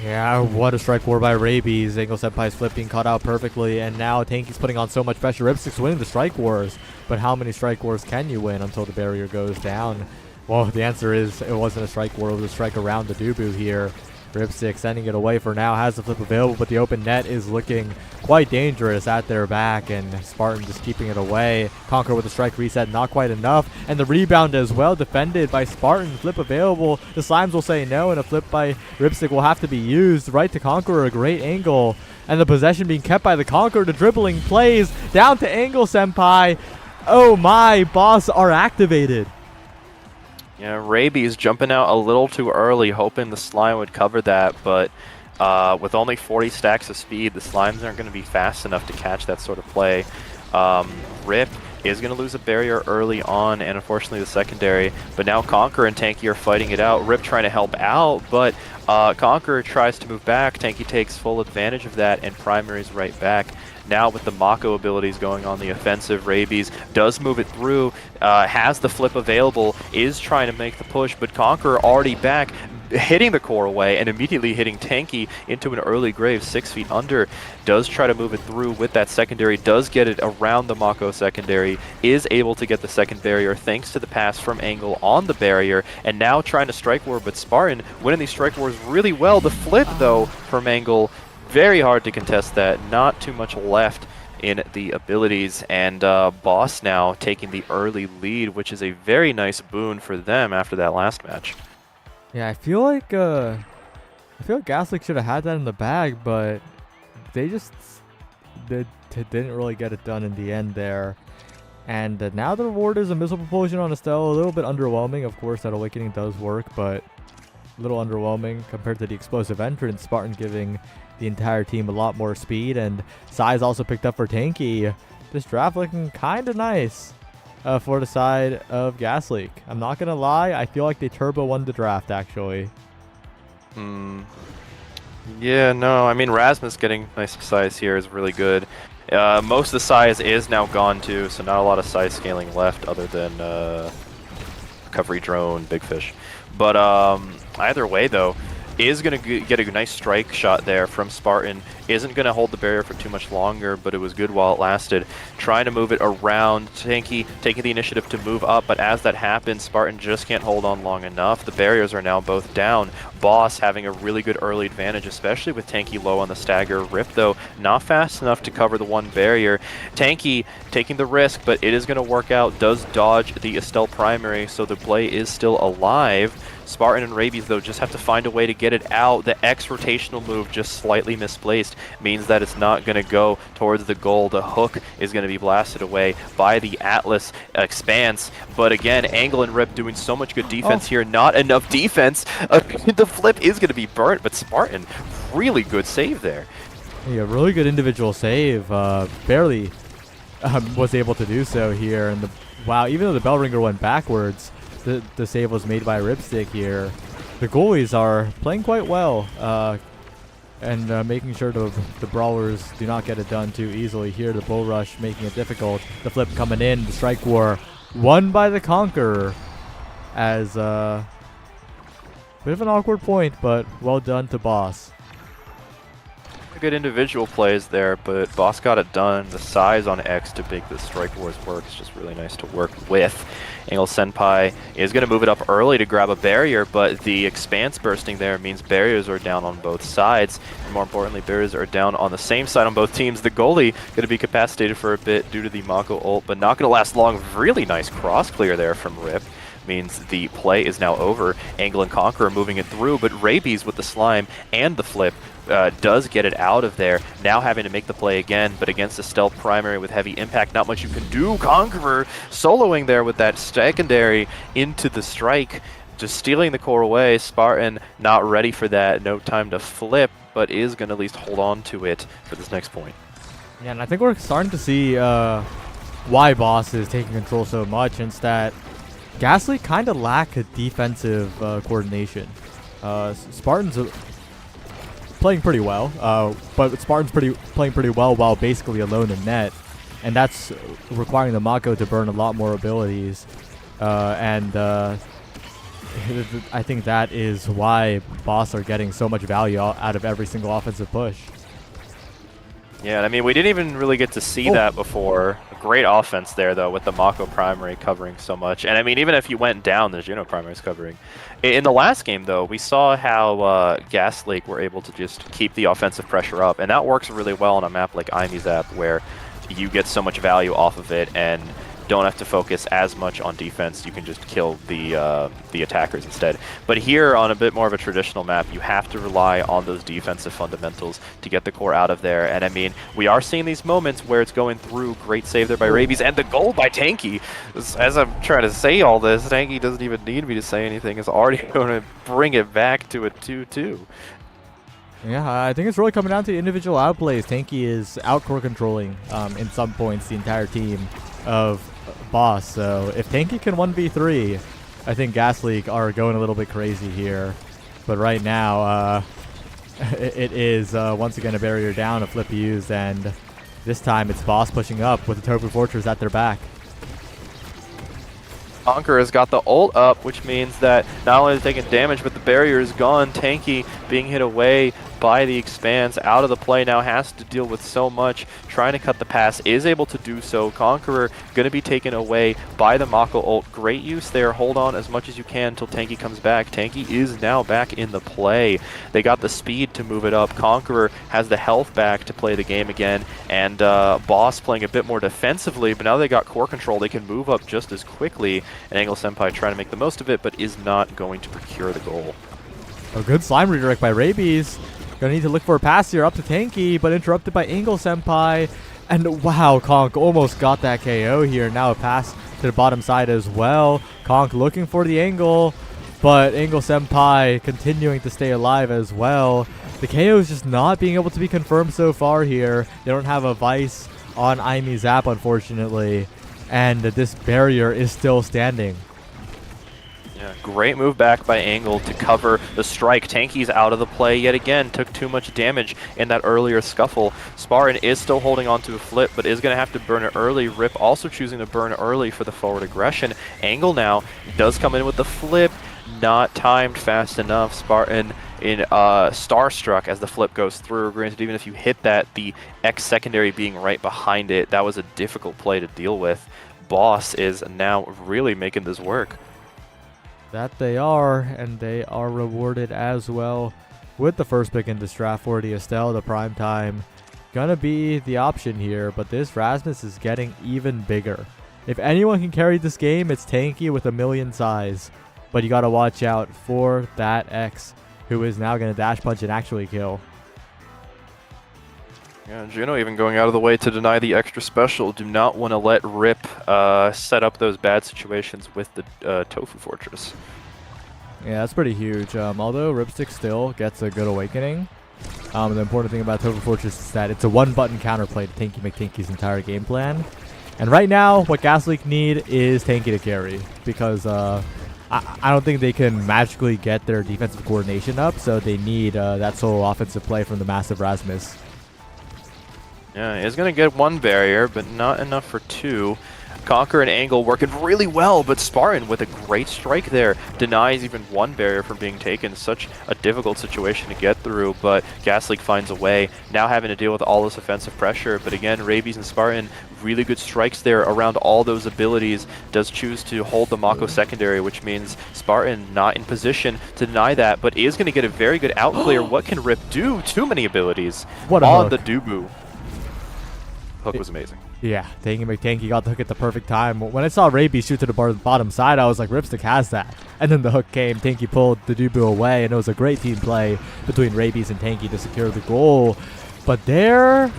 Yeah, what a strike war by Rabies. Angle Senpai's flip being caught out perfectly, and now Tanky's putting on so much pressure. Ripstick's winning the strike wars, but how many strike wars can you win until the barrier goes down? Well, the answer is it wasn't a strike war, it was a strike around the Dubu here. Ripstick sending it away for now, has the flip available, but the open net is looking quite dangerous at their back, and Spartan just keeping it away. Conquer with a strike reset, not quite enough, and the rebound as well, defended by Spartan. Flip available, the Slimes will say no, and a flip by Ripstick will have to be used. Right to Conqueror, a great angle, and the possession being kept by the Conqueror. The dribbling plays, down to Angle Senpai. Oh my, Boss are activated. Yeah, Rabies jumping out a little too early, hoping the Slime would cover that, but with only 40 stacks of speed, the Slimes aren't going to be fast enough to catch that sort of play. Rip is going to lose a barrier early on, and unfortunately the secondary, but now Conqueror and Tanky are fighting it out. Rip trying to help out, but Conqueror tries to move back. Tanky takes full advantage of that, and Primary's right back. Now with the Mako abilities going on the offensive, Rabies does move it through, has the flip available, is trying to make the push, but Conqueror already back, hitting the core away and immediately hitting Tanky into an early grave 6 feet under. Does try to move it through with that secondary, does get it around the Mako secondary, is able to get the second barrier thanks to the pass from Angle on the barrier, and now trying to strike war, but Spartan winning these strike wars really well. The flip though from Angle, very hard to contest that, not too much left in the abilities, and Boss now taking the early lead, which is a very nice boon for them after that last match. Yeah, I feel like Gas League should have had that in the bag, but they just didn't really get it done in the end there. And now the reward is a missile propulsion on Estelle, a little bit underwhelming. Of course, that awakening does work, but a little underwhelming compared to the explosive entrance. Spartan giving the entire team a lot more speed, and size also picked up for Tanky. This draft looking kind of nice for the side of Gas League. I'm not going to lie, I feel like they turbo won the draft, actually. Yeah, no, I mean, Rasmus getting nice size here is really good. Most of the size is now gone too, so not a lot of size scaling left other than recovery drone, big fish. But either way, though, is going to get a nice strike shot there from Spartan. Isn't going to hold the barrier for too much longer, but it was good while it lasted. Trying to move it around. Tanky taking the initiative to move up, but as that happens, Spartan just can't hold on long enough. The barriers are now both down. Boss having a really good early advantage, especially with Tanky low on the stagger. Rip, though, not fast enough to cover the one barrier. Tanky taking the risk, but it is going to work out. Does dodge the Estelle primary, so the play is still alive. Spartan and Rabies, though, just have to find a way to get it out. The X rotational move just slightly misplaced. means that it's not going to go towards the goal. The hook is going to be blasted away by the Atlas Expanse. But again, Angle and Rip doing so much good defense here. Not enough defense. The flip is going to be burnt, but Spartan, really good save there. Yeah, really good individual save. Barely was able to do so here. And wow, even though the bell ringer went backwards, the save was made by Ripstick here. The goalies are playing quite well and making sure the brawlers do not get it done too easily here. The bull rush making it difficult. The flip coming in. The strike war won by the Conqueror as bit of an awkward point, but well done to Boss. Good individual plays there, but Boss got it done. The size on X to make the Strike Wars work is just really nice to work with. Angle Senpai is going to move it up early to grab a barrier, but the Expanse bursting there means barriers are down on both sides. And more importantly, barriers are down on the same side on both teams. The goalie going to be capacitated for a bit due to the Mako ult, but not going to last long. Really nice cross clear there from Rip. Means the play is now over. Angle and Conqueror moving it through, but Rabies with the slime and the flip does get it out of there. Now having to make the play again, but against a stealth primary with heavy impact, not much you can do. Conqueror soloing there with that secondary into the strike, just stealing the core away. Spartan not ready for that, no time to flip, but is going to at least hold on to it for this next point. Yeah, and I think we're starting to see why Boss is taking control so much, and it's that Ghastly kind of lack a defensive coordination. Spartans are playing pretty well, but Spartans playing pretty well while basically alone in net, and that's requiring the Mako to burn a lot more abilities. I think that is why Boss are getting so much value out of every single offensive push. Yeah, I mean, we didn't even really get to see that before. Great offense there, though, with the Mako primary covering so much. And, I mean, even if you went down, the Juno primary is covering. In the last game, though, we saw how Gas Lake were able to just keep the offensive pressure up. And that works really well on a map like Imizap, where you get so much value off of it and don't have to focus as much on defense. You can just kill the attackers instead. But here, on a bit more of a traditional map, you have to rely on those defensive fundamentals to get the core out of there. And I mean, we are seeing these moments where it's going through. Great save there by Rabies, and the goal by Tanky. As I'm trying to say all this, Tanky doesn't even need me to say anything. It's already going to bring it back to a 2-2. Yeah, I think it's really coming down to individual outplays. Tanky is out-core controlling in some points the entire team of Boss. So if Tanky can 1v3, I think Gas League are going a little bit crazy here. But right now, it is once again a barrier down, a flip used, and this time it's Boss pushing up with the Tofu Fortress at their back. Conqueror's got the ult up, which means that not only is taking damage, but the barrier is gone. Tanky being hit away by the Expanse, out of the play now, has to deal with so much. Trying to cut the pass, is able to do so. Conqueror going to be taken away by the Mako ult. Great use there. Hold on as much as you can until Tanky comes back. Tanky is now back in the play. They got the speed to move it up. Conqueror has the health back to play the game again. And Boss playing a bit more defensively, but now they got core control. They can move up just as quickly. And Angle Senpai trying to make the most of it, but is not going to procure the goal. A good slime redirect by Rabies. Gonna need to look for a pass here up to Tanky, but interrupted by Angle Senpai. And wow, Conk almost got that KO here. Now a pass to the bottom side as well. Conk looking for the angle, but Angle Senpai continuing to stay alive as well. The KO is just not being able to be confirmed so far here. They don't have a Vice on Imizap, unfortunately. And this barrier is still standing. Yeah, great move back by Angle to cover the strike. Tanky's out of the play yet again. Took too much damage in that earlier scuffle. Spartan is still holding on to a flip, but is going to have to burn it early. Rip also choosing to burn early for the forward aggression. Angle now does come in with the flip. Not timed fast enough. Spartan in starstruck as the flip goes through. Granted, even if you hit that, the X secondary being right behind it, that was a difficult play to deal with. Boss is now really making this work. That they are, and they are rewarded as well with the first pick in this draft for the Estelle. The prime time gonna be the option here, but this Rasmus is getting even bigger. If anyone can carry this game, it's Tanky with a million size, but you gotta watch out for that X, who is now gonna dash punch and actually kill. Yeah, Juno even going out of the way to deny the extra special. Do not want to let Rip set up those bad situations with the Tofu Fortress. Yeah, that's pretty huge. Although Ripstick still gets a good awakening, the important thing about Tofu Fortress is that it's a one-button counterplay to Tanky McTanky's entire game plan. And right now, what Gas Leak need is Tanky to carry, because I don't think they can magically get their defensive coordination up, so they need that solo offensive play from the massive Rasmus. Yeah, he's going to get one barrier, but not enough for two. Conquer and Angle working really well, but Spartan with a great strike there denies even one barrier from being taken. Such a difficult situation to get through, but Gas Leak finds a way. Now having to deal with all this offensive pressure, but again, Rabies and Spartan, really good strikes there around all those abilities. Does choose to hold the Mako secondary, which means Spartan not in position to deny that, but is going to get a very good outclear. What can Rip do? Too many abilities What a on hook. the Dubu. Hook was amazing. Yeah, Tanky McTanky got the hook at the perfect time. When I saw Rabies shoot to the bottom side, I was like, Ripstick has that. And then the hook came, Tanky pulled the Dubu away, and it was a great team play between Rabies and Tanky to secure the goal. But there,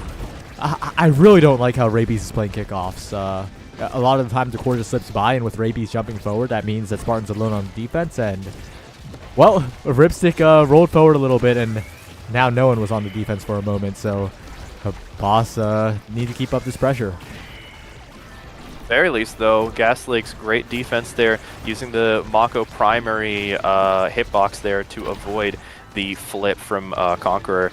I really don't like how Rabies is playing kickoffs. A lot of the time the core just slips by, and with Rabies jumping forward, that means that Spartan's alone on defense. And, well, Ripstick rolled forward a little bit, and now no one was on the defense for a moment, so Boss need to keep up this pressure. Very least, though, Gas Leak's great defense there, using the Mako primary hitbox there to avoid the flip from Conqueror.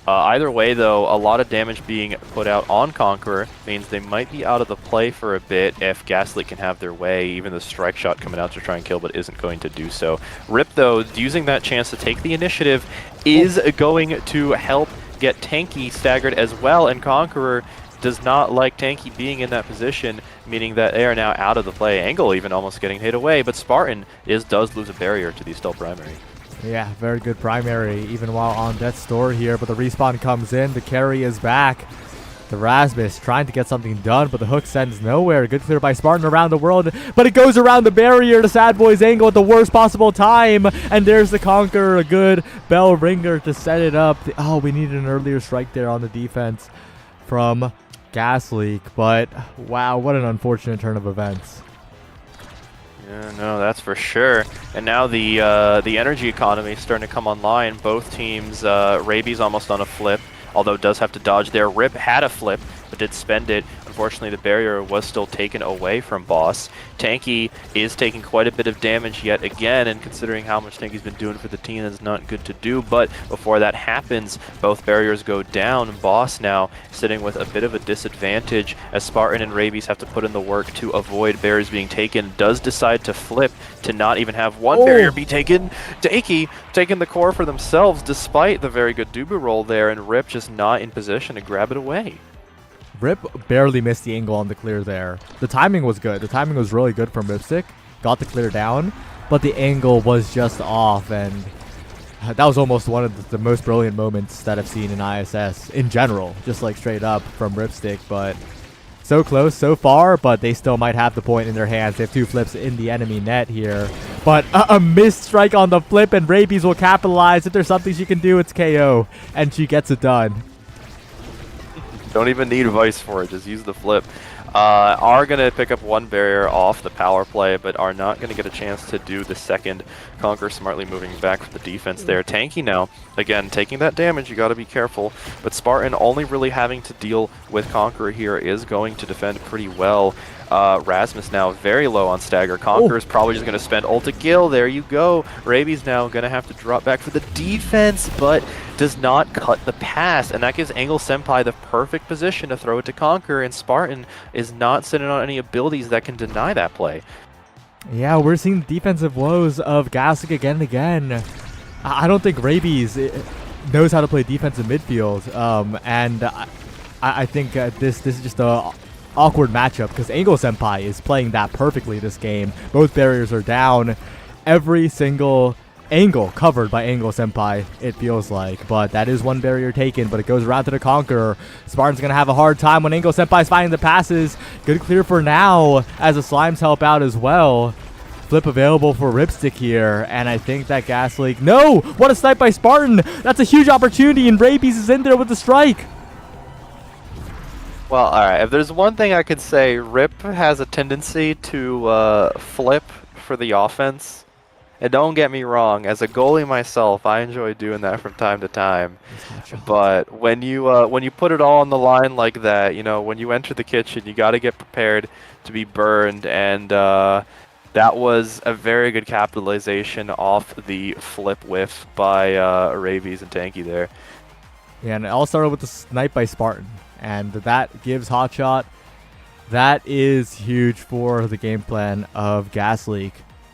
Either way, though, a lot of damage being put out on Conqueror means they might be out of the play for a bit if Gas Leak can have their way. Even the strike shot coming out to try and kill, but isn't going to do so. Rip, though, using that chance to take the initiative, is going to help get Tanky staggered as well, and Conqueror does not like Tanky being in that position, meaning that they are now out of the play. Angle even almost getting hit away, but Spartan does lose a barrier to the stealth primary. Yeah, very good primary, even while on death's door here, but the respawn comes in, the carry is back. The Rasmus trying to get something done, but the hook sends nowhere. Good clear by Spartan around the world, but it goes around the barrier to Sad Boy's Angle at the worst possible time. And there's the Conqueror, a good bell ringer to set it up. Oh, we needed an earlier strike there on the defense from Gas Leak, but wow, what an unfortunate turn of events. Yeah, no, that's for sure. And now the energy economy is starting to come online. Both teams, Rabies almost on a flip, although does have to dodge there. Rip had a flip, but did spend it. Unfortunately, the barrier was still taken away from Boss. Tanky is taking quite a bit of damage yet again, and considering how much Tanky's been doing for the team, that's not good to do. But before that happens, both barriers go down. Boss now sitting with a bit of a disadvantage as Spartan and Rabies have to put in the work to avoid barriers being taken. Does decide to flip to not even have one barrier be taken. Tanky taking the core for themselves despite the very good Dubu roll there, and Rip just not in position to grab it away. Rip barely missed the angle on the clear there. The timing was good. The timing was really good from Ripstick. Got the clear down, but the angle was just off, and that was almost one of the most brilliant moments that I've seen in ISS in general, just like straight up from Ripstick. But so close so far, but they still might have the point in their hands. They have two flips in the enemy net here, but a missed strike on the flip, and Rabies will capitalize. If there's something she can do, it's KO, and she gets it done. Don't even need Vice for it, just use the flip. Are going to pick up one barrier off the power play, but are not going to get a chance to do the second. Conquer smartly moving back for the defense there. Tanky now, again, taking that damage, you got to be careful. But Spartan only really having to deal with Conqueror here is going to defend pretty well. Rasmus now very low on stagger. Conqueror is probably just going to spend ult to kill. There you go. Rabies now going to have to drop back for the defense, but does not cut the pass. And that gives Angle Senpai the perfect position to throw it to Conqueror, and Spartan is not sitting on any abilities that can deny that play. Yeah, we're seeing the defensive woes of Gas Leak again and again. I don't think Rabies knows how to play defense in midfield, and I think this is just a awkward matchup because Angle Senpai is playing that perfectly this game. Both barriers are down. Every single angle covered by Angle Senpai, it feels like. But that is one barrier taken, but it goes around to the Conqueror. Spartan's going to have a hard time when Angle Senpai's finding the passes. Good clear for now as the Slimes help out as well. Flip available for Ripstick here, and I think that Gas Leak... No! What a snipe by Spartan! That's a huge opportunity, and Rabies is in there with the strike. Well, alright, if there's one thing I could say, Rip has a tendency to flip for the offense. And don't get me wrong, as a goalie myself, I enjoy doing that from time to time. This hot shot. But when you put it all on the line like that, you know, when you enter the kitchen, you got to get prepared to be burned, and that was a very good capitalization off the flip whiff by Ravies and Tanky there. Yeah, and it all started with the snipe by Spartan, and that gives Hotshot. That is huge for the game plan of Gas Leak.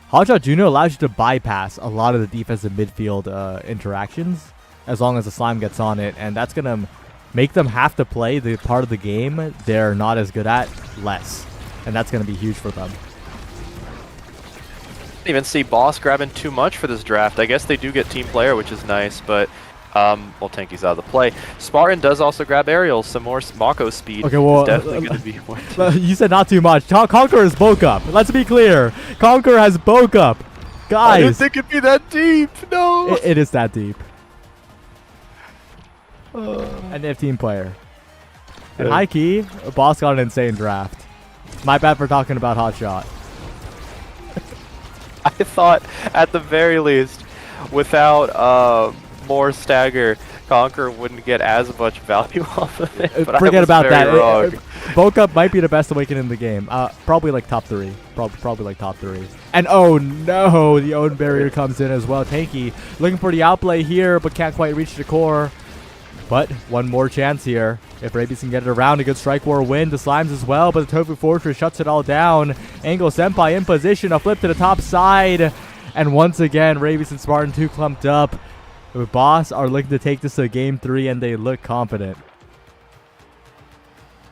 Hotshot Juno allows you to bypass a lot of the defensive midfield interactions as long as the slime gets on it, and that's going to make them have to play the part of the game they're not as good at less, and that's going to be huge for them. Didn't even see Boss grabbing too much for this draft. I guess they do get team player, which is nice, but well, Tanky's out of the play. Spartan does also grab aerials, some more Mako speed. Okay, well, is definitely going to be more. You said not too much. Conqueror is Boke up. Let's be clear. Conqueror has Boke up. Guys. I didn't think it'd be that deep. No. It is that deep. And they have team player. And high key, Boss got an insane draft. My bad for talking about Hotshot. I thought, at the very least, without more stagger, Conquer wouldn't get as much value off of it. But Forget about that. Wrong. Boke up might be the best awakening in the game. Probably like top 3. Probably like top 3. And oh no, the own barrier comes in as well. Tanky looking for the outplay here, but can't quite reach the core. But one more chance here. If Rabies can get it around, a good Strike War win. The Slimes as well, but the Tofu Fortress shuts it all down. Angle Senpai in position, a flip to the top side. And once again, Rabies and Spartan 2 clumped up. The Boss are looking to take this to game 3, and they look confident.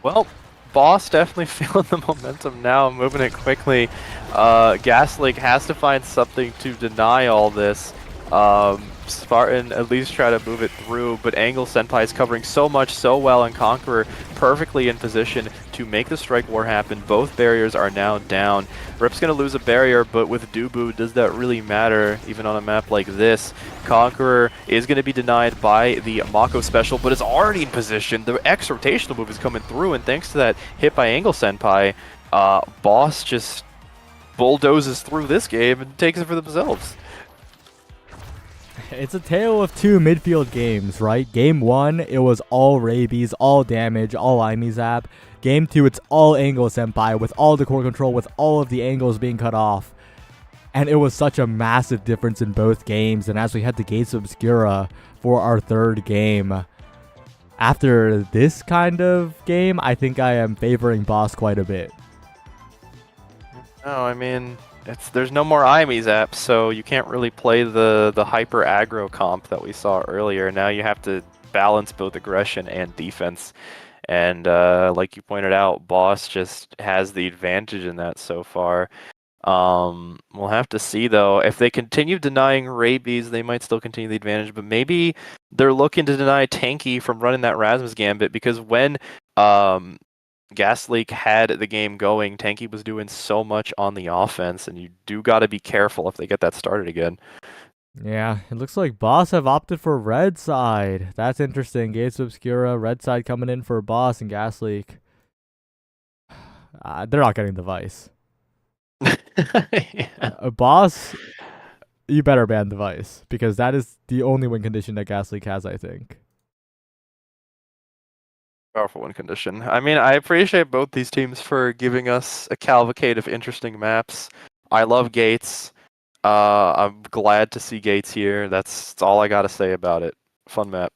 Well, Boss definitely feeling the momentum now, moving it quickly. Gas Leak has to find something to deny all this. Spartan at least try to move it through, but Angle Senpai is covering so much so well, and Conqueror perfectly in position to make the Strike War happen. Both barriers are now down. Rip's going to lose a barrier, but with Dubu, does that really matter, even on a map like this? Conqueror is going to be denied by the Mako special, but is already in position. The X rotational move is coming through, and thanks to that hit by Angle Senpai, Boss just bulldozes through this game and takes it for themselves. It's a tale of 2 midfield games, right? Game 1, it was all Rabies, all damage, all Imizap. Game 2, it's all Angle Senpai with all the core control, with all of the angles being cut off. And it was such a massive difference in both games. And as we head to Gates of Obscura for our 3rd game, after this kind of game, I think I am favoring Boss quite a bit. No, I mean, there's no more IMEs apps, so you can't really play the hyper aggro comp that we saw earlier. Now you have to balance both aggression and defense. And like you pointed out, Boss just has the advantage in that so far. We'll have to see, though. If they continue denying Rabies, they might still continue the advantage, but maybe they're looking to deny Tanky from running that Rasmus Gambit, because when Gas Leak had the game going, Tanky was doing so much on the offense, and you do got to be careful if they get that started again. Yeah, it looks like Boss have opted for red side. That's interesting. Gates of Obscura, red side coming in for Boss and Gas Leak. They're not getting the Vice. Yeah. Boss, you better ban the Vice, because that is the only win condition that Gas Leak has, I think. Powerful win condition. I mean, I appreciate both these teams for giving us a cavalcade of interesting maps. I love Gates. I'm glad to see Gates here. That's all I gotta say about it. Fun map.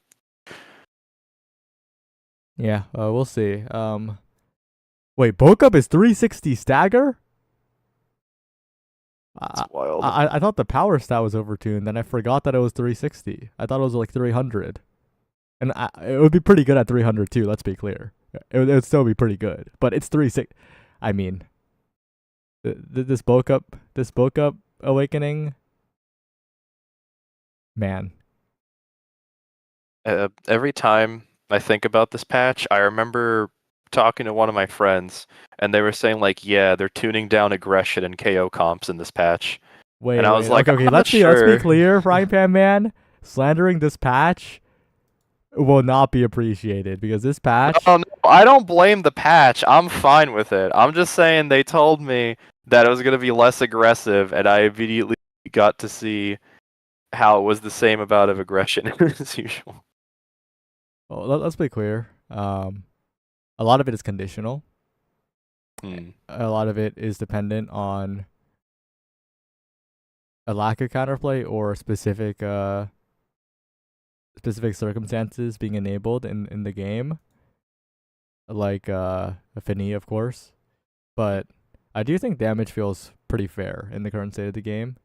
Yeah, we'll see. Wait, Bokup is 360 stagger? That's wild. I thought the power stat was overtuned, then I forgot that it was 360. I thought it was like 300. And it would be pretty good at 300 too, let's be clear. It would still be pretty good. But it's 360. I mean, this Bokup awakening, man. Every time I think about this patch, I remember talking to one of my friends, and they were saying, like, yeah, they're tuning down aggression and KO comps in this patch. Wait, and I was like, okay, let's be clear, Frying Pan Man. Slandering this patch will not be appreciated because this patch. No, no, I don't blame the patch. I'm fine with it. I'm just saying they told me that it was going to be less aggressive, and I immediately got to see how it was the same amount of aggression as usual. Well, let's be clear. A lot of it is conditional. Hmm. A lot of it is dependent on a lack of counterplay or specific circumstances being enabled in the game, like affinity, of course. But I do think damage feels pretty fair in the current state of the game.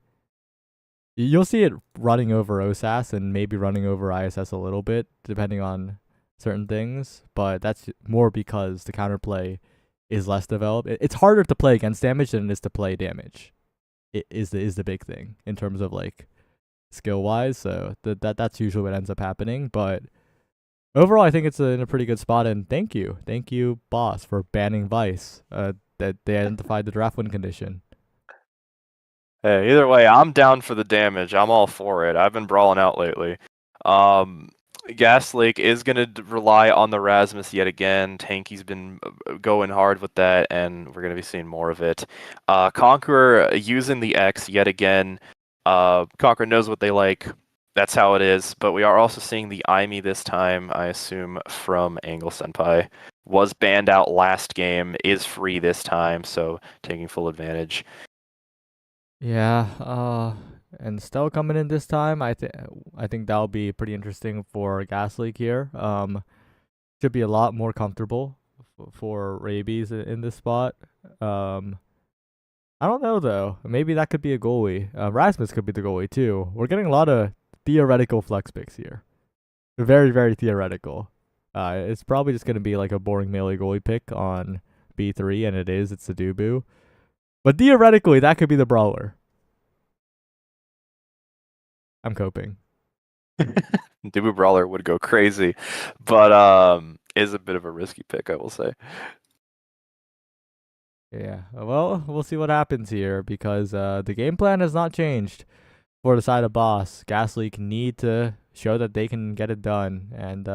You'll see it running over OSAS and maybe running over ISS a little bit, depending on certain things. But that's more because the counterplay is less developed. It's harder to play against damage than it is to play damage. It is the big thing in terms of like skill wise. So that's usually what ends up happening. But overall, I think it's in a pretty good spot. And thank you, boss, for banning Vice. That they identified the draft win condition. Hey, either way, I'm down for the damage. I'm all for it. I've been brawling out lately. Um, Gas Lake is going to rely on the Rasmus yet again. Tanky's been going hard with that, and we're going to be seeing more of it. Conqueror using the X yet again. Conqueror knows what they like. That's how it is. But we are also seeing the IME this time, I assume, from Angle Senpai. Was banned out last game, is free this time, so taking full advantage. Yeah, and Stell coming in this time, I think that'll be pretty interesting for Gas Leak here. Should be a lot more comfortable for Rabies in this spot. I don't know though. Maybe that could be a goalie. Rasmus could be the goalie too. We're getting a lot of theoretical flex picks here. Very, very theoretical. It's probably just gonna be like a boring melee goalie pick on B3, and it is. It's the Dubu. But theoretically, that could be the brawler. I'm coping. Dubu Brawler would go crazy, but is a bit of a risky pick, I will say. Yeah. Well, we'll see what happens here because the game plan has not changed for the side of Boss. Gas Leak need to show that they can get it done, and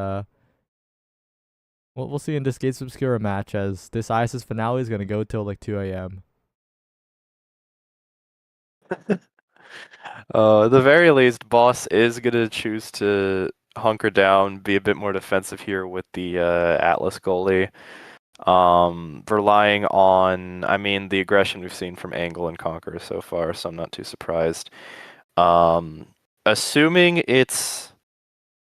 we'll see in this Gates Obscura match as this ISIS finale is gonna go till like 2 a.m. At the very least, Boss is gonna choose to hunker down, be a bit more defensive here with the Atlas goalie. Relying on, I mean, the aggression we've seen from Angle and Conqueror so far, so I'm not too surprised. Assuming it's,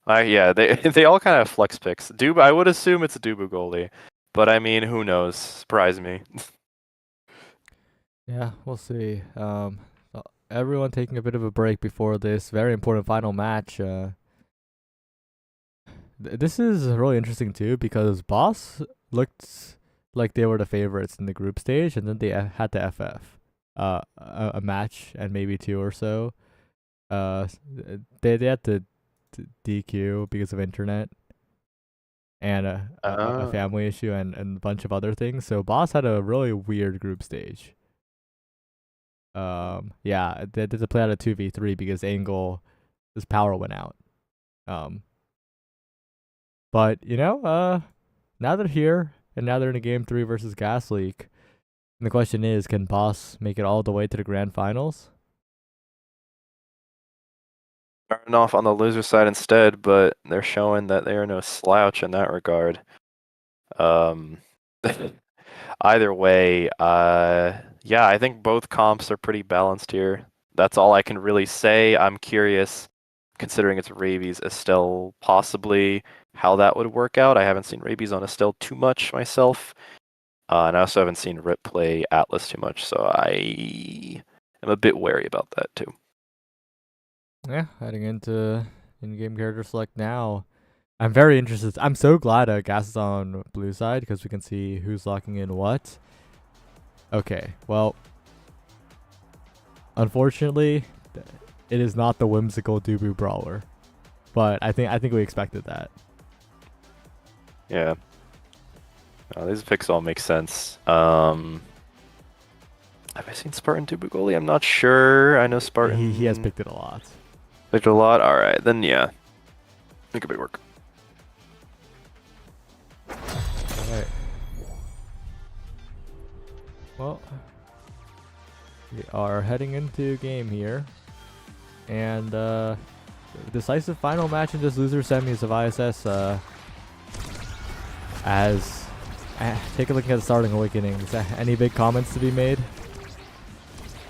yeah, they all kind of have flex picks. I would assume it's a Dubu goalie, but I mean, who knows? Surprise me. Yeah, we'll see. Everyone taking a bit of a break before this very important final match. This is really interesting too because Boss looked like they were the favorites in the group stage, and then they had to FF a match and maybe two or so. They had to DQ because of internet and a family issue and a bunch of other things. So Boss had a really weird group stage. Yeah, they had to play out a 2v3 because Angle, his power went out. But now they're here and now they're in a game 3 versus Gas Leak. And the question is, can Boss make it all the way to the grand finals? Starting off on the loser side instead, but they're showing that they are no slouch in that regard. Either way, yeah, I think both comps are pretty balanced here. That's all I can really say. I'm curious, considering it's Rabies, Estelle, possibly how that would work out. I haven't seen Rabies on Estelle too much myself, and I also haven't seen Rip play Atlas too much, so I am a bit wary about that too. Yeah, heading into in-game character select now. I'm very interested. I'm so glad Gas is on blue side because we can see who's locking in what. Okay, well, unfortunately, it is not the whimsical Dubu Brawler, but I think we expected that. Yeah. These picks all make sense. Have I seen Spartan Dubu goalie? I'm not sure. I know Spartan. He has picked it a lot. Picked a lot? Alright, then yeah. It could be work. Alright. Well, we are heading into a game here. And decisive final match in this loser semis of ISS. Take a look at the starting awakenings. Any big comments to be made?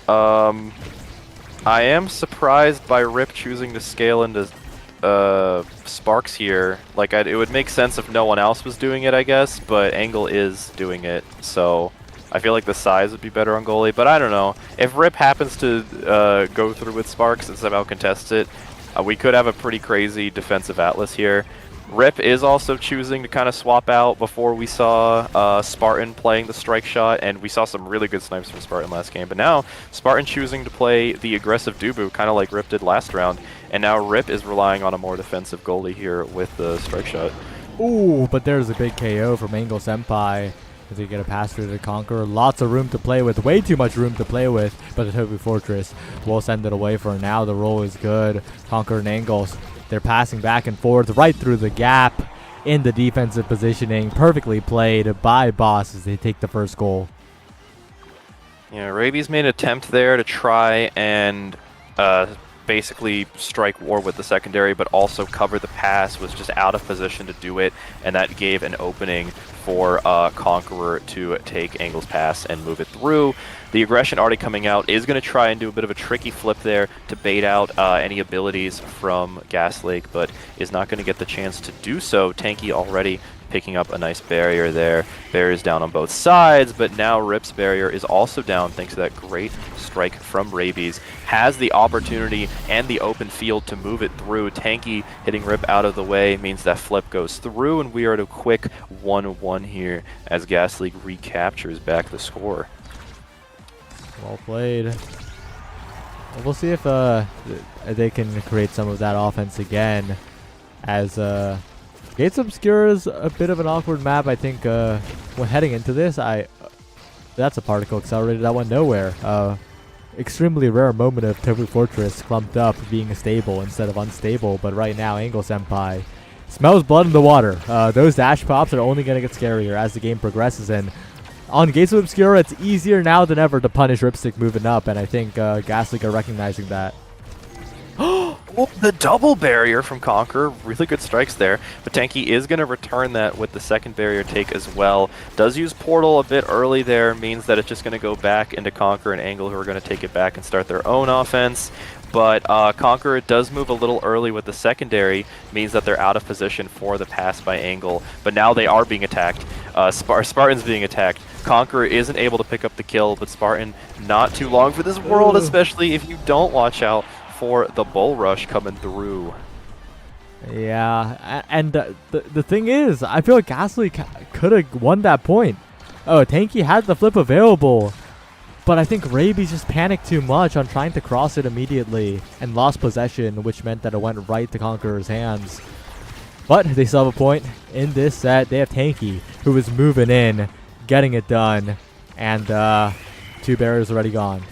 I am surprised by Rip choosing to scale into Sparks here. Like, it would make sense if no one else was doing it, I guess, but Angle is doing it, so I feel like the size would be better on goalie, but I don't know. If Rip happens to go through with Sparks and somehow contest it, we could have a pretty crazy defensive Atlas here. Rip is also choosing to kind of swap out before we saw Spartan playing the strike shot, and we saw some really good snipes from Spartan last game. But now, Spartan choosing to play the aggressive Dubu, kind of like Rip did last round, and now Rip is relying on a more defensive goalie here with the strike shot. Ooh, but there's a big KO from Angle Senpai. As they get a pass through to Conqueror. Lots of room to play with. Way too much room to play with. But the Tobu Fortress will send it away for now. The roll is good. Conqueror and Angles. They're passing back and forth right through the gap in the defensive positioning. Perfectly played by Boss as they take the first goal. Yeah, Rabies made an attempt there to try and basically strike war with the secondary, but also cover the pass, was just out of position to do it, and that gave an opening for Conqueror to take Angle's pass and move it through. The aggression already coming out is going to try and do a bit of a tricky flip there to bait out any abilities from Gas Lake, but is not going to get the chance to do so. Tanky already picking up a nice barrier there. Barriers down on both sides, but now Rip's barrier is also down thanks to that great strike from Rabies. Has the opportunity and the open field to move it through. Tanky hitting Rip out of the way means that flip goes through, and we are at a quick 1-1 here as Gas League recaptures back the score. Well played. We'll see if they can create some of that offense again, as Gates Obscure is a bit of an awkward map. I think when heading into this, that's a particle accelerator that went nowhere. Extremely rare moment of Tobu Fortress clumped up being stable instead of unstable, but right now Angle Senpai smells blood in the water. Those dash pops are only going to get scarier as the game progresses, and on Gates of Obscura, it's easier now than ever to punish Ripstick moving up, and I think Gas League are recognizing that. Oh, the double barrier from Conqueror. Really good strikes there. But Tanky is going to return that with the second barrier take as well. Does use Portal a bit early there. Means that it's just going to go back into Conqueror and Angle, who are going to take it back and start their own offense. But Conqueror does move a little early with the secondary. Means that they're out of position for the pass by Angle. But now they are being attacked. Spartan's being attacked. Conqueror isn't able to pick up the kill, but Spartan not too long for this world, especially if you don't watch out for the bull rush coming through. Yeah, and the thing is, I feel like Gas League could have won that point. Oh, Tanky had the flip available, but I think Rabies just panicked too much on trying to cross it immediately and lost possession, which meant that it went right to Conqueror's hands. But they still have a point in this set. They have Tanky, who is moving in, getting it done, and 2 barriers already gone.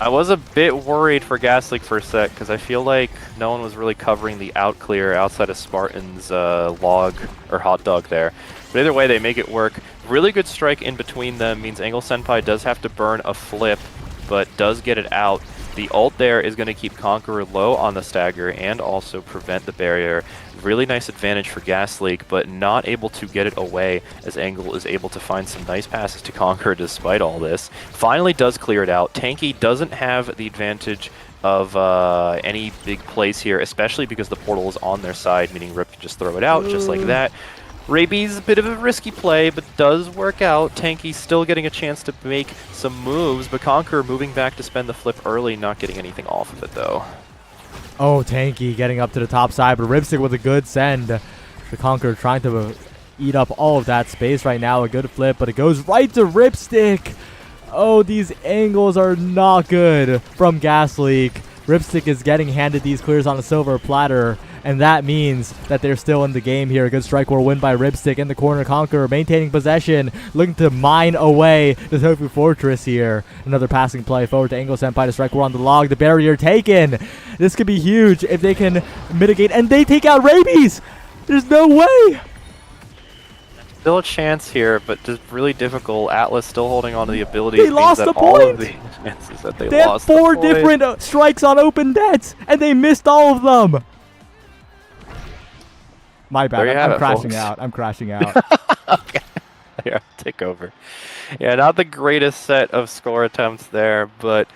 I was a bit worried for Gas League for a sec, because I feel like no one was really covering the out clear outside of Spartan's log or hot dog there. But either way, they make it work. Really good strike in between them means Angle Senpai does have to burn a flip, but does get it out. The ult there is going to keep Conqueror low on the stagger and also prevent the barrier. Really nice advantage for Gas League, but not able to get it away as Angle is able to find some nice passes to Conqueror despite all this. Finally does clear it out. Tanky doesn't have the advantage of any big plays here, especially because the portal is on their side, meaning Rip can just throw it out just like that. Rabies, a bit of a risky play, but does work out. Tanky still getting a chance to make some moves, but Conqueror moving back to spend the flip early, not getting anything off of it though. Oh, Tanky getting up to the top side, but Ripstick with a good send. The Conqueror trying to eat up all of that space right now. A good flip, but it goes right to Ripstick. Oh, these angles are not good from Gas League. Ripstick is getting handed these clears on a silver platter, and that means that they're still in the game here. A good strike war win by Ripstick in the corner. Conqueror maintaining possession, looking to mine away the Tofu Fortress here. Another passing play forward to Angle Senpai to strike war on the log. The barrier taken. This could be huge if they can mitigate, and they take out Rabies. There's no way. Still a chance here, but just really difficult. Atlas still holding on to the ability. They lost that the all point! of the chances that they They had lost the 4 point. different strikes on open nets, and they missed all of them. My bad. There you have I'm it, crashing folks. out. I'm crashing out. Okay. Yeah, take over. Yeah, not the greatest set of score attempts there, but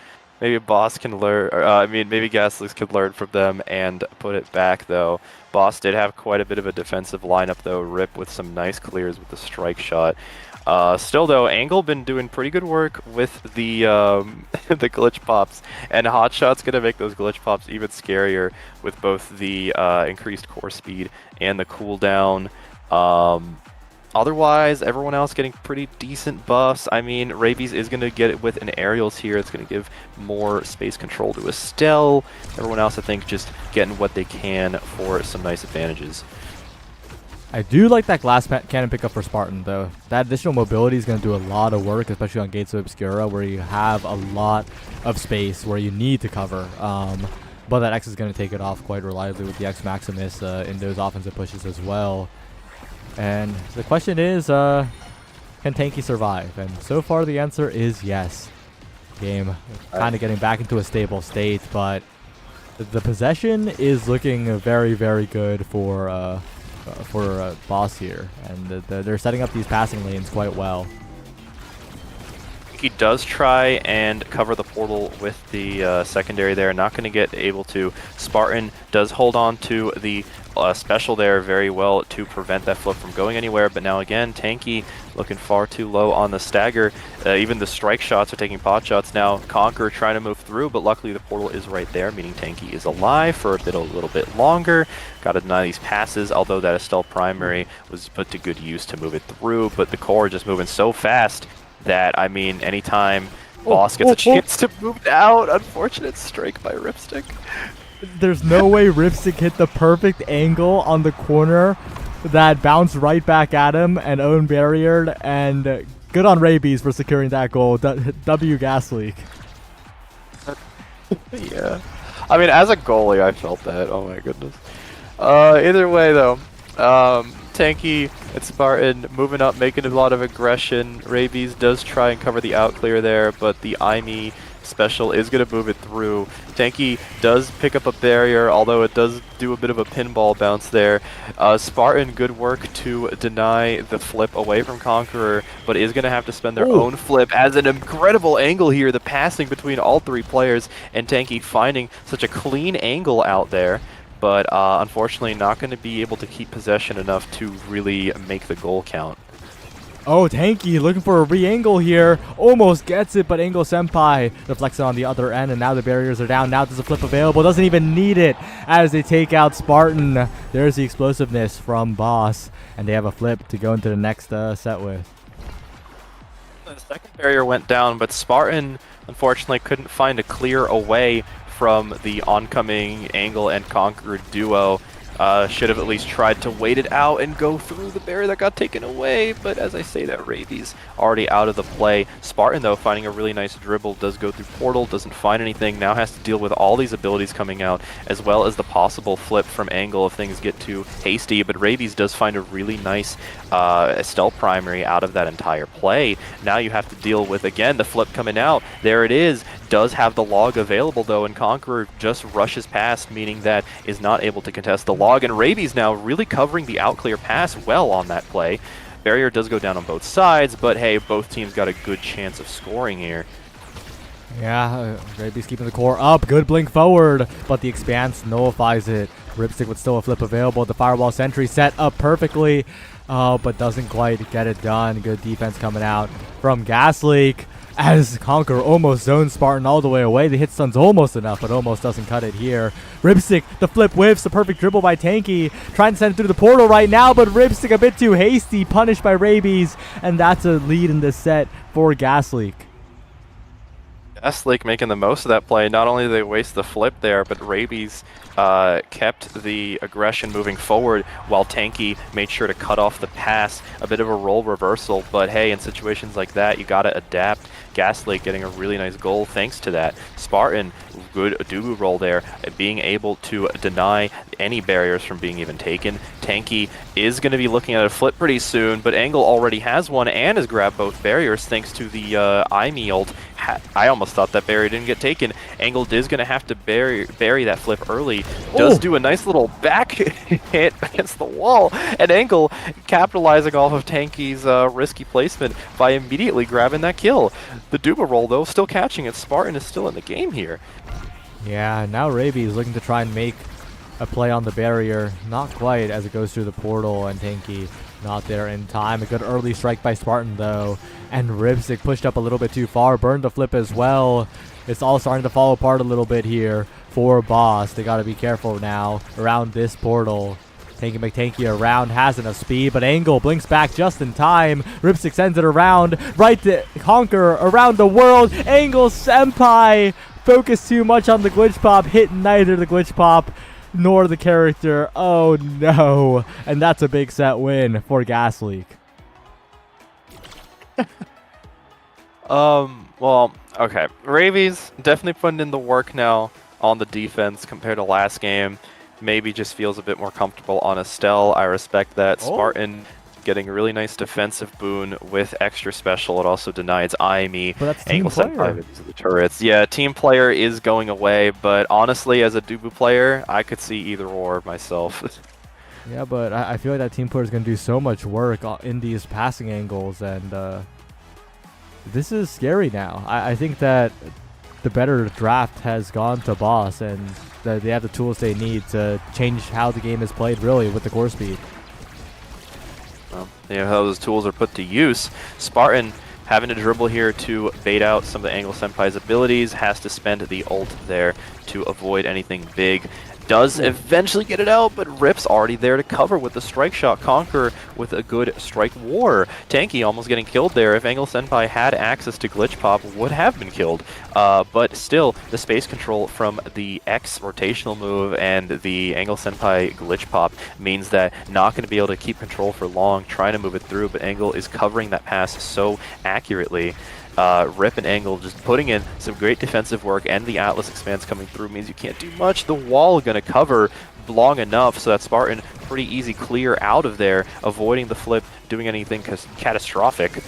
maybe Boss can learn. Or, I mean, maybe Gasly's could learn from them and put it back, though. Boss did have quite a bit of a defensive lineup, though. Rip with some nice clears with the strike shot. Still, though, Angle been doing pretty good work with the the glitch pops, and Hotshot's gonna make those glitch pops even scarier with both the increased core speed and the cooldown. Otherwise, everyone else getting pretty decent buffs. I mean, Rabies is going to get it with an Aerials here. It's going to give more space control to Estelle. Everyone else, I think, just getting what they can for some nice advantages. I do like that glass cannon pickup for Spartan, though. That additional mobility is going to do a lot of work, especially on Gates of Obscura, where you have a lot of space where you need to cover. But that X is going to take it off quite reliably with the X Maximus in those offensive pushes as well. And the question is, can Tanky survive? And so far the answer is yes. Game kind of getting back into a stable state, but the possession is looking very, very good for Boss here. And they're setting up these passing lanes quite well. He does try and cover the portal with the secondary there. Not going to get able to. Spartan does hold on to the special there very well to prevent that flip from going anywhere. But now again, Tanky looking far too low on the stagger. Even the strike shots are taking pot shots now. Conqueror trying to move through, but luckily the portal is right there, meaning Tanky is alive for a little bit longer. Got to deny these passes, although that Estelle primary was put to good use to move it through. But the core just moving so fast that, I mean, anytime Boss gets a chance to move out, unfortunate strike by Ripstick. There's no way Ripstick hit the perfect angle on the corner that bounced right back at him and own barriered, and good on Rabies for securing that goal. W Gas Leak. Yeah. I mean, as a goalie, I felt that. Oh my goodness. Either way, though, Tanky and Spartan moving up, making a lot of aggression. Rabies does try and cover the out clear there, but the IME special is going to move it through. Tanky does pick up a barrier, although it does do a bit of a pinball bounce there. Spartan, good work to deny the flip away from Conqueror, but is going to have to spend their own flip as an incredible angle here, the passing between all three players, and Tanky finding such a clean angle out there. But unfortunately not going to be able to keep possession enough to really make the goal count. Oh, Tanky looking for a re-angle here. Almost gets it, but Angle Senpai deflects it on the other end, and now the barriers are down. Now there's a flip available. Doesn't even need it as they take out Spartan. There's the explosiveness from Boss, and they have a flip to go into the next set with. The second barrier went down, but Spartan unfortunately couldn't find a clear away from the oncoming Angle and Conqueror duo. Should have at least tried to wait it out and go through the barrier that got taken away, but as I say that, Rabies already out of the play. Spartan, though, finding a really nice dribble, does go through portal, doesn't find anything, now has to deal with all these abilities coming out, as well as the possible flip from Angle if things get too hasty, but Rabies does find a really nice Estelle primary out of that entire play. Now you have to deal with, again, the flip coming out. There it is. Does have the log available, though, and Conqueror just rushes past, meaning that is not able to contest the log, and Rabies now really covering the out clear pass well on that play. Barrier does go down on both sides, but hey, both teams got a good chance of scoring here. Yeah, Rabies keeping the core up. Good blink forward, but the Expanse nullifies it. Ripstick with still a flip available. The Fireball Sentry set up perfectly, but doesn't quite get it done. Good defense coming out from Gas Leak. As Conqueror almost zones Spartan all the way away. The hit stun's almost enough, but almost doesn't cut it here. Ripstick, the flip whiffs, the perfect dribble by Tanky. Trying to send it through the portal right now, but Ripstick a bit too hasty, punished by Rabies, and that's a lead in this set for Gas Leak. Lake making the most of that play. Not only did they waste the flip there, but Rabies kept the aggression moving forward while Tanky made sure to cut off the pass. A bit of a role reversal, but hey, in situations like that, you gotta adapt. Lake getting a really nice goal thanks to that. Spartan, good Dubu roll there, being able to deny any barriers from being even taken. Tanky is going to be looking at a flip pretty soon, but Angle already has one and has grabbed both barriers thanks to the Imi ult. I almost thought that barrier didn't get taken. Angle is going to have to bury that flip early. Does do a nice little back hit against the wall, and Angle capitalizing off of Tanky's risky placement by immediately grabbing that kill. The Duba roll, though, still catching it. Spartan is still in the game here. Yeah, now Raby is looking to try and make a play on the barrier. Not quite as it goes through the portal, and Tanky not there in time. A good early strike by Spartan, though. And Ripstick pushed up a little bit too far. Burned the flip as well. It's all starting to fall apart a little bit here for Boss. They got to be careful now around this portal. Tanky McTanky around, has enough speed, but Angle blinks back just in time. Ripstick sends it around, right to Conquer around the world. Angle Senpai focused too much on the glitch pop, hit neither the glitch pop nor the character. Oh no. And that's a big set win for Gas Leak. Well, okay. Ravies definitely putting in the work now on the defense compared to last game. Maybe just feels a bit more comfortable on Estelle. I respect that. Spartan getting a really nice defensive boon with extra special. It also denies IME. But that's Angle team player. into the turrets. Yeah, team player is going away, but honestly, as a Dubu player, I could see either or myself. Yeah, but I feel like that team player is going to do so much work in these passing angles, and this is scary now. I think that the better draft has gone to Boss, and they have the tools they need to change how the game is played, really, with the core speed. Well, you know how those tools are put to use. Spartan having to dribble here to bait out some of the Angle Senpai's abilities, has to spend the ult there to avoid anything big. Does eventually get it out, but Rip's already there to cover with the strike shot. Conquer with a good strike war. Tanky almost getting killed there. If Angle Senpai had access to glitch pop, would have been killed. But still, the space control from the X rotational move and the Angle Senpai glitch pop means that not going to be able to keep control for long, trying to move it through, but Angle is covering that pass so accurately. Rip and Angle just putting in some great defensive work, and the Atlas expanse coming through means you can't do much. The wall going to cover long enough so that Spartan pretty easy clear out of there, avoiding the flip, doing anything catastrophic.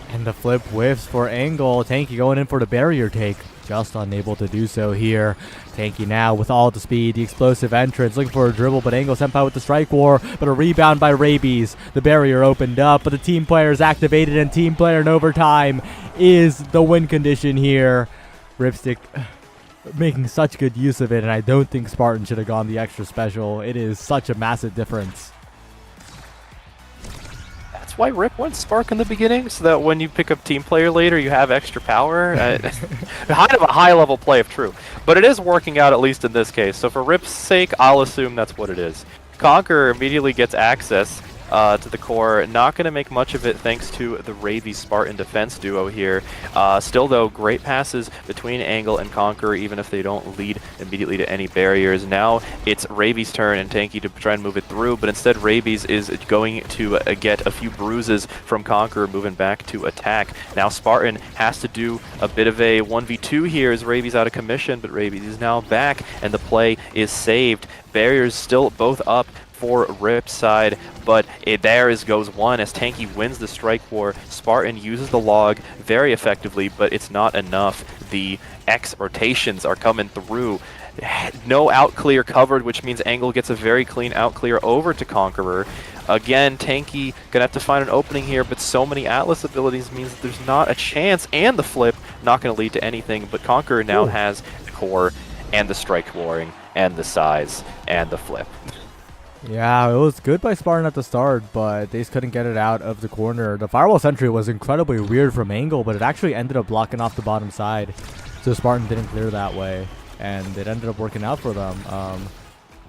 And the flip whiffs for Angle. Tanky going in for the barrier take. Just unable to do so here. Tanky now with all the speed, the explosive entrance, looking for a dribble, but Angle Senpai with the strike war, but a rebound by Rabies. The barrier opened up, but the team player is activated, and team player in overtime is the win condition here. Ripstick making such good use of it, and I don't think Spartan should have gone the extra special. It is such a massive difference. That's why Rip went Spark in the beginning, so that when you pick up team player later, you have extra power. Kind of a high-level play, if true. But it is working out, at least in this case. So for Rip's sake, I'll assume that's what it is. Conquer immediately gets access to the core. Not going to make much of it thanks to the Ravy Spartan defense duo here. Still, though, great passes between Angle and Conquer, even if they don't lead immediately to any barriers. Now it's Ravy's turn and Tanky to try and move it through, but instead Ravy's is going to get a few bruises from Conquer, moving back to attack. Now Spartan has to do a bit of a 1v2 here as Ravy's out of commission, but Ravy's is now back, and the play is saved. Barriers still both up for Rip's side, but goes one as Tanky wins the strike war. Spartan uses the log very effectively, but it's not enough. The X rotations are coming through. No out clear covered, which means Angle gets a very clean out clear over to Conqueror. Again, Tanky gonna have to find an opening here, but so many Atlas abilities means that there's not a chance, and the flip not gonna lead to anything, but Conqueror now has the core and the strike warring and the size and the flip. Yeah, it was good by Spartan at the start, but they just couldn't get it out of the corner. The firewall sentry was incredibly weird from Angle, but it actually ended up blocking off the bottom side, so Spartan didn't clear that way, and it ended up working out for them.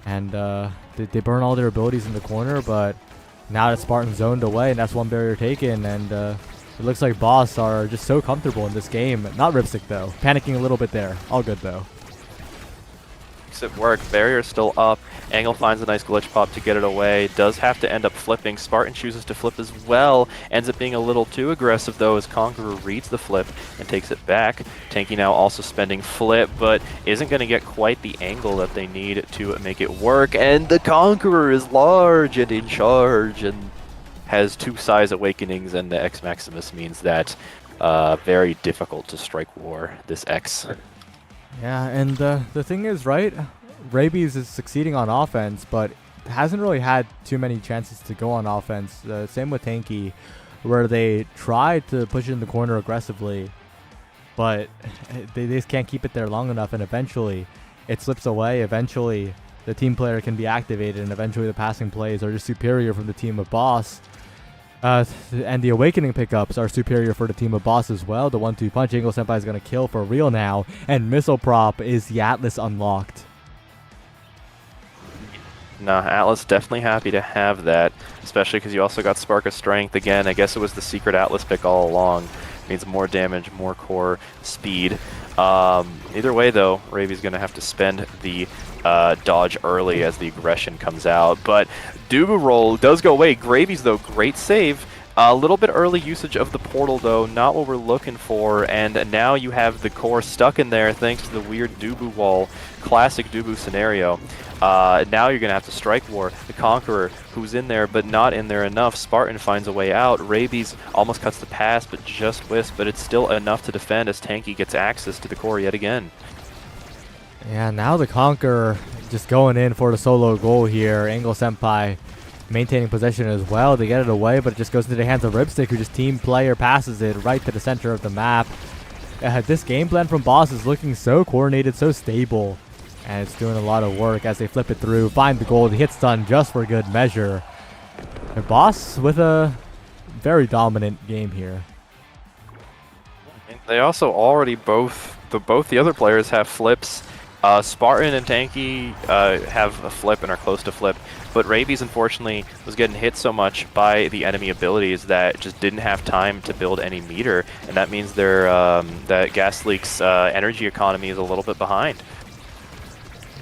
They burn all their abilities in the corner, but now that Spartan zoned away, and that's one barrier taken, and It looks like Boss are just so comfortable in this game. Not Ripstick though. Panicking a little bit there. All good though. Makes it work. Barrier still up. Angle finds a nice glitch pop to get it away. Does have to end up flipping. Spartan chooses to flip as well. Ends up being a little too aggressive though as Conqueror reads the flip and takes it back. Tanky now also spending flip, but isn't going to get quite the angle that they need to make it work. And the Conqueror is large and in charge and has 2 size awakenings, and the X Maximus means that very difficult to strike war this X. Yeah, and the thing is, right? Rabies is succeeding on offense, but hasn't really had too many chances to go on offense. Same with Tanky, where they tried to push it in the corner aggressively, but they just can't keep it there long enough, and eventually it slips away. Eventually the team player can be activated, and eventually the passing plays are just superior from the team of Boss. And the awakening pickups are superior for the team of Boss as well. The 1-2 punch, Angle Senpai is going to kill for real now, and Missile Prop is the Atlas unlocked. Nah, Atlas definitely happy to have that, especially because you also got Spark of Strength. Again, I guess it was the secret Atlas pick all along. Means more damage, more core, speed. Either way, though, Ravi's going to have to spend the dodge early as the aggression comes out. But Dubu roll does go away. Gravies, though, great save. A little bit early usage of the portal, though, not what we're looking for. And now you have the core stuck in there thanks to the weird Dubu wall. Classic Dubu scenario. Now you're going to have to strike war. The Conqueror, who's in there, but not in there enough. Spartan finds a way out. Rabies almost cuts the pass, but just wisps. But it's still enough to defend as Tanky gets access to the core yet again. Yeah, now the Conqueror just going in for the solo goal here. Angle Senpai maintaining possession as well. They get it away, but it just goes into the hands of Ripstick, who just team player passes it right to the center of the map. This game plan from Boss is looking so coordinated, so stable. And it's doing a lot of work as they flip it through, find the goal, the hit stun just for good measure. And Boss with a very dominant game here. They also already both the other players have flips. Spartan and Tanky have a flip and are close to flip, but Rabies unfortunately was getting hit so much by the enemy abilities that just didn't have time to build any meter, and that means their that Gas Leak's energy economy is a little bit behind.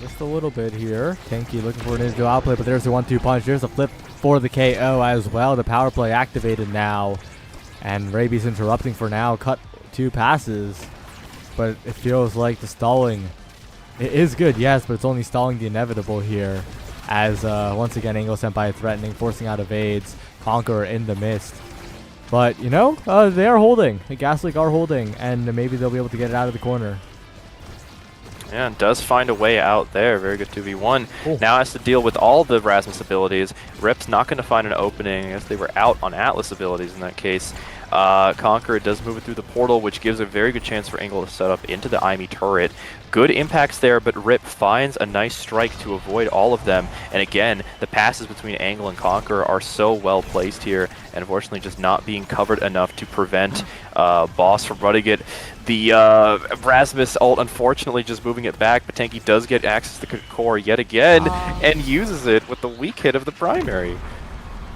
Just a little bit here. Tanky looking for an individual outplay, but there's the 1-2 punch. There's a flip for the KO as well. The power play activated now, and Rabies interrupting for now. Cut 2 passes, but it feels like the stalling. It is good, yes, but it's only stalling the inevitable here. As once again, Angle Senpai threatening, forcing out evades. Conqueror in the mist. But, you know, they are holding. The Gas Leak are holding, and maybe they'll be able to get it out of the corner. Yeah, and does find a way out there. Very good 2v1. Cool. Now Now has to deal with all the Rasmus abilities. Rip's not going to find an opening. I guess they were out on Atlas abilities in that case. Conqueror does move it through the portal, which gives a very good chance for Angle to set up into the IME turret. Good impacts there, but Rip finds a nice strike to avoid all of them. And again, the passes between Angle and Conqueror are so well placed here, and unfortunately just not being covered enough to prevent Boss from running it. The Rasmus ult unfortunately just moving it back, but Tanky does get access to the core yet again and uses it with the weak hit of the primary.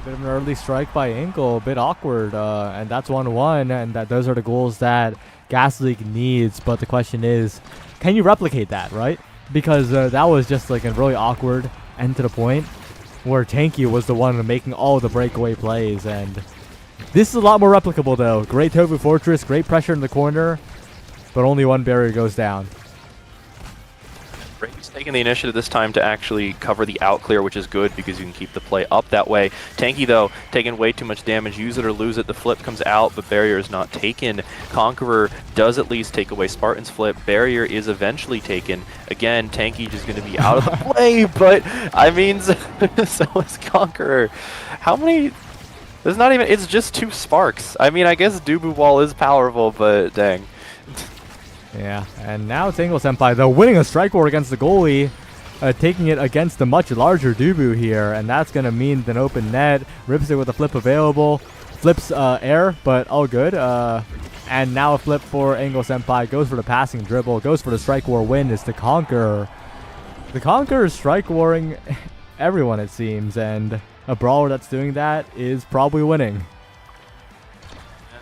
Bit of an early strike by Angle, a bit awkward, and that's 1-1, and those are the goals that Gas Leak needs. But the question is, can you replicate that, right? Because that was just like a really awkward end to the point, where Tanky was the one making all the breakaway plays, and this is a lot more replicable though. Great Tofu Fortress, great pressure in the corner, but only one barrier goes down. He's taking the initiative this time to actually cover the out clear, which is good because you can keep the play up that way. Tanky, though, taking way too much damage. Use it or lose it. The flip comes out, but barrier is not taken. Conqueror does at least take away Spartan's flip. Barrier is eventually taken. Again, Tanky just going to be out of the play, but I mean, so is Conqueror. How many? There's not even. It's just 2 sparks. I mean, I guess Dubu Wall is powerful, but dang. Yeah, and now it's Angle Senpai, though, winning a strike war against the goalie, taking it against the much larger Dubu here, and that's going to mean an open net. Rips it with a flip available. Flips air, but all good. And now a flip for Angle Senpai. Goes for the passing dribble. Goes for the strike war win. Is the Conqueror. The Conqueror is strike warring everyone, it seems, and a brawler that's doing that is probably winning.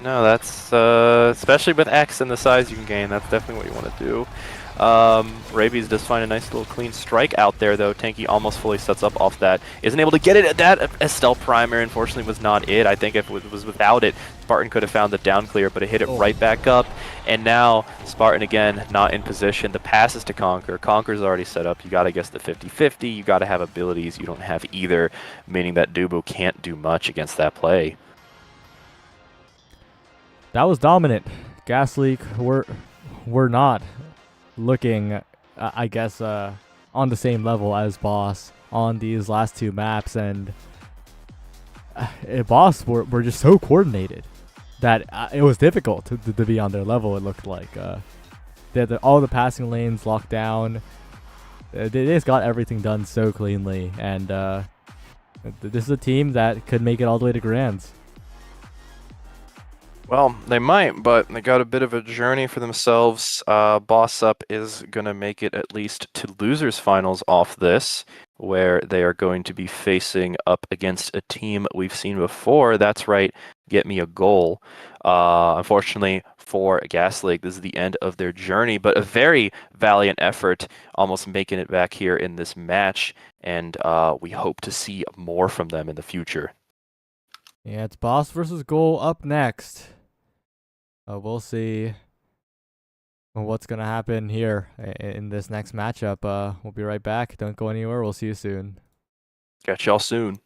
No, that's especially with X and the size you can gain. That's definitely what you want to do. Rabies does find a nice little clean strike out there, though. Tanky almost fully sets up off that. Isn't able to get it at that. Estelle Primer, unfortunately, was not it. I think if it was without it, Spartan could have found the down clear, but it hit it right back up. And now, Spartan, again, not in position. The pass is to Conquer. Conquer's already set up. You got to guess the 50-50. You got to have abilities. You don't have either, meaning that Dubu can't do much against that play. That was dominant. Gas Leak, we're not looking, I guess, on the same level as Boss on these last two maps, and Boss were just so coordinated that it was difficult to be on their level. It looked like they had all the passing lanes locked down. They just got everything done so cleanly, and this is a team that could make it all the way to Grands. Well, they might, but they got a bit of a journey for themselves. Boss Up is going to make it at least to losers finals off this, where they are going to be facing up against a team we've seen before. That's right, Get Me a Goal. Unfortunately for Gas League, this is the end of their journey, but a very valiant effort, almost making it back here in this match, and we hope to see more from them in the future. Yeah, it's Boss versus Goal up next. We'll see what's going to happen here in this next matchup. We'll be right back. Don't go anywhere. We'll see you soon. Catch y'all soon.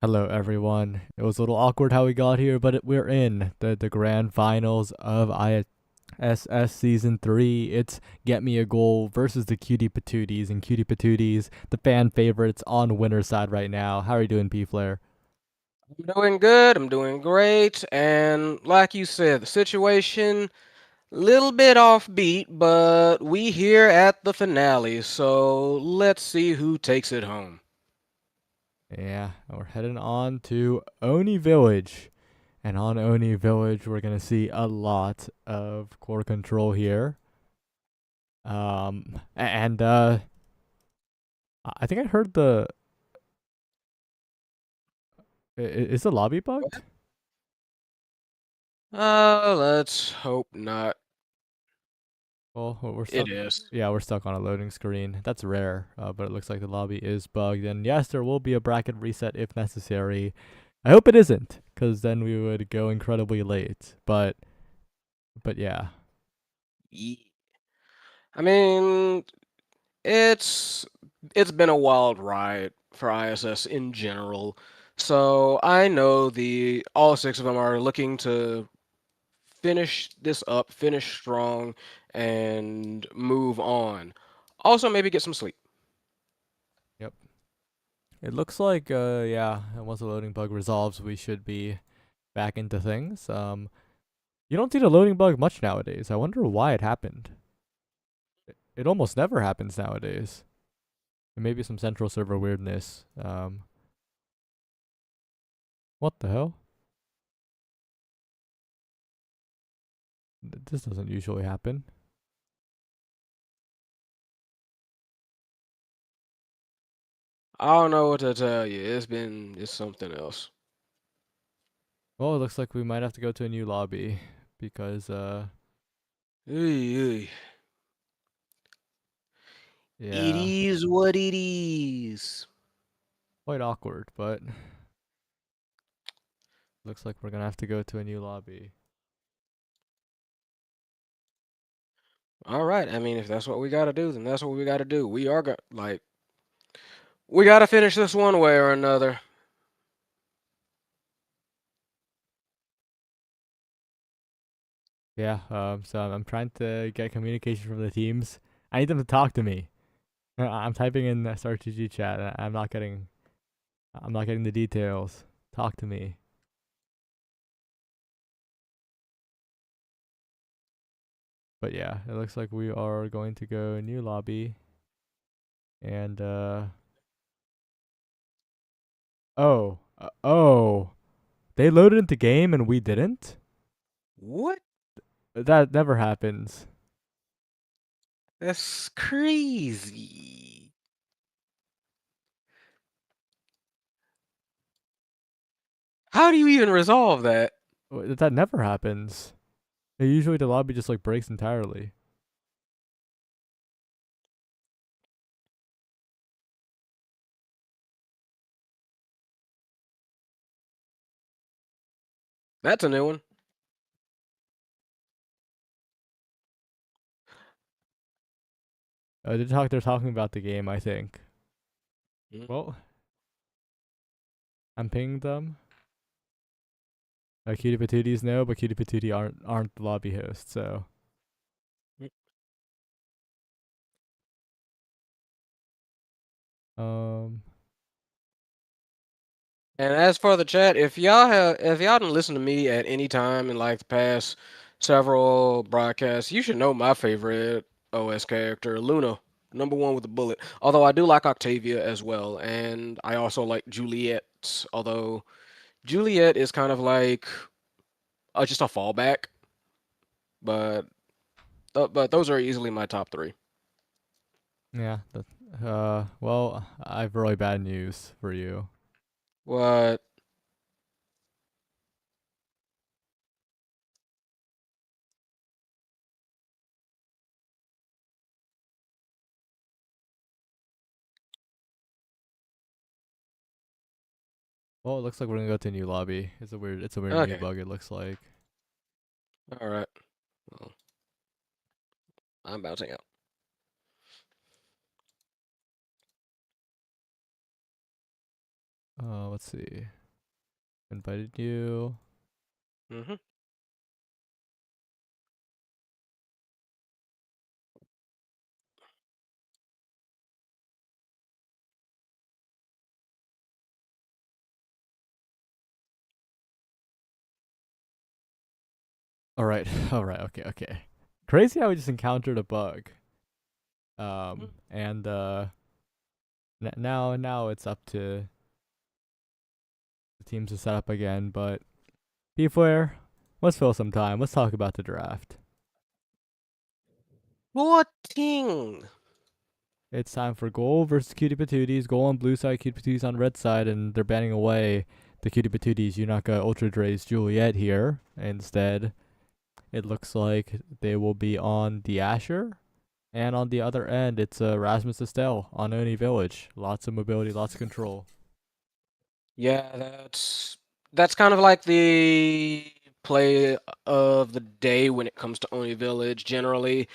Hello, everyone. It was a little awkward how we got here, but we're in the grand finals of ISS Season 3. It's Get Me a Goal versus the Cutie Patooties, and Cutie Patooties, the fan favorites, on winner's side right now. How are you doing, P Flair? I'm doing good. I'm doing great. And like you said, the situation little bit offbeat, but we here at the finale. So let's see who takes it home. Yeah, we're heading on to Oni Village. And on Oni Village, we're going to see a lot of core control here. And I think I heard is the lobby bugged? Let's hope not. Well, we're It stuck. is. Yeah, we're stuck on a loading screen. That's rare, but it looks like the lobby is bugged. And yes, there will be a bracket reset if necessary. I hope it isn't, because then we would go incredibly late. But yeah, Ye- I mean, it's it's been a wild ride for ISS in general. So I know the all six of them are looking to finish this up, finish strong, and move on. Also, maybe get some sleep. yep. It looks like yeah, once the loading bug resolves, we should be back into things. You don't see the loading bug much nowadays. I wonder why it happened. It almost never happens nowadays. And maybe some central server weirdness. What the hell? This doesn't usually happen. I don't know what to tell you. It's something else. Well, it looks like we might have to go to a new lobby because Oy, oy. It yeah, is what it is. quite awkward, but looks like we're gonna have to go to a new lobby. All right. I mean, if that's what we got to do, then that's what we got to do. We are got like we got to finish this one way or another. Yeah, so I'm trying to get communication from the teams. I need them to talk to me. I'm typing in the SRTG chat. And I'm not getting the details. Talk to me. But yeah, it looks like we are going to go new lobby and oh, they loaded into game and we didn't? What? That never happens. That's crazy. How do you even resolve that? That never happens. Usually the lobby just like breaks entirely. That's a new one. They're talking about the game, I think. Mm, Well, I'm pinging them. Cutie Patooties know, but Cutie Patootie aren't the lobby host, so mm. um And as for the chat, if y'all didn't listen to me at any time in like the past several broadcasts, you should know my favorite OS character, Luna, number one with the bullet. Although I do like Octavia as well, and I also like Juliet. Although Juliet is kind of like just a fallback, but but those are easily my top three. yeah, well, I've really bad news for you. What? Well, it looks like we're gonna go to a new lobby. It's a weird new Okay, bug. It looks like. all right. Well, I'm bouncing out. Let's see. Invited you. Mm-hmm. All right. All right. Okay. Okay. Crazy how we just encountered a bug. And now it's up to the teams to set up again. But Beefware, let's fill some time. Let's talk about the draft. What thing? It's time for goal versus Cutie Patooties. Goal on blue side, Cutie Patooties on red side, and they're banning away the Cutie Patooties Unaka Ultra Dre's Juliet here. Instead, it looks like they will be on the Asher. And on the other end, it's Rasmus Estelle on Oni Village. Lots of mobility, lots of control. Yeah, that's kind of like the play of the day when it comes to Oni Village. Generally,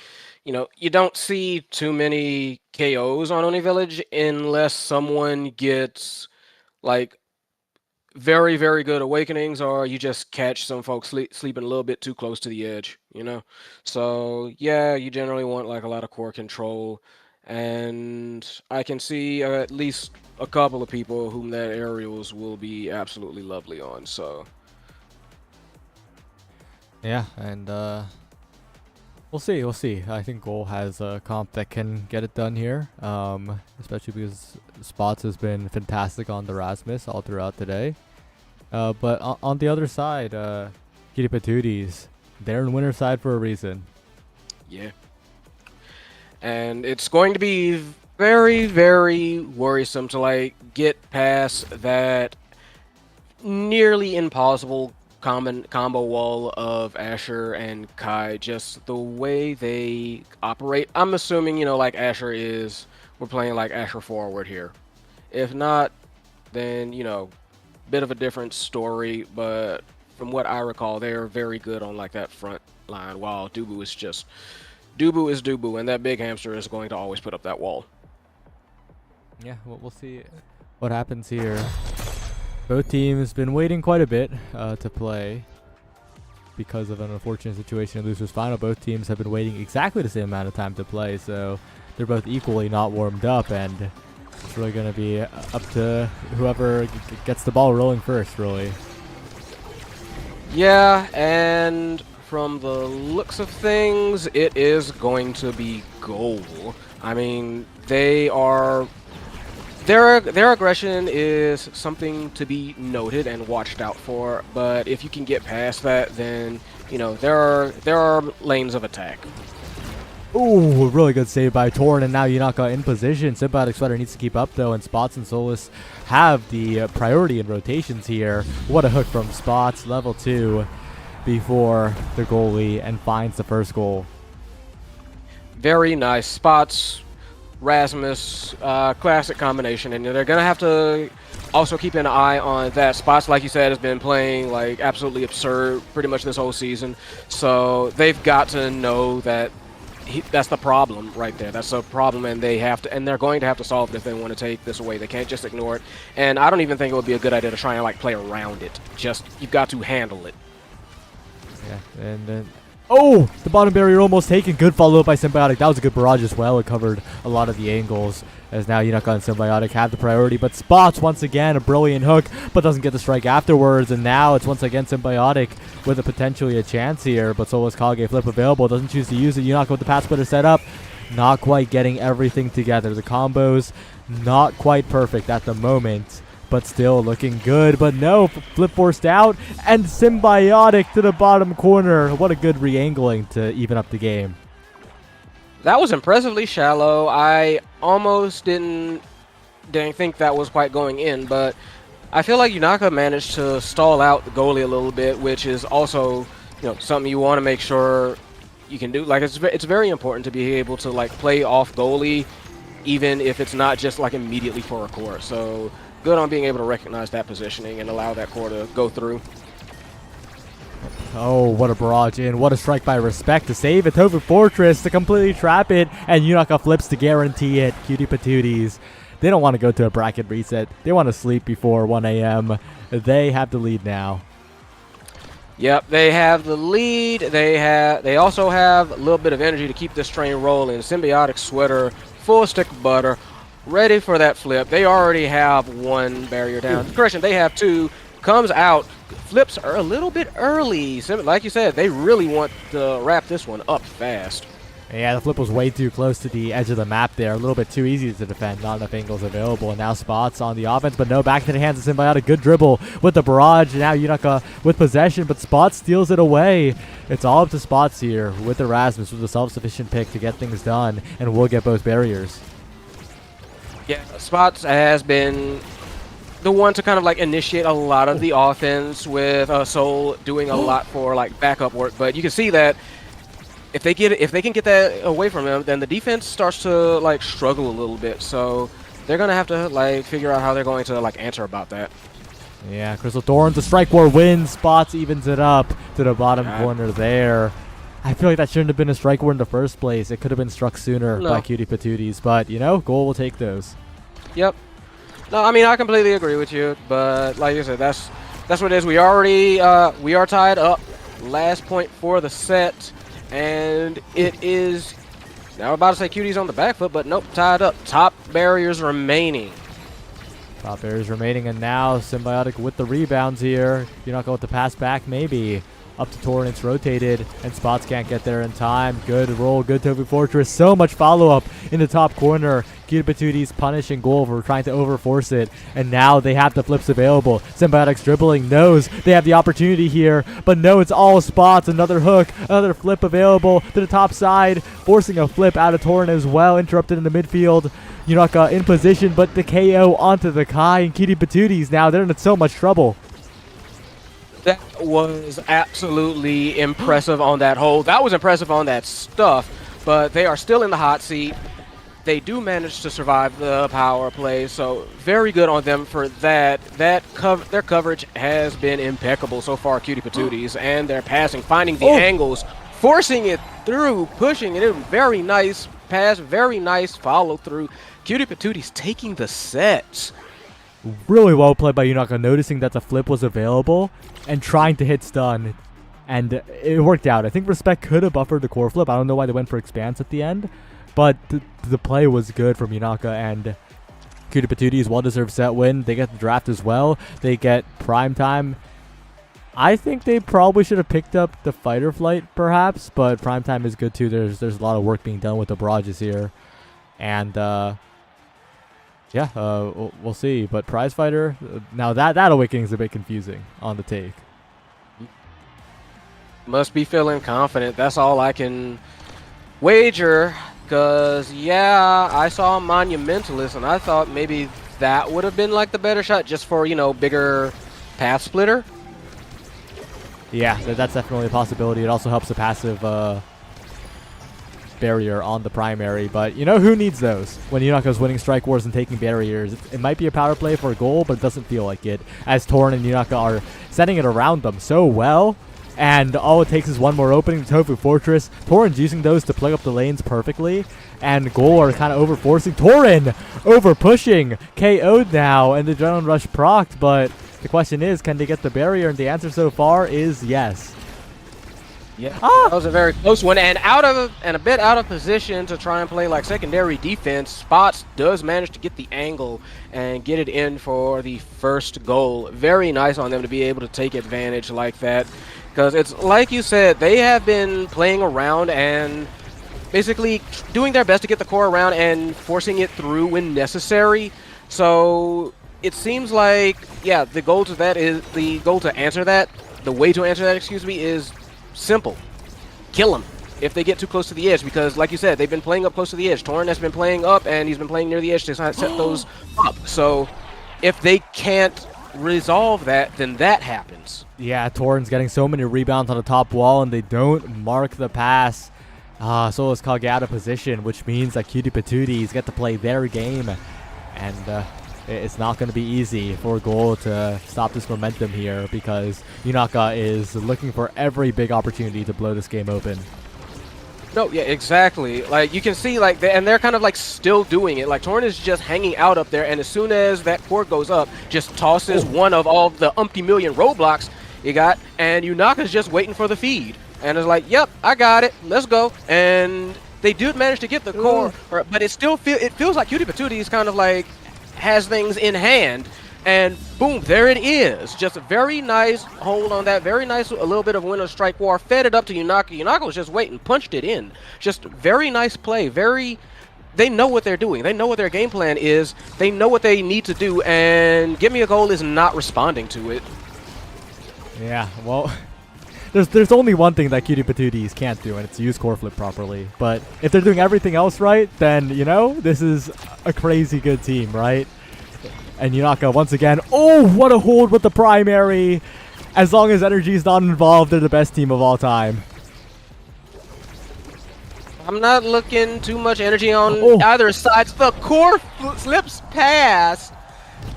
you don't see too many KOs on Oni Village unless someone gets like very, very good awakenings, or you just catch some folks sleeping a little bit too close to the edge. So yeah, you generally want like a lot of core control, and I can see at least a couple of people whom that aerials will be absolutely lovely on. So Yeah, and we'll see. We'll see. I think Goal has a comp that can get it done here. Especially because Spots has been fantastic on the Rasmus all throughout today. But on the other side, Kitty Patooties, they're in winner side for a reason. yeah, and it's going to be very, very worrisome to like get past that nearly impossible combo wall of Asher and Kai. Just the way they operate. I'm assuming like we're playing like Asher forward here. If not, then bit of a different story. But from what I recall, they're very good on like that front line. While Dubu is Dubu, and that big hamster is going to always put up that wall. Yeah, we'll see what happens here. Both teams been waiting quite a bit to play because of an unfortunate situation in losers final. Both teams have been waiting exactly the same amount of time to play, so they're both equally not warmed up, and it's really going to be up to whoever gets the ball rolling first, really. Yeah, and from the looks of things, it is going to be Goal. I mean, their aggression is something to be noted and watched out for, but if you can get past that, then there are lanes of attack. Ooh, really good save by Torn, and now Unaka in position. Symbiotic Sweater needs to keep up though, and Spots and Solus have the priority in rotations here. What a hook from Spots, level 2 before the goalie, and finds the first goal. Very nice. Spots, Rasmus, classic combination, and they're gonna have to also keep an eye on that. Spots, like you said, has been playing like absolutely absurd pretty much this whole season, so they've got to know that that's the problem right there. That's a problem, and they're going to have to solve it if they want to take this away. They can't just ignore it, and I don't even think it would be a good idea to try and like play around it. Just you've got to handle it. Yeah, and then oh, the bottom barrier almost taken. Good follow-up by Symbiotic. That was a good barrage as well. It covered a lot of the angles, as now Unaka and Symbiotic have the priority. But Spots, once again, a brilliant hook, but doesn't get the strike afterwards. And now it's once again Symbiotic with potentially a chance here. But Solus Kage flip available. Doesn't choose to use it. Unaka with the pass splitter set up. Not quite getting everything together. The combos not quite perfect at the moment, but still looking good. But no, flip forced out, and Symbiotic to the bottom corner. What a good re-angling to even up the game. That was impressively shallow. I almost didn't think that was quite going in, but I feel like Unaka managed to stall out the goalie a little bit, which is also something you want to make sure you can do. Like it's very important to be able to like play off goalie, even if it's not just like immediately for a core. So good on being able to recognize that positioning and allow that core to go through. Oh, what a barrage in. What a strike by Respect to save it. Tofu Fortress to completely trap it, and Unaka flips to guarantee it. Cutie Patooties They don't want to go to a bracket reset. They want to sleep before 1 a.m. They have the lead now. Yep, they have the lead. They also have a little bit of energy to keep this train rolling. Symbiotic Sweater, full stick of butter, ready for that flip. They already have one barrier down. Correction, they have two. Comes out, flips are a little bit early. Like you said, they really want to wrap this one up fast. Yeah, the flip was way too close to the edge of the map there. A little bit too easy to defend. Not enough angles available. And now Spots on the offense, but no, back to the hands of Symbiotic. Good dribble with the barrage. Now Yunaka with possession, but Spots steals it away. It's all up to Spots here with Erasmus with a self-sufficient pick to get things done, and we'll get both barriers. Yeah, Spots has been the one to kind of like initiate a lot of the offense with Soul doing a lot for like backup work, but you can see that if they can get that away from him, then the defense starts to like struggle a little bit. So they're gonna have to like figure out how they're going to like answer about that. Yeah, Crystal Thorns, the strike war wins. Spots evens it up to the bottom corner there. I feel like that shouldn't have been a strike war in the first place. It could have been struck sooner by Cutie Patooties, but you know, Goal will take those. Yep. No, I mean I completely agree with you, but like I said, that's what it is. We are tied up. Last point for the set. And it is, now I'm about to say Cutie's on the back foot, but nope, tied up. Top barriers remaining. Top barriers remaining, and now Symbiotic with the rebounds here. You're not going with the pass back, maybe. Up to Torin, it's rotated, and Spots can't get there in time. Good roll, good Tofu Fortress. So much follow-up in the top corner. Cutie Patooties punishing Goal for trying to overforce it, and now they have the flips available. Symbiotic's dribbling, knows they have the opportunity here, but no, it's all Spots. Another hook, another flip available to the top side, forcing a flip out of Torin as well. Interrupted in the midfield. Yunaka in position, but the KO onto the Kai, and Cutie Patooties now, they're in so much trouble. That was absolutely impressive on that hole. That was impressive on that stuff, but they are still in the hot seat. They do manage to survive the power play, so very good on them for that. Their coverage has been impeccable so far, Cutie Patooties, and their passing, finding the angles, forcing it through, pushing it in. Very nice pass, very nice follow through. Cutie Patooties taking the sets. Really well played by Yunaka, noticing that the flip was available and trying to hit stun, and it worked out. I think Respect could have buffered the core flip. I don't know why they went for Expanse at the end, but the play was good from Yunaka, and Cutie Patooties well-deserved set win. They get the draft as well. They get prime time. I think they probably should have picked up the fighter flight, perhaps, but prime time is good too. There's a lot of work being done with the barrages here, and yeah, we'll see. But prize fighter, now that awakening is a bit confusing on the take. Must be feeling confident. That's all I can wager. Because, yeah, I saw Monumentalist, and I thought maybe that would have been like the better shot just for, you know, bigger path splitter. Yeah, that's definitely a possibility. It also helps the passive barrier on the primary, but you know who needs those when Yunaka's winning strike wars and taking barriers? It might be a power play for a goal, but it doesn't feel like it, as Torin and Yunaka are setting it around them so well, and all it takes is one more opening. Tofu Fortress, Torin's using those to plug up the lanes perfectly, and Goal are kind of over forcing. Torin over pushing, KO'd now, and the Adrenaline Rush procced, but the question is, can they get the barrier? And the answer so far is yes. Yeah, that was a very close one, and a bit out of position to try and play like secondary defense. Spots does manage to get the angle and get it in for the first goal. Very nice on them to be able to take advantage like that, because it's like you said, they have been playing around and basically doing their best to get the core around and forcing it through when necessary. So it seems like, yeah, the way to answer that, excuse me, is simple. Kill them if they get too close to the edge, because like you said, they've been playing up close to the edge. Torin has been playing up, and he's been playing near the edge to set those up. So if they can't resolve that, then that happens. Yeah, Torin's getting so many rebounds on the top wall, and they don't mark the pass. Solus Kage out of position, which means that Cutie Patooties get to play their game, and it's not going to be easy for Goal to stop this momentum here, because Yunaka is looking for every big opportunity to blow this game open. No, yeah, exactly. Like you can see, like, and they're kind of like still doing it. Like Torn is just hanging out up there, and as soon as that core goes up, just tosses one of all the umpty million roadblocks you got, and Yunaka's just waiting for the feed, and it's like, yep, I got it, let's go. And they did manage to get the core, but it still feels like Cutie Patootie is kind of like has things in hand. And boom, there it is. Just a very nice hold on that. Very nice, a little bit of Winter Strike War. Fed it up to Yunaka. Yunaka was just waiting, punched it in. Just very nice play. They know what they're doing. They know what their game plan is. They know what they need to do. And Give Me a Goal is not responding to it. Yeah, well, there's only one thing that Cutie Patooties can't do, and it's use core flip properly. But if they're doing everything else right, then, you know, this is a crazy good team, right? And Yunaka, once again, oh, what a hold with the primary. As long as energy is not involved, they're the best team of all time. I'm not looking too much energy on either side. The core slips past.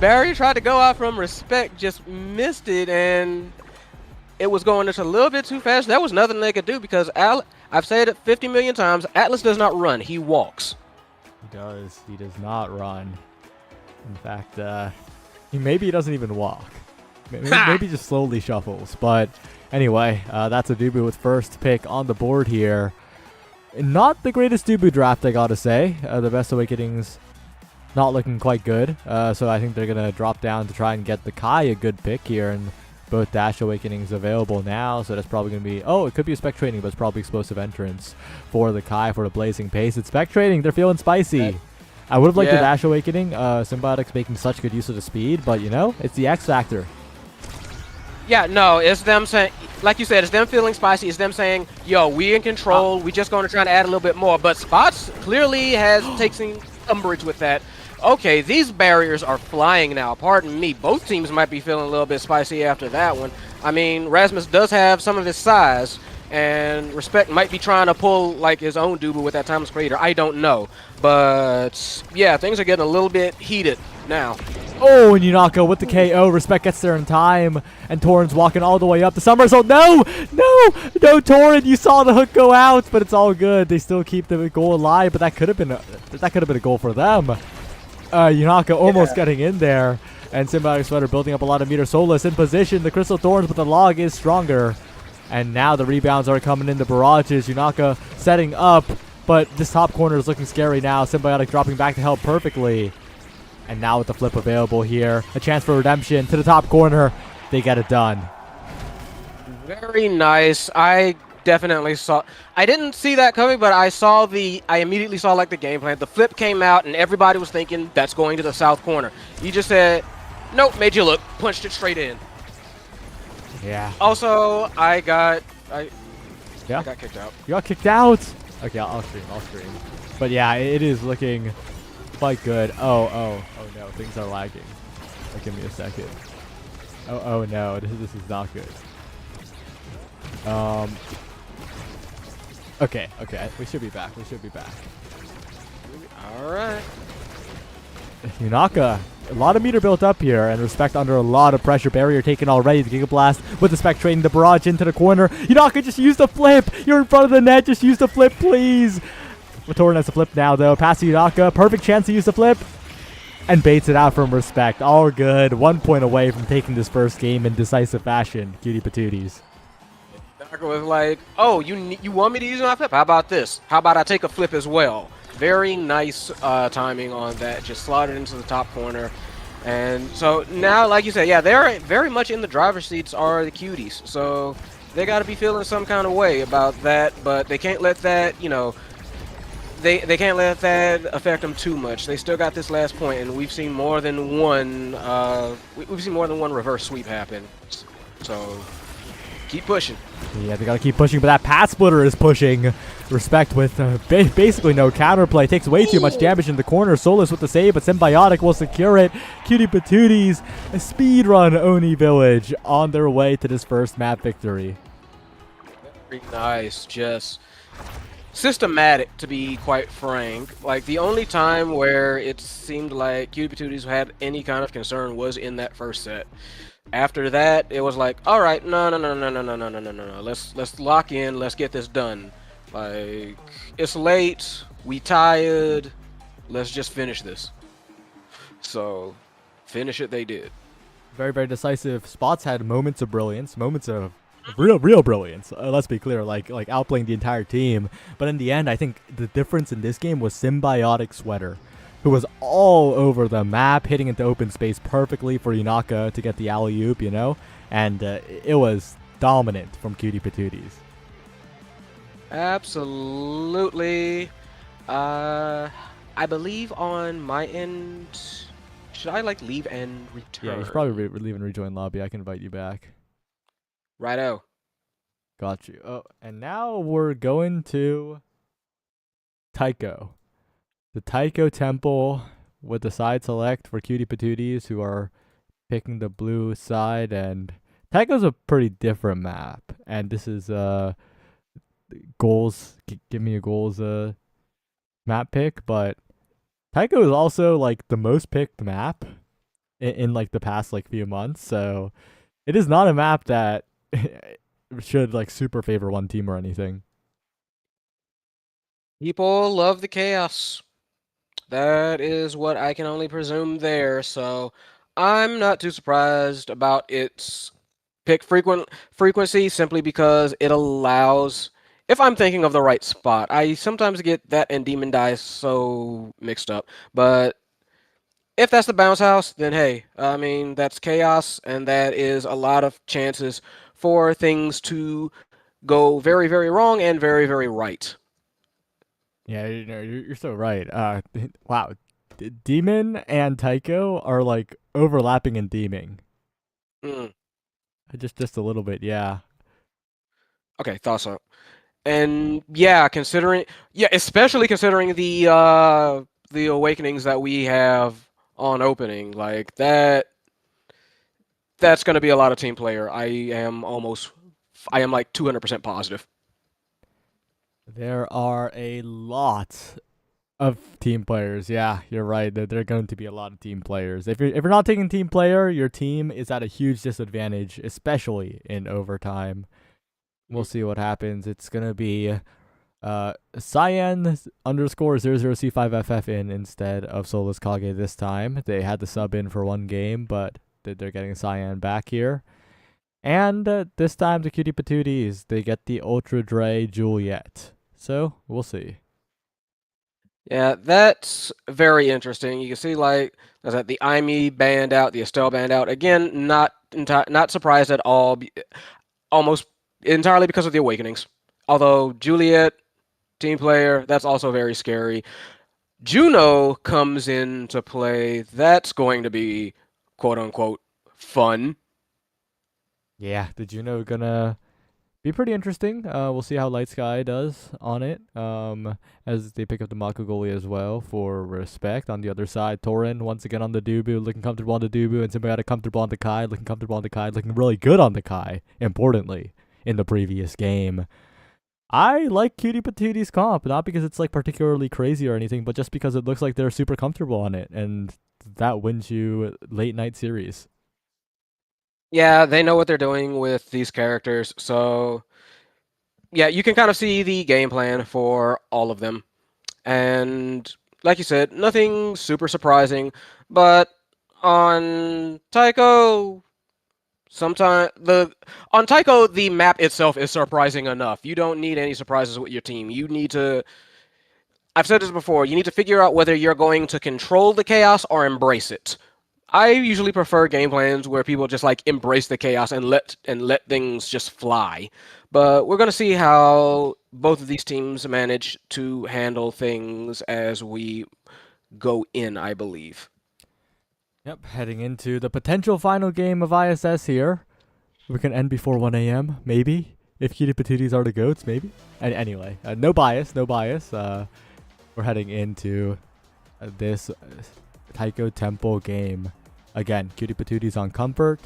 Barry tried to go out from respect, just missed it, and it was going just a little bit too fast. There was nothing they could do because I've said it 50 million times, Atlas does not run, he walks. He does. He does not run. In fact, maybe he doesn't even walk. Maybe just slowly shuffles. But anyway, that's a Dubu with first pick on the board here. Not the greatest Dubu draft, I gotta say. The Best Awakenings not looking quite good. So I think they're going to drop down to try and get the Kai a good pick here. And both Dash Awakenings available now. So that's probably going to be... Oh, it could be a Spec Trading, but it's probably Explosive Entrance for the Kai for the Blazing Pace. It's Spec Trading. They're feeling spicy. I would have liked the Dash Awakening. Symbiotics making such good use of the speed, but you know, it's the X factor. Yeah, no, it's them saying, like you said, it's them feeling spicy. It's them saying, yo, we in control. We just going to try to add a little bit more. But Spots clearly has taken umbrage with that. Okay, these barriers are flying now. Pardon me. Both teams might be feeling a little bit spicy after that one. I mean, Rasmus does have some of his size, and Respect might be trying to pull like his own Dubu with that Timeless Creator. I don't know. But yeah, things are getting a little bit heated now. Oh, and Yunaka with the KO. Respect gets there in time, and Torrent's walking all the way up the somersault. No, Torrent! You saw the hook go out, but it's all good. They still keep the goal alive, but that could have been a goal for them. Yunaka almost getting in there, and Symbiotic Sweater building up a lot of meter. Solus in position. The Crystal Thorns, but the log is stronger. And now the rebounds are coming in the barrages. Yunaka setting up, but this top corner is looking scary now. Symbiotic dropping back to help perfectly. And now with the flip available here, a chance for redemption to the top corner. They get it done. Very nice. I definitely saw... I didn't see that coming, but I immediately saw like the game plan. The flip came out, and everybody was thinking that's going to the south corner. You just said, nope, made you look, punched it straight in. Yeah. Also, I got kicked out. You got kicked out? Okay, I'll stream. But yeah, it is looking quite good. Oh no, things are lagging. Give me a second. Oh no, this is not good. Okay, we should be back. All right. Yunaka, a lot of meter built up here, and Respect under a lot of pressure. Barrier taken already. The Giga Blast with the Spec trading the barrage into the corner. Yunaka, just use the flip. You're in front of the net. Just use the flip, please. Torrent has the flip now, though. Pass to Yunaka. Perfect chance to use the flip. And baits it out from Respect. All good. 1 point away from taking this first game in decisive fashion. Cutie Patooties. Yunaka was like, oh, you want me to use my flip? How about this? How about I take a flip as well? Very nice timing on that. Just slotted into the top corner. And so now, like you said, yeah, they're very much in the driver's seats are the Cuties. So they got to be feeling some kind of way about that. But they can't let that, you know, they can't let that affect them too much. They still got this last point, and we've seen more than one reverse sweep happen. So keep pushing. Yeah, they gotta keep pushing, but that path splitter is pushing. Respect with basically no counterplay. Takes way too much damage in the corner. Solus with the save, but Symbiotic will secure it. Cutie Patooties speedrun Oni Village on their way to this first map victory. Very nice. Just systematic, to be quite frank. Like, the only time where it seemed like Cutie Patooties had any kind of concern was in that first set. After that, it was like, all right, no. Let's lock in. Let's get this done. Like, it's late, we tired, let's just finish this. So, finish it they did. Very, very decisive. Spots had moments of brilliance, moments of real brilliance. Let's be clear, like outplaying the entire team. But in the end, I think the difference in this game was Symbiotic Sweater, who was all over the map, hitting into open space perfectly for Yunaka to get the alley-oop, you know? And it was dominant from Cutie Patooties. Absolutely. I believe on my end, should I like leave and return? Yeah, you should probably leave and rejoin lobby. I can invite you back. Righto. Got you. Oh, and now we're going to Taiko. The Taiko Temple with the side select for Cutie Patooties, who are picking the blue side. And Taiko's a pretty different map. And this is goals. Give me a goals map pick. But Taiko is also like the most picked map in like the past like few months. So it is not a map that should like super favor one team or anything. People love the chaos. That is what I can only presume there, so I'm not too surprised about its pick frequency simply because it allows, if I'm thinking of the right spot, I sometimes get that and Demon Dice so mixed up, but if that's the bounce house, then hey, I mean, that's chaos, and that is a lot of chances for things to go very, very wrong and very, very right. Yeah, you know, you're so right. Wow, Demon and Taiko are like overlapping in theming. Mm, Just a little bit, yeah. okay, thought so. And yeah, especially considering the awakenings that we have on opening, like that's going to be a lot of team player. I am like 200% positive. There are a lot of team players. Yeah, you're right. There are going to be a lot of team players. If you're not taking team player, your team is at a huge disadvantage, especially in overtime. We'll see what happens. It's gonna be Cyan underscore 00C5FF in instead of Solus Kage this time. They had the sub in for one game, but they're getting Cyan back here. And this time the Cutie Patooties, they get the Ultra Dre Juliet. So we'll see. Yeah, that's very interesting. You can see like there's that the IME band out, the Estelle band out. Again, not surprised at all. Almost entirely because of the awakenings. Although Juliet, team player, that's also very scary. Juno comes into play. That's going to be quote unquote fun. Yeah, the Juno gonna be pretty interesting. We'll see how Light Sky does on it. As they pick up the Makugoli as well for respect. On the other side, Torin once again on the Dubu, looking comfortable on the Dubu, and Symbiotic comfortable on the Kai, looking comfortable on the Kai, looking really good on the Kai, importantly, in the previous game. I like Cutie Patooties comp, not because it's like particularly crazy or anything, but just because it looks like they're super comfortable on it, and that wins you late night series. Yeah, they know what they're doing with these characters, so yeah, you can kind of see the game plan for all of them. And like you said, nothing super surprising, but on Taiko, on Taiko the map itself is surprising enough. You don't need any surprises with your team. You need to I've said this before, you need to figure out whether you're going to control the chaos or embrace it. I usually prefer game plans where people just like embrace the chaos and let things just fly. But we're going to see how both of these teams manage to handle things as we go in, I believe. Yep, heading into the potential final game of ISS here. We can end before 1 a.m., maybe. If Cutie Patooties are the GOATs, maybe. And anyway, no bias, no bias. We're heading into this Taiko Temple game. Again, Cutie Patooties on comfort.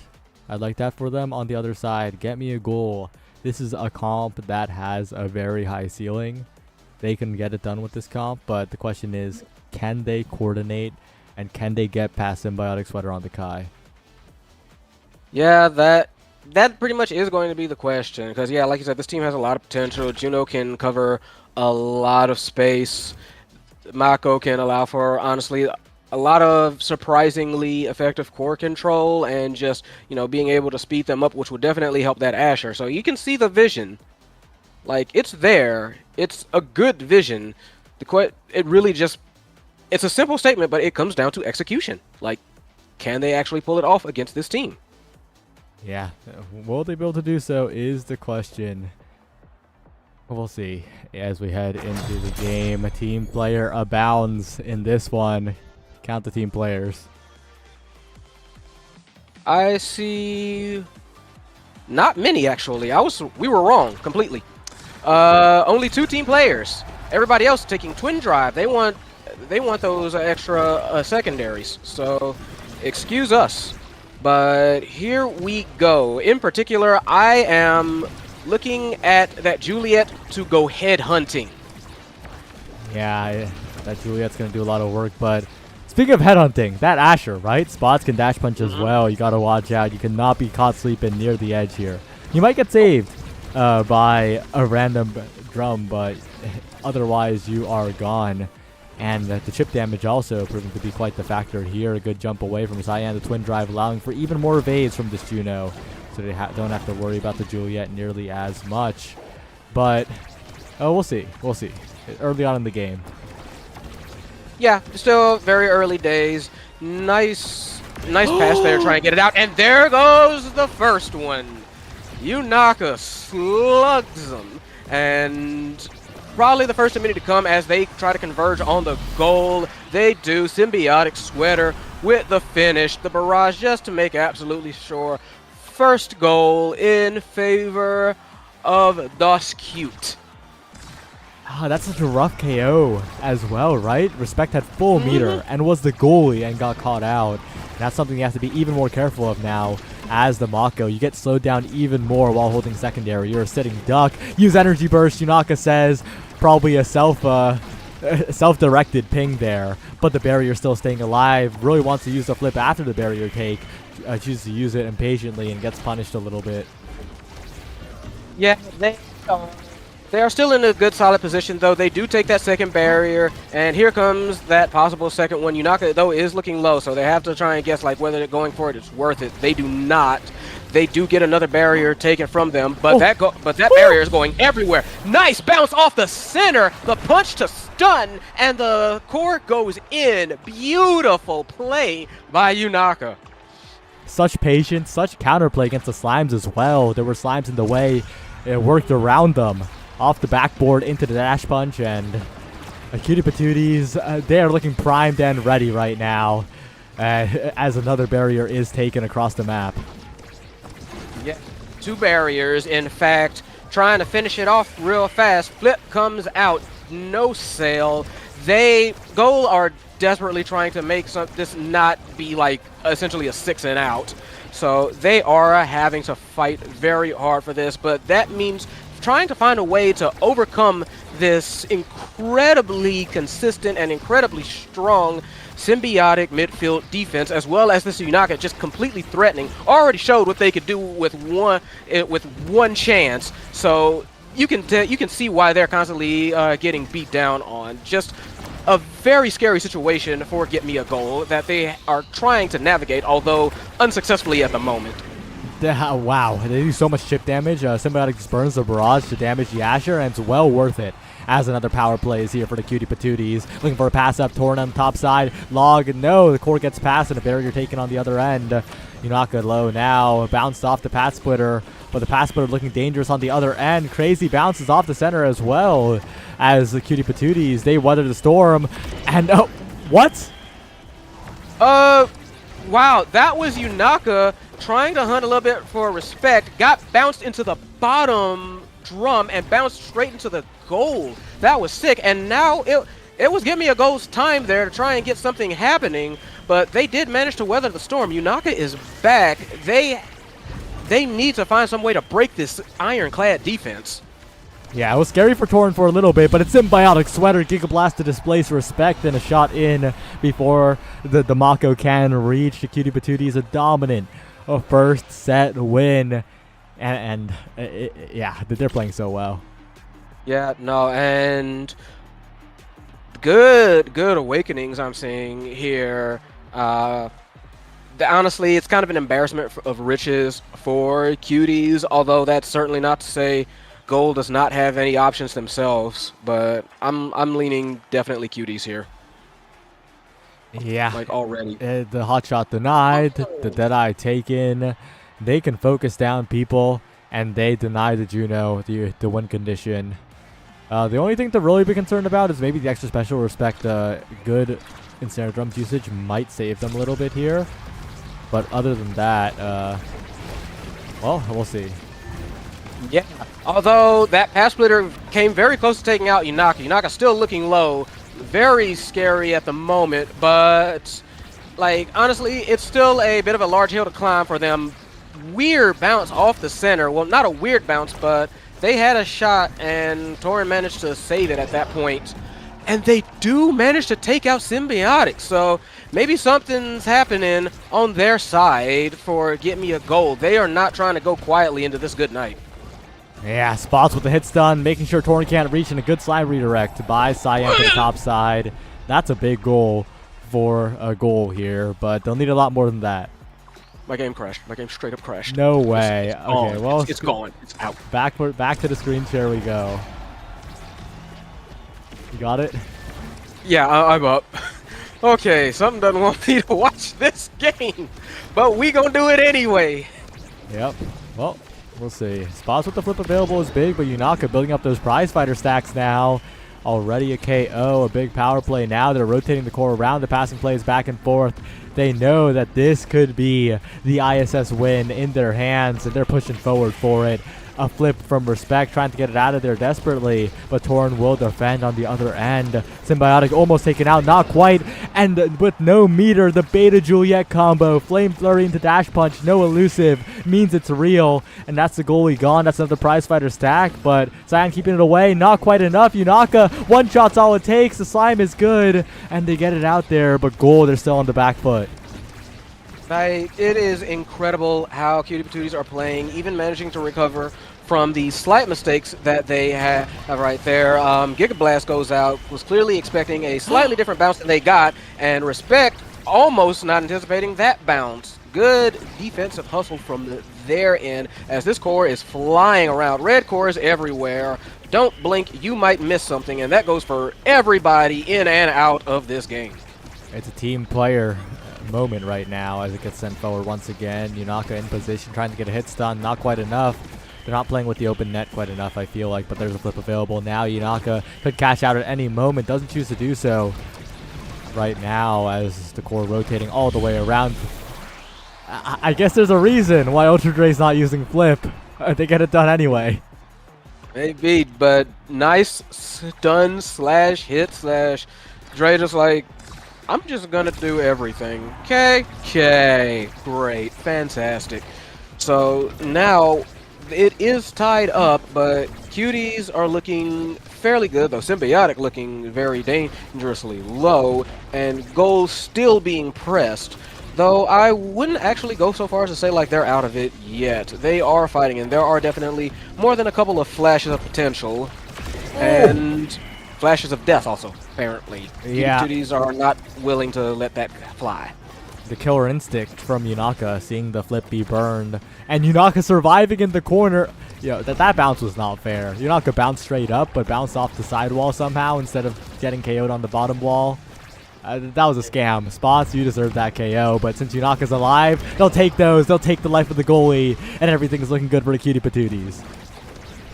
I'd like that for them. On the other side, get me a goal. This is a comp that has a very high ceiling. They can get it done with this comp, but the question is, can they coordinate and can they get past Symbiotic Sweater on the Kai? Yeah, that pretty much is going to be the question. Because, yeah, like you said, this team has a lot of potential. Juno can cover a lot of space. Mako can allow for, honestly, a lot of surprisingly effective core control and just, being able to speed them up, which would definitely help that Asher. So you can see the vision. Like, it's there. It's a good vision. It really just, it's a simple statement, but it comes down to execution. Like, can they actually pull it off against this team? Yeah, will they be able to do so is the question. We'll see as we head into the game. A team player abounds in this one. Count the team players. I see not many, actually. We were wrong completely. Only 2 team players. Everybody else taking twin drive. They want those extra secondaries. So excuse us. But here we go. In particular, I am looking at that Juliet to go head hunting. Yeah, that Juliet's going to do a lot of work. But speaking of headhunting, that Asher, right? Spots can dash punch as well. You got to watch out. You cannot be caught sleeping near the edge here. You might get saved by a random drum, but otherwise you are gone. And the chip damage also proving to be quite the factor here. A good jump away from Cyan, the twin drive, allowing for even more evades from this Juno. So they don't have to worry about the Juliet nearly as much. But, we'll see. We'll see. Early on in the game. Yeah, still very early days. Nice pass there, try and get it out. And there goes the first one. Yunaka slugs them. And probably the first minute to come as they try to converge on the goal. They do. Symbiotic Sweater with the finish. The barrage just to make absolutely sure. First goal in favor of Das Cute. Ah, that's such a rough KO as well, right? Respect had full meter and was the goalie and got caught out. And that's something you have to be even more careful of now as the Mako. You get slowed down even more while holding secondary. You're a sitting duck. Use energy burst, Yunaka says. Probably a self-directed ping there. But the barrier still staying alive. Really wants to use the flip after the barrier take. Chooses to use it impatiently and gets punished a little bit. Yeah, they are still in a good, solid position, though. They do take that second barrier, and here comes that possible second one. Yunaka, though, is looking low, so they have to try and guess like whether they're going for it is worth it. They do not. They do get another barrier taken from them, but that barrier is going everywhere. Nice bounce off the center, the punch to stun, and the core goes in. Beautiful play by Yunaka. Such patience, such counterplay against the Slimes as well. There were Slimes in the way. It worked around them. Off the backboard into the dash punch, and Cutie Patooties, they are looking primed and ready right now as another barrier is taken across the map. Yeah, 2 barriers, in fact, trying to finish it off real fast. Flip comes out, no sail. Goal are desperately trying to make this not be like essentially a 6 and out. So they are having to fight very hard for this, but that means trying to find a way to overcome this incredibly consistent and incredibly strong symbiotic midfield defense, as well as this Yunaka just completely threatening. Already showed what they could do with one chance. So you can see why they're constantly getting beat down on. Just a very scary situation for Get Me a Goal that they are trying to navigate, although unsuccessfully at the moment. Wow, they do so much chip damage. Symbiotic just burns the barrage to damage the Asher, and it's well worth it. As another power play is here for the Cutie Patooties. Looking for a pass up, Torn on the top side. Log, no, the core gets past and a barrier taken on the other end. Yunaka low now, bounced off the Pat Splitter, but the Pat Splitter looking dangerous on the other end. Crazy bounces off the center as well as the Cutie Patooties. They weather the storm, and what? Wow, that was Yunaka trying to hunt a little bit for respect, got bounced into the bottom drum and bounced straight into the goal. That was sick, and now it was Give Me a Goal's time there to try and get something happening, but they did manage to weather the storm. Yunaka is back. They need to find some way to break this ironclad defense. Yeah, it was scary for Torn for a little bit, but it's Symbiotic Sweater, Giga Blast to displace respect, and a shot in before the Mako can reach. The Cutie Patooties a dominant first set win and yeah, they're playing so well. Yeah, no, and good awakenings I'm seeing here. Honestly, it's kind of an embarrassment of riches for Cuties, although that's certainly not to say Gold does not have any options themselves, but I'm leaning definitely Cuties here, Yeah, like already. the hot shot denied, the Deadeye taken. They can focus down people, and they deny the Juno the win condition. The only thing to really be concerned about is maybe the extra special respect. Good Ensnare Drums usage might save them a little bit here. But other than that, well, we'll see. Yeah, although that pass splitter came very close to taking out Yunaka. Yunaka still looking low. Very scary at the moment, but like honestly, it's still a bit of a large hill to climb for them. Weird bounce off the center. Well, not a weird bounce, but they had a shot, and Torin managed to save it at that point. And they do manage to take out Symbiotic, so maybe something's happening on their side for Get Me a Gold. They are not trying to go quietly into this good night. Yeah, Spots with the hit stun, making sure Torin can't reach, and a good slide redirect by Cyan to the top side. That's a big goal for a goal here, but they'll need a lot more than that. My game crashed. My game straight up crashed. No way. It's Okay, well, it's gone. It's out. Back to the screen share we go. You got it? Yeah, I'm up. Okay, something doesn't want me to watch this game, but we gonna do it anyway. Yep. Well, we'll see. Spots with the flip available is big, but Yunaka building up those prize fighter stacks now. Already a KO, a big power play now. They're rotating the core around the passing plays back and forth. They know that this could be the ISS win in their hands, and they're pushing forward for it. A flip from Respect, trying to get it out of there desperately, but Torin will defend on the other end. Symbiotic almost taken out, not quite, and with no meter, the Beta Juliet combo, Flame Flurry into Dash Punch, no elusive, means it's real, and that's the goalie gone. That's another prize fighter stack, but Cyan keeping it away, not quite enough. Yunaka, one shot's all it takes. The slime is good, and they get it out there, but Gold, they're still on the back foot. It is incredible how Cutie Patooties are playing, even managing to recover from the slight mistakes that they have right there. Giga Blast goes out, was clearly expecting a slightly different bounce than they got, and Respect almost not anticipating that bounce. Good defensive hustle from their end as this core is flying around. Red cores everywhere. Don't blink, you might miss something, and that goes for everybody in and out of this game. It's a team player moment right now as it gets sent forward once again. Yunaka in position, trying to get a hit stun, not quite enough. They're not playing with the open net quite enough, I feel like, but there's a flip available now. Yunaka could cash out at any moment, doesn't choose to do so right now as the core rotating all the way around. I guess there's a reason why Ultra Dre's not using flip. They get it done anyway. Maybe, but nice stun slash hit slash Dre just like, I'm just gonna do everything. Okay, great, fantastic. So now it is tied up, but Cuties are looking fairly good, though Symbiotic looking very dangerously low, and Gold still being pressed. Though I wouldn't actually go so far as to say like they're out of it yet. They are fighting, and there are definitely more than a couple of flashes of potential, and flashes of death also, apparently. Yeah. Cuties are not willing to let that fly. The killer instinct from Yunaka, seeing the flip be burned, and Yunaka surviving in the corner. Yo, that bounce was not fair. Yunaka bounced straight up, but bounced off the side wall somehow instead of getting KO'd on the bottom wall. That was a scam. Spots, you deserve that KO, but since Yunaka's alive, they'll take those. They'll take the life of the goalie, and everything's looking good for the Cutie Patooties.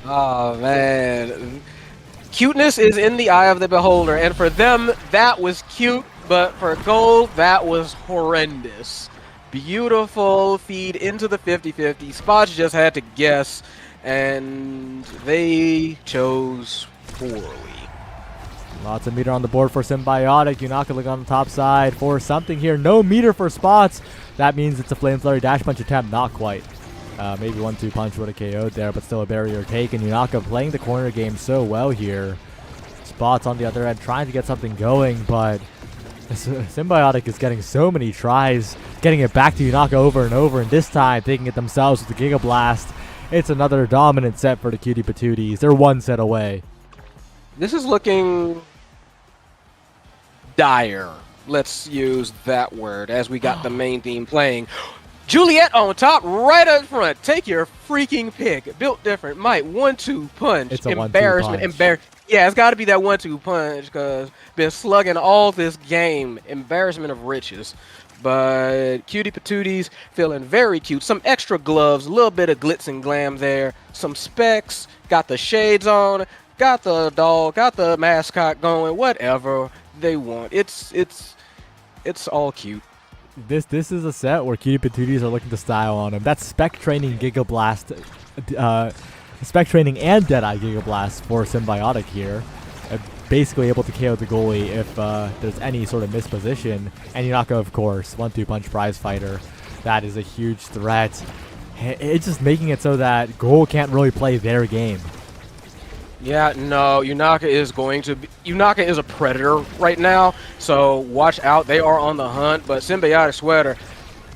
Oh, man. Cuteness is in the eye of the beholder, and for them, that was cute, but for Gold, that was horrendous. Beautiful feed into the 50-50. Spots just had to guess, and they chose poorly. Lots of meter on the board for Symbiotic. Yunaka looking on the top side for something here. No meter for Spots. That means it's a Flame Flurry Dash Punch attempt. Not quite. Maybe 1-2 punch would have KO'd there, but still a barrier taken. Yunaka playing the corner game so well here. Spots on the other end trying to get something going, but Symbiotic is getting so many tries, getting it back to Yunaka over and over, and this time taking it themselves with the Giga Blast. It's another dominant set for the Cutie Patooties. They're one set away. This is looking dire. Let's use that word as we got the main theme playing. Juliet on top, right up front. Take your freaking pick. Built different. Might 1-2 punch. It's a 1-2 Embarrassment. punch. Yeah, it's got to be that 1-2 punch because been slugging all this game. Embarrassment of riches. But Cutie Patooties feeling very cute. Some extra gloves, a little bit of glitz and glam there. Some specs. Got the shades on. Got the dog. Got the mascot going. Whatever they want. It's all cute. This is a set where Cutie Patooties are looking to style on him. That's Spec Training Giga Blast, Spec Training and Deadeye Giga Blast for Symbiotic here. Basically able to KO the goalie if there's any sort of misposition. And Yunaka, of course, 1-2 punch prize fighter. That is a huge threat. It's just making it so that goal can't really play their game. Yeah, no, Yunaka is going to be... Yunaka is a predator right now, so watch out. They are on the hunt, but Symbiotic Sweater,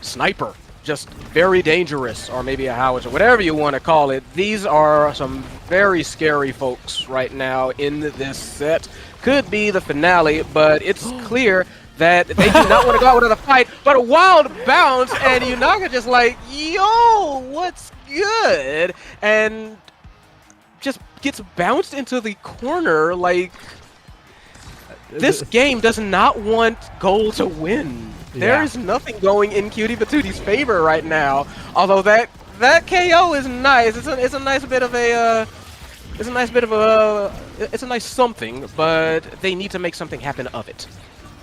sniper, just very dangerous, or maybe a howitzer, whatever you want to call it. These are some very scary folks right now in this set. Could be the finale, but it's clear that they do not want to go out with a fight, but a wild bounce, and Yunaka just like, yo, what's good? And just gets bounced into the corner. Like, this game does not want goal to win. There is nothing going in Cutie Patooties' favor right now. Although that KO is nice. It's a nice bit of a it's a nice something, but they need to make something happen of it.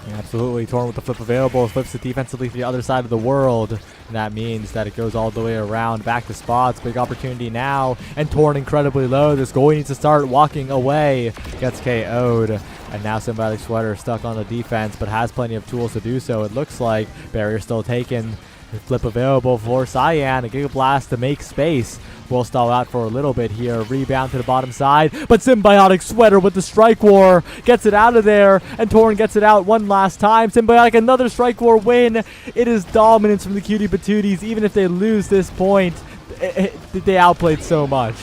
Yeah, absolutely. Torn with the flip available, flips it defensively to the other side of the world. And that means that it goes all the way around, back to spots. Big opportunity now, and Torn incredibly low. This goalie needs to start walking away. Gets KO'd, and now Symbiotic Sweater stuck on the defense, but has plenty of tools to do so. It looks like barrier still taken. Flip available for Cyan. A Giga Blast to make space. Will stall out for a little bit here. Rebound to the bottom side. But Symbiotic Sweater with the Strike War gets it out of there. And Torn gets it out one last time. Symbiotic, another Strike War win. It is dominance from the Cutie Patooties. Even if they lose this point, they outplayed so much.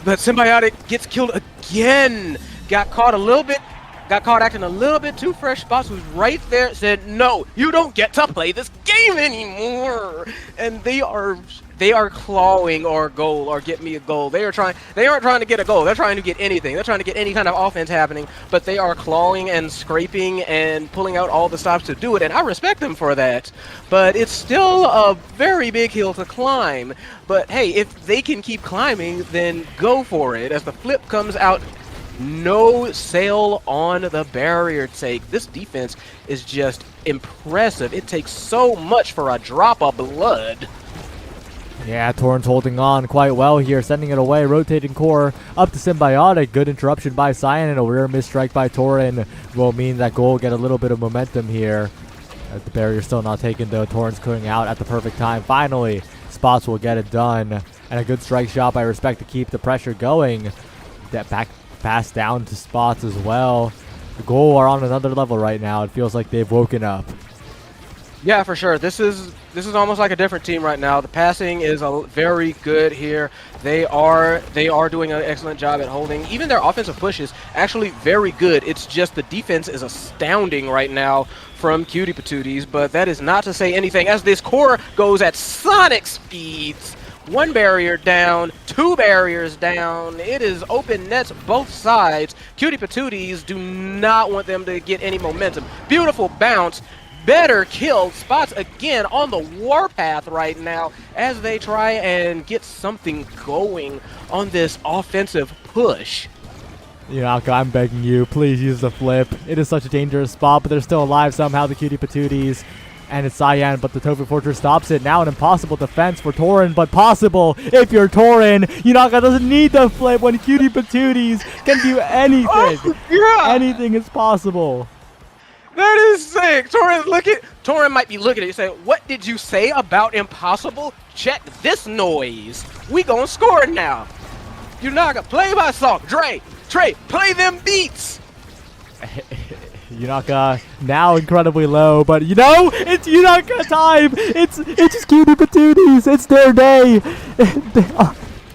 But Symbiotic gets killed again. Got caught acting a little bit too fresh. Spots was right there, said, no, you don't get to play this game anymore. And they are clawing our goal or get me a goal. They aren't trying to get a goal. They're trying to get anything. They're trying to get any kind of offense happening, but they are clawing and scraping and pulling out all the stops to do it, and I respect them for that. But it's still a very big hill to climb. But hey, if they can keep climbing, then go for it. As the flip comes out, no sail on the barrier take. This defense is just impressive. It takes so much for a drop of blood. Yeah, Torn's holding on quite well here, sending it away, rotating core up to Symbiotic. Good interruption by Cyan, and a rear misstrike by Torin will mean that goal will get a little bit of momentum here. The barrier's still not taken though. Torn's clearing out at the perfect time. Finally, Spots will get it done, and a good strike shot by Respect to keep the pressure going. That back pass down to Spots as well. The goal are on another level right now. It feels like they've woken up. Yeah, for sure. This is almost like a different team right now. The passing is very good here. They are doing an excellent job at holding. Even their offensive push is actually very good. It's just the defense is astounding right now from Cutie Patooties, but that is not to say anything as this core goes at sonic speeds. One barrier down, two barriers down. It is open nets both sides. Cutie Patooties do not want them to get any momentum. Beautiful bounce. Better kill. Spots again on the warpath right now as they try and get something going on this offensive push. Yunaka, I'm begging you, please use the flip. It is such a dangerous spot, but they're still alive somehow, the Cutie Patooties. And it's Cyan, but the Tofu Fortress stops it. Now an impossible defense for Torin, but possible if you're Torin. Yunaka doesn't need the flip when Cutie Patooties can do anything. Oh, yeah. Anything is possible. That is sick. Torin might be looking at you saying, what did you say about impossible? Check this noise. We gonna score now. Yunaka, play my song. Trey, play them beats. Yunaka now incredibly low, but it's Yunaka time. It's just Cutie Patooties. It's their day.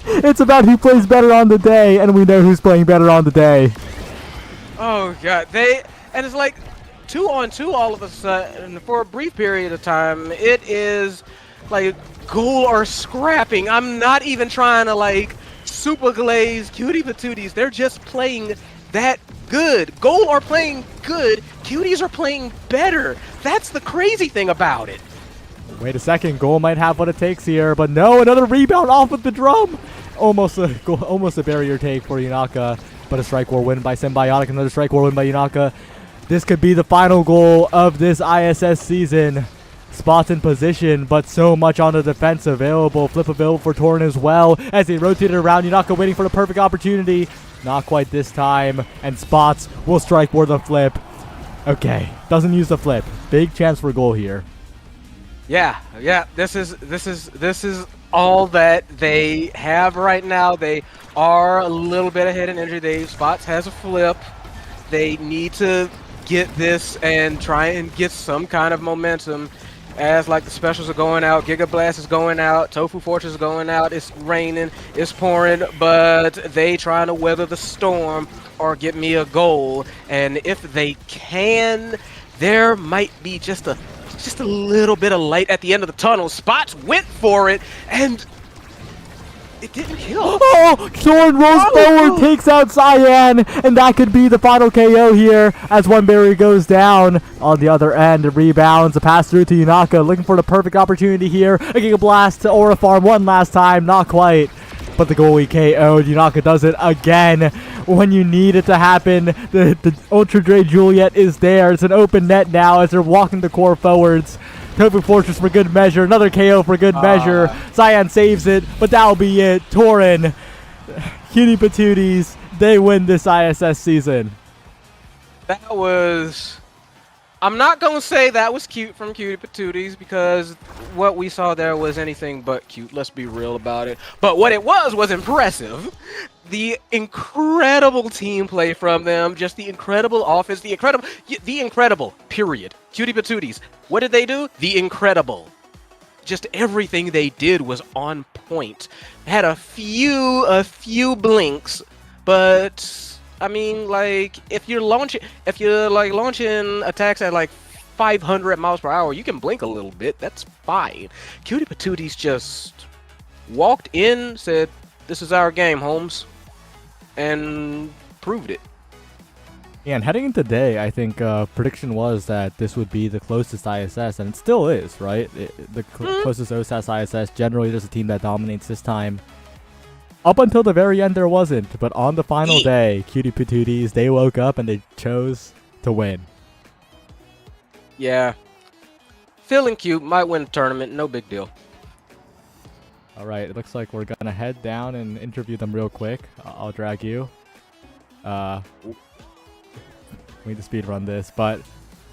It's about who plays better on the day, and we know who's playing better on the day. Oh god, and it's like 2-on-2 all of a sudden for a brief period of time. It is like ghoul or scrapping. I'm not even trying to like super glaze Cutie Patooties. They're just playing that good. Ghoul are playing good. Cuties are playing better. That's the crazy thing about it. Wait a second, Goal might have what it takes here, but no, another rebound off with the drum. Almost a barrier take for Yunaka, but a strike war win by Symbiotic. Another strike war win by Yunaka. This could be the final goal of this ISS season. Spots in position, but so much on the defense available. Flip available for Torin as well as they rotate it around. Yunaka waiting for the perfect opportunity. Not quite this time, and Spots will strike for the flip. Okay, doesn't use the flip. Big chance for a goal here. Yeah. This is all that they have right now. They are a little bit ahead in injury. Spots has a flip. They need to get this and try and get some kind of momentum. As like the specials are going out, Giga Blast is going out, Tofu Fortress is going out, it's raining, it's pouring, but they trying to weather the storm or get me a goal. And if they can, there might be just a little bit of light at the end of the tunnel. Spots went for it, and it didn't kill. Oh, Thorin rolls forward, takes out Cyan, and that could be the final KO here as one barrier goes down. On the other end, it rebounds, a pass through to Yunaka, looking for the perfect opportunity here. A Giga Blast to Aura Farm one last time, not quite. But the goalie KO'd. Yunaka does it again when you need it to happen. The Ultra Dre Juliet is there. It's an open net now as they're walking the core forwards. Tofu Fortress for good measure. Another KO for good measure. Cyan saves it, but that'll be it. Torin, Cutie Patooties, they win this ISS season. That was... I'm not going to say that was cute from Cutie Patooties because what we saw there was anything but cute. Let's be real about it. But what it was impressive. The incredible team play from them, just the incredible offense, the incredible, period. Cutie Patooties, what did they do? The incredible. Just everything they did was on point. Had a few blinks, but I mean, like if you're launching attacks at like 500 miles per hour, you can blink a little bit. That's fine. Cutie Patooties just walked in, said, "This is our game, Holmes," and proved it. Yeah, and heading into today, I think prediction was that this would be the closest ISS, and it still is, right? The closest OSAS ISS. Generally, there's a team that dominates this time. Up until the very end, there wasn't, but on the final day, Cutie Patooties, they woke up and they chose to win. Yeah. Feeling cute, might win the tournament, no big deal. All right, it looks like we're going to head down and interview them real quick. I'll drag you. We need to speed run this, but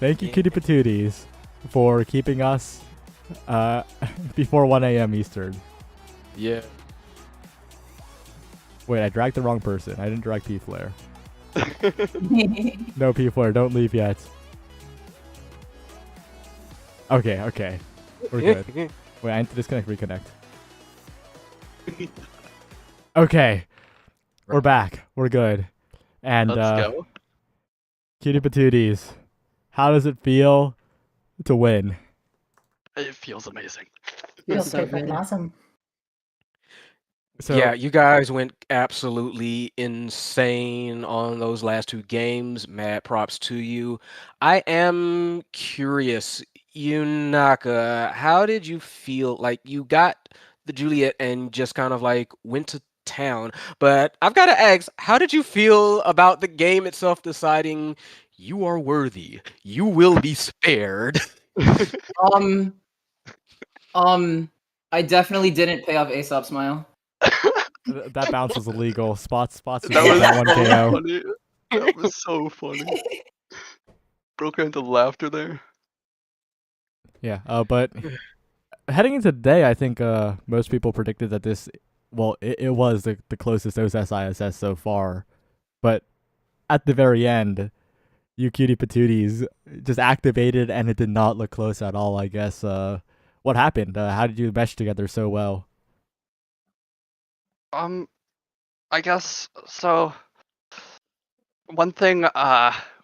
thank you, Cutie Patooties, for keeping us before 1 a.m. Eastern. Yeah. Wait, I dragged the wrong person. I didn't drag P-Flare. No, P-Flare, don't leave yet. Okay. We're good. Wait, I need to disconnect, reconnect. Okay. We're back. We're good. And Let's go. Cutie Patooties, how does it feel to win? It feels amazing. Feels so so good. awesome. So, Yeah, you guys went absolutely insane on those last two games. Mad props to you. I am curious, Yunaka, how did you feel? Like you got the Juliet and just kind of like went to town, but I've got to ask, how did you feel about the game itself deciding you are worthy, you will be spared? I definitely didn't pay off Aesop's smile. that bounce was illegal. Spots That that was that one so KO. funny. That was so funny. Broke into laughter there. Yeah, but heading into today, I think most people predicted that this, well, it was the closest OSS ISS so far. But at the very end, you cutie patooties just activated and it did not look close at all, I guess. What happened? How did you mesh together so well? I guess so. One thing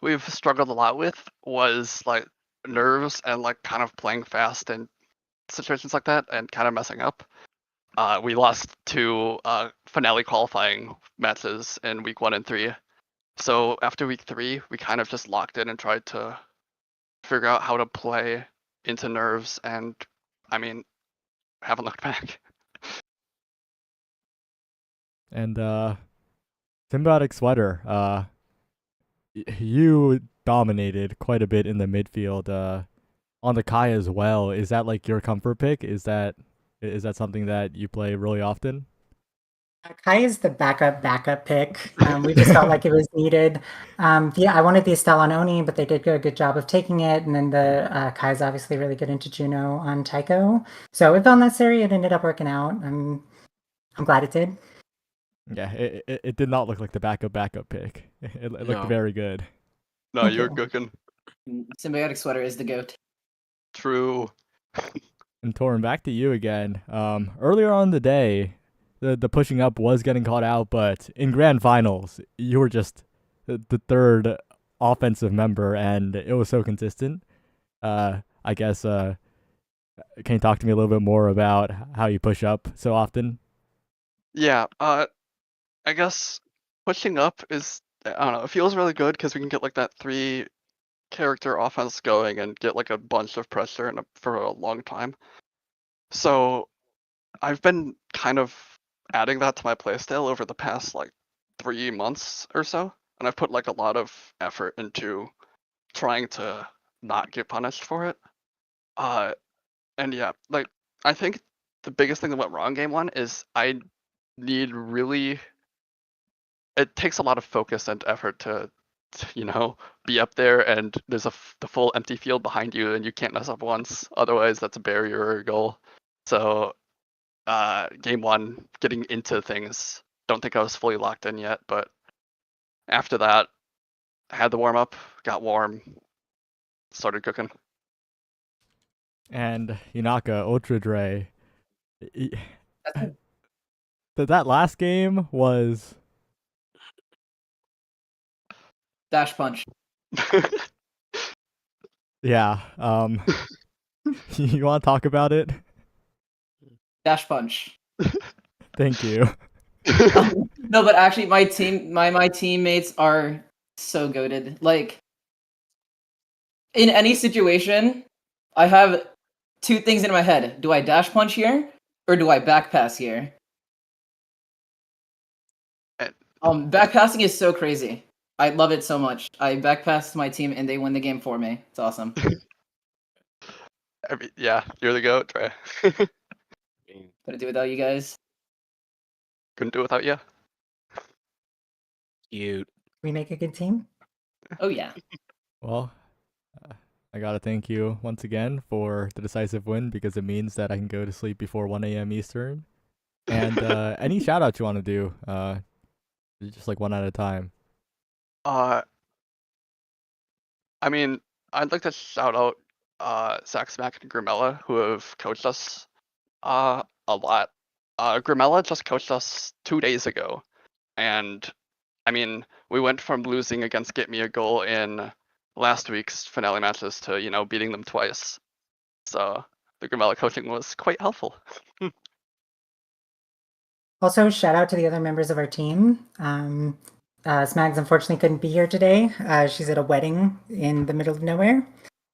we've struggled a lot with was like nerves and like kind of playing fast in situations like that and kind of messing up. We lost two finale qualifying matches in week 1 and 3. So after week 3, we kind of just locked in and tried to figure out how to play into nerves, and I mean, haven't looked back. And Symbiotic Sweater, you dominated quite a bit in the midfield. On the Kai as well. Is that like your comfort pick? Is that something that you play really often? Kai is the backup pick. We just felt like it was needed. Yeah, I wanted the Estelle on Oni, but they did a good job of taking it. And then the Kai's obviously really good into Juno on Tycho. So it felt necessary. It ended up working out. I'm glad it did. Yeah, it did not look like the backup pick. It looked No. very good. No, Thank you're you. cooking. Symbiotic Sweater is the goat. True. And Torin, back to you again. Earlier on in the day, the pushing up was getting caught out, but in grand finals, you were just the third offensive member, and it was so consistent. I guess. Can you talk to me a little bit more about how you push up so often? Yeah, I guess pushing up is, I don't know, it feels really good because we can get like that 3-character offense going and get like a bunch of pressure for a long time. So I've been kind of adding that to my playstyle over the past like 3 months or so, and I've put like a lot of effort into trying to not get punished for it. And yeah, like I think the biggest thing that went wrong game 1 is I need really, it takes a lot of focus and effort to be up there, and there's the full empty field behind you, and you can't mess up once. Otherwise, that's a barrier or a goal. So, game 1, getting into things, don't think I was fully locked in yet, but after that, I had the warm up, got warm, started cooking. And Yunaka, Ultra Dre. That last game was Dash punch. yeah. You want to talk about it? Dash punch. Thank you. No, but actually, my teammates are so goated. Like, in any situation, I have 2 things in my head: do I dash punch here, or do I back pass here? Back passing is so crazy. I love it so much. I back pass my team, and they win the game for me. It's awesome. Yeah, you're the goat, Trey. Couldn't do without you guys. Couldn't do it without you. Cute. We make a good team. Oh yeah. Well, I gotta thank you once again for the decisive win because it means that I can go to sleep before 1 a.m. Eastern. And any shout outs you want to do, just like one at a time. I mean, I'd like to shout out Zach Smack and Grimella, who have coached us a lot. Grimella just coached us 2 days ago, and I mean, we went from losing against Get Me a Goal in last week's finale matches to beating them twice. So the Grimella coaching was quite helpful. Also, shout out to the other members of our team. Smags unfortunately couldn't be here today. She's at a wedding in the middle of nowhere.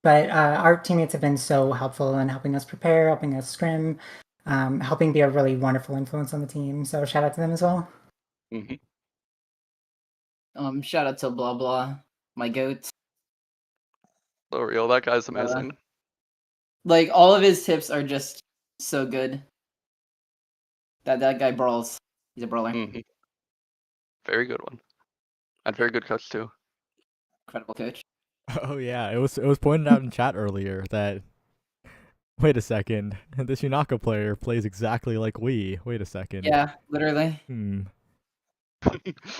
But our teammates have been so helpful in helping us prepare, helping us scrim, helping be a really wonderful influence on the team. So shout out to them as well. Mm-hmm. Shout out to Blah Blah, my goat. So real, that guy's amazing. Like, all of his tips are just so good. That guy brawls. He's a brawler. Mm-hmm. Very good one, and very good coach too. Incredible coach. Oh yeah, it was pointed out in chat earlier that. Wait a second, this Yunaka player plays exactly like we. Wait a second. Yeah, literally. Hmm.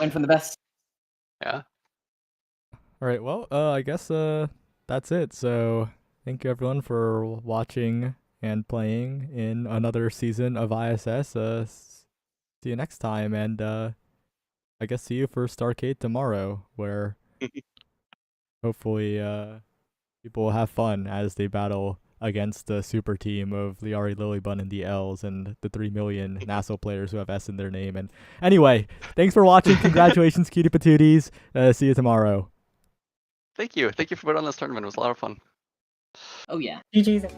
Win from the best. Yeah. All right. Well, I guess that's it. So thank you everyone for watching and playing in another season of ISS. See you next time, and I guess see you for Starcade tomorrow, where hopefully people will have fun as they battle against the super team of Liari, Lilybun, and the L's, and the 3 million NASA players who have S in their name. And anyway, thanks for watching. Congratulations, Cutie Patooties. See you tomorrow. Thank you. Thank you for putting on this tournament. It was a lot of fun. Oh yeah. GG's.